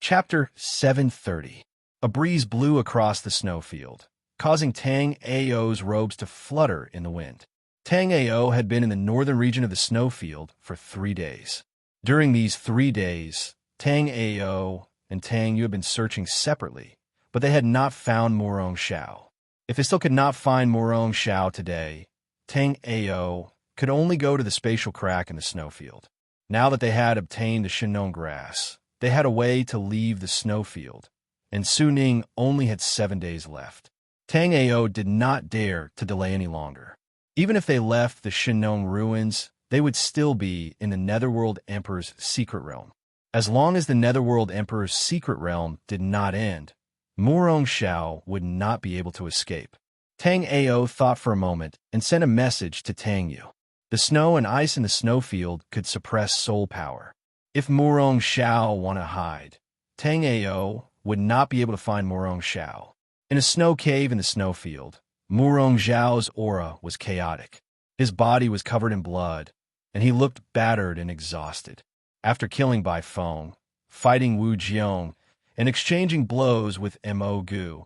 Chapter 730. A breeze blew across the snowfield, causing Tang Ao's robes to flutter in the wind. Tang Ao had been in the northern region of the snowfield for 3 days. During these 3 days, Tang Ao and Tang Yu had been searching separately, but they had not found Murong Xiao. If they still could not find Murong Xiao today, Tang Ao could only go to the spatial crack in the snowfield. Now that they had obtained the Shinon grass, they had a way to leave the snowfield, and Su Ning only had 7 days left. Tang Ao did not dare to delay any longer. Even if they left the Shinon ruins, they would still be in the Netherworld Emperor's secret realm. As long as the Netherworld Emperor's secret realm did not end, Murong Xiao would not be able to escape. Tang Ao thought for a moment and sent a message to Tang Yu. The snow and ice in the snowfield could suppress soul power. If Murong Xiao wanted to hide, Tang Ao would not be able to find Murong Xiao. In a snow cave in the snowfield, Murong Xiao's aura was chaotic. His body was covered in blood, and he looked battered and exhausted. After killing Bai Feng, fighting Wu Jiong, and exchanging blows with Mo Gu,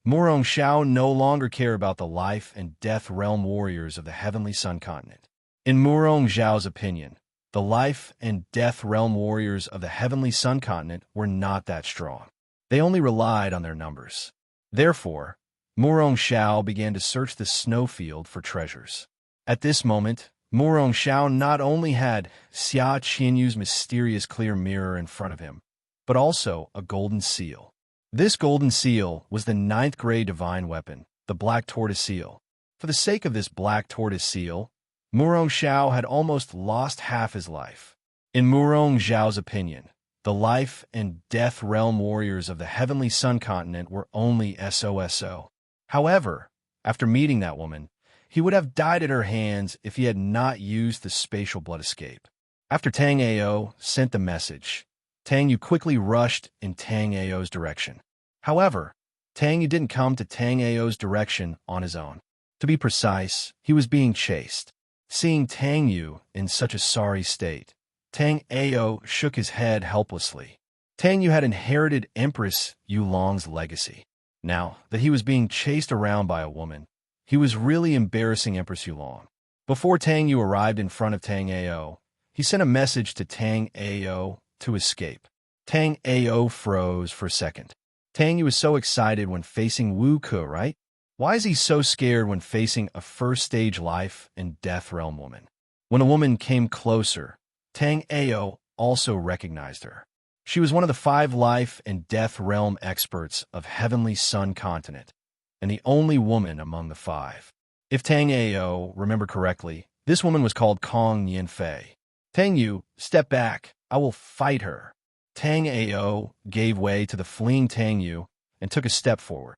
Murong Xiao no longer cared about the life and death realm warriors of the Heavenly Sun Continent. In Murong Xiao's opinion, the life and death realm warriors of the Heavenly Sun Continent were not that strong. They only relied on their numbers. Therefore, Murong Xiao began to search the snowfield for treasures. At this moment, Murong Xiao not only had Xia Qinyu's mysterious clear mirror in front of him, but also a golden seal. This golden seal was the 9th grade divine weapon, the Black Tortoise Seal. For the sake of this Black Tortoise Seal, Murong Xiao had almost lost half his life. In Murong Xiao's opinion, the life and death realm warriors of the Heavenly Sun Continent were only SOSO. However, after meeting that woman, he would have died at her hands if he had not used the spatial blood escape. After Tang Ao sent the message, Tang Yu quickly rushed in Tang Ao's direction. However, Tang Yu didn't come to Tang Ao's direction on his own. To be precise, he was being chased. Seeing Tang Yu in such a sorry state, Tang Ao shook his head helplessly. Tang Yu had inherited Empress Yulong's legacy. Now that he was being chased around by a woman, he was really embarrassing Empress Yulong. Before Tang Yu arrived in front of Tang Ao, he sent a message to Tang Ao to escape. Tang Ao froze for a second. Tang Yu was so excited when facing Wu Ke, right? Why is he so scared when facing a first-stage life and death realm woman? When a woman came closer, Tang Ao also recognized her. She was one of the 5 life and death realm experts of Heavenly Sun Continent, and the only woman among the 5. If Tang Ao remembered correctly, this woman was called Kong Yanfei. Tang Yu, step back. I will fight her. Tang Ao gave way to the fleeing Tang Yu and took a step forward.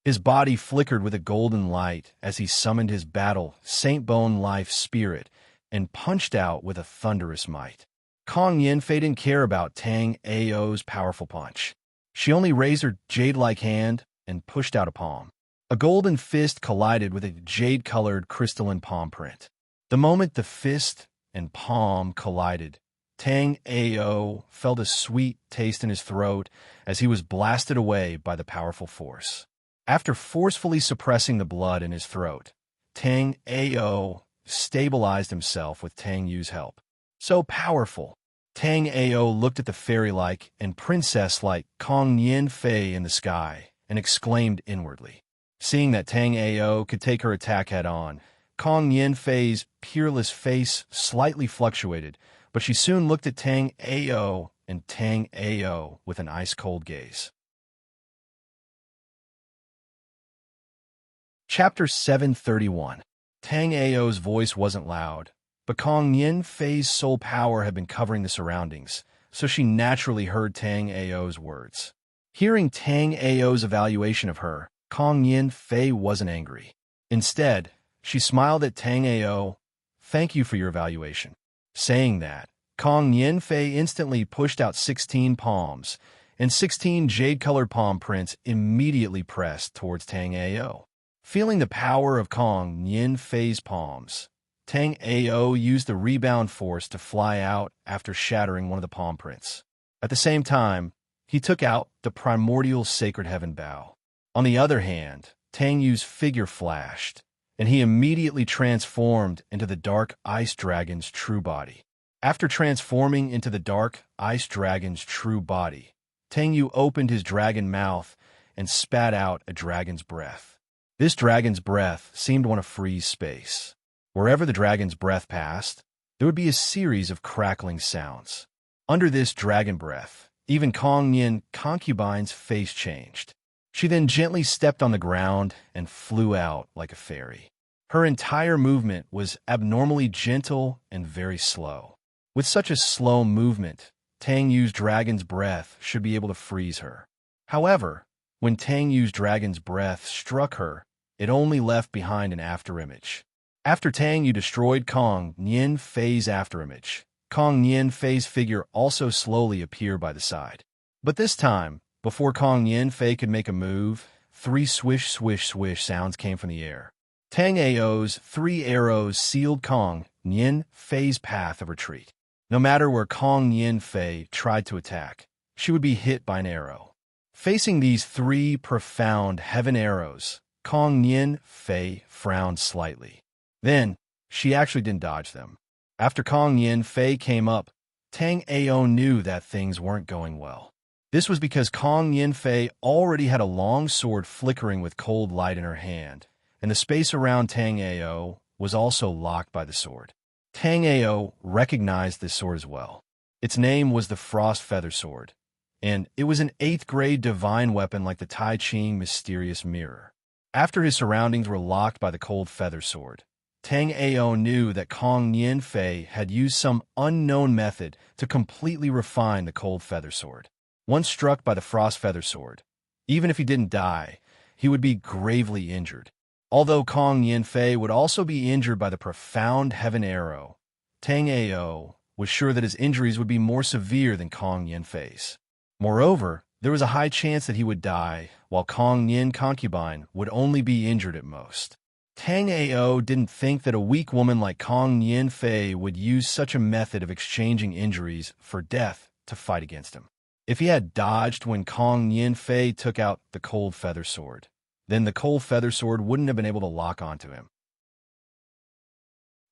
His body flickered with a golden light as he summoned his battle Saint Bone Life Spirit and punched out with a thunderous might. Kong Yanfei didn't care about Tang Ao's powerful punch. She only raised her jade-like hand and pushed out a palm. A golden fist collided with a jade-colored crystalline palm print. The moment the fist and palm collided, Tang Ao felt a sweet taste in his throat as he was blasted away by the powerful force. After forcefully suppressing the blood in his throat, Tang Ao stabilized himself with Tang Yu's help. So powerful! Tang Ao looked at the fairy-like and princess-like Kong Yin Fei in the sky and exclaimed inwardly. Seeing that Tang Ao could take her attack head-on, Kong Yin Fei's peerless face slightly fluctuated, but she soon looked at Tang Ao and Tang Ao with an ice-cold gaze. Chapter 731. Tang Ao's voice wasn't loud, but Kong Yin Fei's soul power had been covering the surroundings, so she naturally heard Tang Ao's words. Hearing Tang Ao's evaluation of her, Kong Yin Fei wasn't angry. Instead, she smiled at Tang Ao. "Thank you for your evaluation." Saying that, Kong Yin Fei instantly pushed out 16 palms, and 16 jade-colored palm prints immediately pressed towards Tang Ao. Feeling the power of Kong Yin Fei's palms, Tang Ao used the rebound force to fly out after shattering one of the palm prints. At the same time, he took out the primordial sacred heaven bow. On the other hand, Tang Yu's figure flashed, and he immediately transformed into the dark ice dragon's true body. After transforming into the dark ice dragon's true body, Tang Yu opened his dragon mouth and spat out a dragon's breath. This dragon's breath seemed to want to freeze space. Wherever the dragon's breath passed, there would be a series of crackling sounds. Under this dragon breath, even Kong Yin Concubine's face changed. She then gently stepped on the ground and flew out like a fairy. Her entire movement was abnormally gentle and very slow. With such a slow movement, Tang Yu's dragon's breath should be able to freeze her. However, when Tang Yu's dragon's breath struck her, it only left behind an afterimage. After Tang Yu destroyed Kong Yin Fei's afterimage, Kong Yin Fei's figure also slowly appeared by the side. But this time, before Kong Yin Fei could make a move, 3 swish swish swish sounds came from the air. Tang Ao's 3 arrows sealed Kong Yin Fei's path of retreat. No matter where Kong Yin Fei tried to attack, she would be hit by an arrow. Facing these 3 profound heaven arrows, Kong Yin Fei frowned slightly. Then, she actually didn't dodge them. After Kong Yin Fei came up, Tang Ao knew that things weren't going well. This was because Kong Yin Fei already had a long sword flickering with cold light in her hand, and the space around Tang Ao was also locked by the sword. Tang Ao recognized this sword as well. Its name was the Frost Feather Sword, and it was an 8th grade divine weapon like the Tai Ching mysterious mirror. After his surroundings were locked by the cold feather sword, Tang Ao knew that Kong Yin Fei had used some unknown method to completely refine the cold feather sword. Once struck by the frost feather sword, even if he didn't die, he would be gravely injured. Although Kong Yin Fei would also be injured by the profound heaven arrow, Tang Ao was sure that his injuries would be more severe than Kong Yin Fei's. Moreover, there was a high chance that he would die, while Kong Yin Concubine would only be injured at most. Tang Ao didn't think that a weak woman like Kong Yin Fei would use such a method of exchanging injuries for death to fight against him. If he had dodged when Kong Yin Fei took out the cold feather sword, then the cold feather sword wouldn't have been able to lock onto him.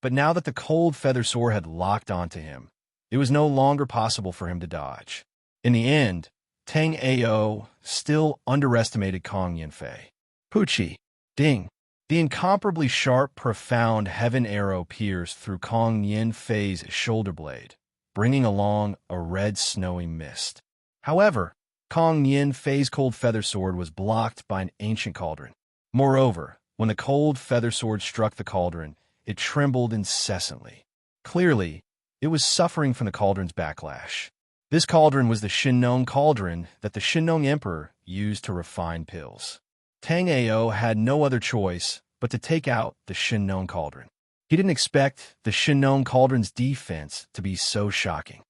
But now that the cold feather sword had locked onto him, it was no longer possible for him to dodge. In the end, Tang Ao still underestimated Kong Yin Fei. Poochie. Ding. The incomparably sharp, profound heaven arrow pierced through Kong Yin Fei's shoulder blade, bringing along a red snowy mist. However, Kong Yin Fei's cold feather sword was blocked by an ancient cauldron. Moreover, when the cold feather sword struck the cauldron, it trembled incessantly. Clearly, it was suffering from the cauldron's backlash. This cauldron was the Shinnong cauldron that the Shinnong Emperor used to refine pills. Tang Ao had no other choice but to take out the Shinnong cauldron. He didn't expect the Shinnong cauldron's defense to be so shocking.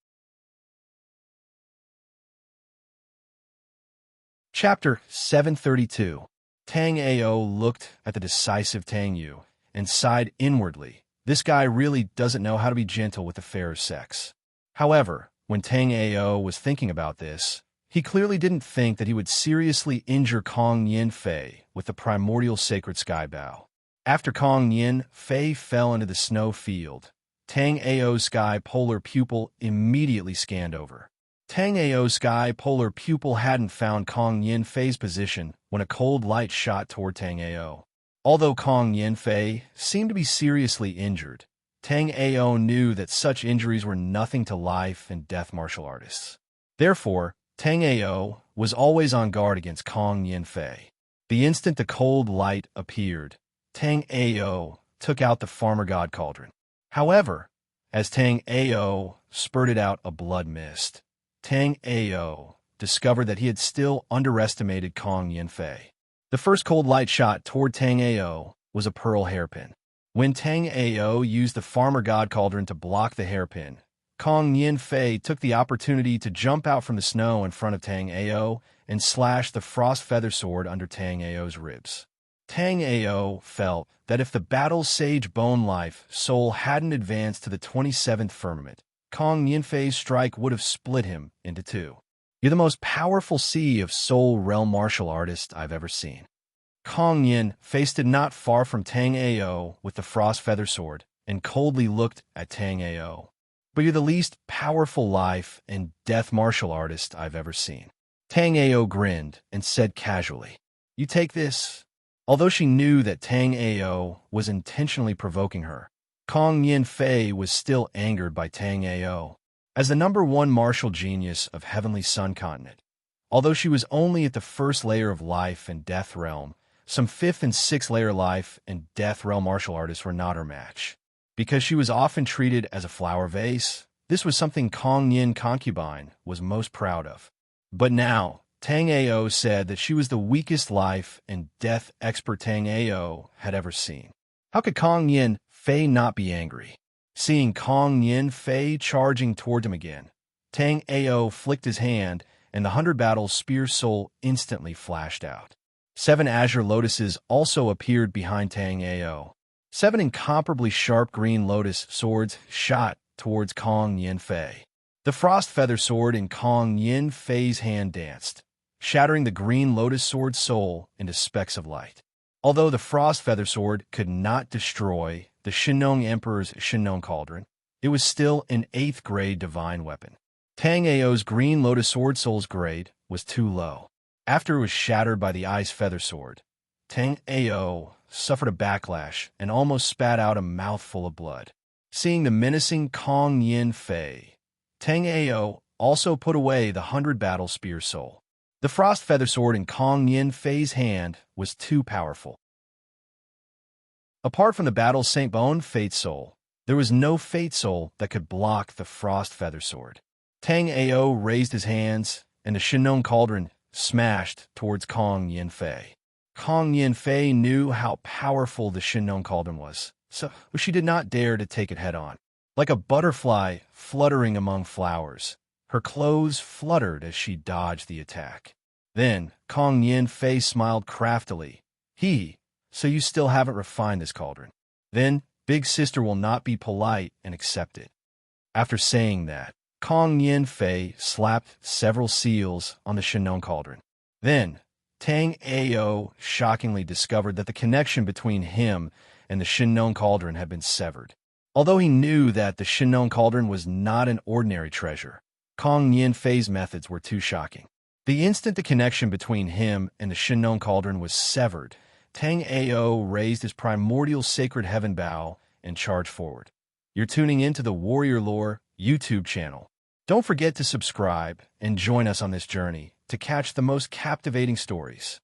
Chapter 732. Tang Ao looked at the decisive Tang Yu and sighed inwardly. This guy really doesn't know how to be gentle with the fairer sex. However, when Tang Ao was thinking about this, he clearly didn't think that he would seriously injure Kong Yin Fei with the primordial sacred sky bow. After Kong Yin Fei fell into the snow field, Tang Ao's sky polar pupil immediately scanned over. Tang Ao's sky polar pupil hadn't found Kong Yin Fei's position when a cold light shot toward Tang Ao. Although Kong Yin Fei seemed to be seriously injured, Tang Ao knew that such injuries were nothing to life and death martial artists. Therefore, Tang Ao was always on guard against Kong Yin Fei. The instant the cold light appeared, Tang Ao took out the farmer god cauldron. However, as Tang Ao spurted out a blood mist, Tang Ao discovered that he had still underestimated Kong Yin Fei. The first cold light shot toward Tang Ao was a pearl hairpin. When Tang Ao used the farmer god cauldron to block the hairpin, Kong Yin Fei took the opportunity to jump out from the snow in front of Tang Ao and slash the frost feather sword under Tang Ao's ribs. Tang Ao felt that if the battle's sage bone life soul hadn't advanced to the 27th firmament, Kong Yin Fei's strike would have split him into two. "You're the most powerful sea of soul realm martial artist I've ever seen." Kong Yin Fei stood not far from Tang Ao with the frost feather sword and coldly looked at Tang Ao. "But you're the least powerful life and death martial artist I've ever seen." Tang Ao grinned and said casually, "You take this." Although she knew that Tang Ao was intentionally provoking her, Kong Yin Fei was still angered by Tang Ao. As the #1 martial genius of Heavenly Sun Continent, although she was only at the first layer of life and death realm, some 5th and 6th layer life and death realm martial artists were not her match. Because she was often treated as a flower vase, this was something Kong Yin concubine was most proud of. But now, Tang Ao said that she was the weakest life and death expert Tang Ao had ever seen. How could Kong Yin Fei not be angry? Seeing Kong Yin Fei charging toward him again, Tang Ao flicked his hand, and the 100 battle spear soul instantly flashed out. 7 azure lotuses also appeared behind Tang Ao. 7 incomparably sharp green lotus swords shot towards Kong Yin Fei. The frost feather sword in Kong Yin Fei's hand danced, shattering the green lotus sword soul into specks of light. Although the frost feather sword could not destroy the Shinnong Emperor's Shinnong Cauldron, it was still an 8th grade divine weapon. Tang Ao's green lotus sword soul's grade was too low. After it was shattered by the ice feather sword, Tang Ao suffered a backlash and almost spat out a mouthful of blood. Seeing the menacing Kong Yin Fei, Tang Ao also put away the 100 battle spear soul. The frost feather sword in Kong Yin Fei's hand was too powerful. Apart from the battle's Saint Bone Fate Soul, there was no Fate Soul that could block the frost feather sword. Tang Ao raised his hands, and the Shinnong Cauldron smashed towards Kong Yin Fei. Kong Yin Fei knew how powerful the Shinnong Cauldron was, so she did not dare to take it head-on. Like a butterfly fluttering among flowers, her clothes fluttered as she dodged the attack. Then, Kong Yin Fei smiled craftily. "So you still haven't refined this cauldron. Then, Big Sister will not be polite and accept it." After saying that, Kong Yin Fei slapped several seals on the Shinnong Cauldron. Then, Tang Ao shockingly discovered that the connection between him and the Shinnong Cauldron had been severed. Although he knew that the Shinnong Cauldron was not an ordinary treasure, Kong Yin Fei's methods were too shocking. The instant the connection between him and the Shinnong Cauldron was severed, Tang Ao raised his primordial sacred heaven bow and charged forward. You're tuning into the Warrior Lore YouTube channel. Don't forget to subscribe and join us on this journey to catch the most captivating stories.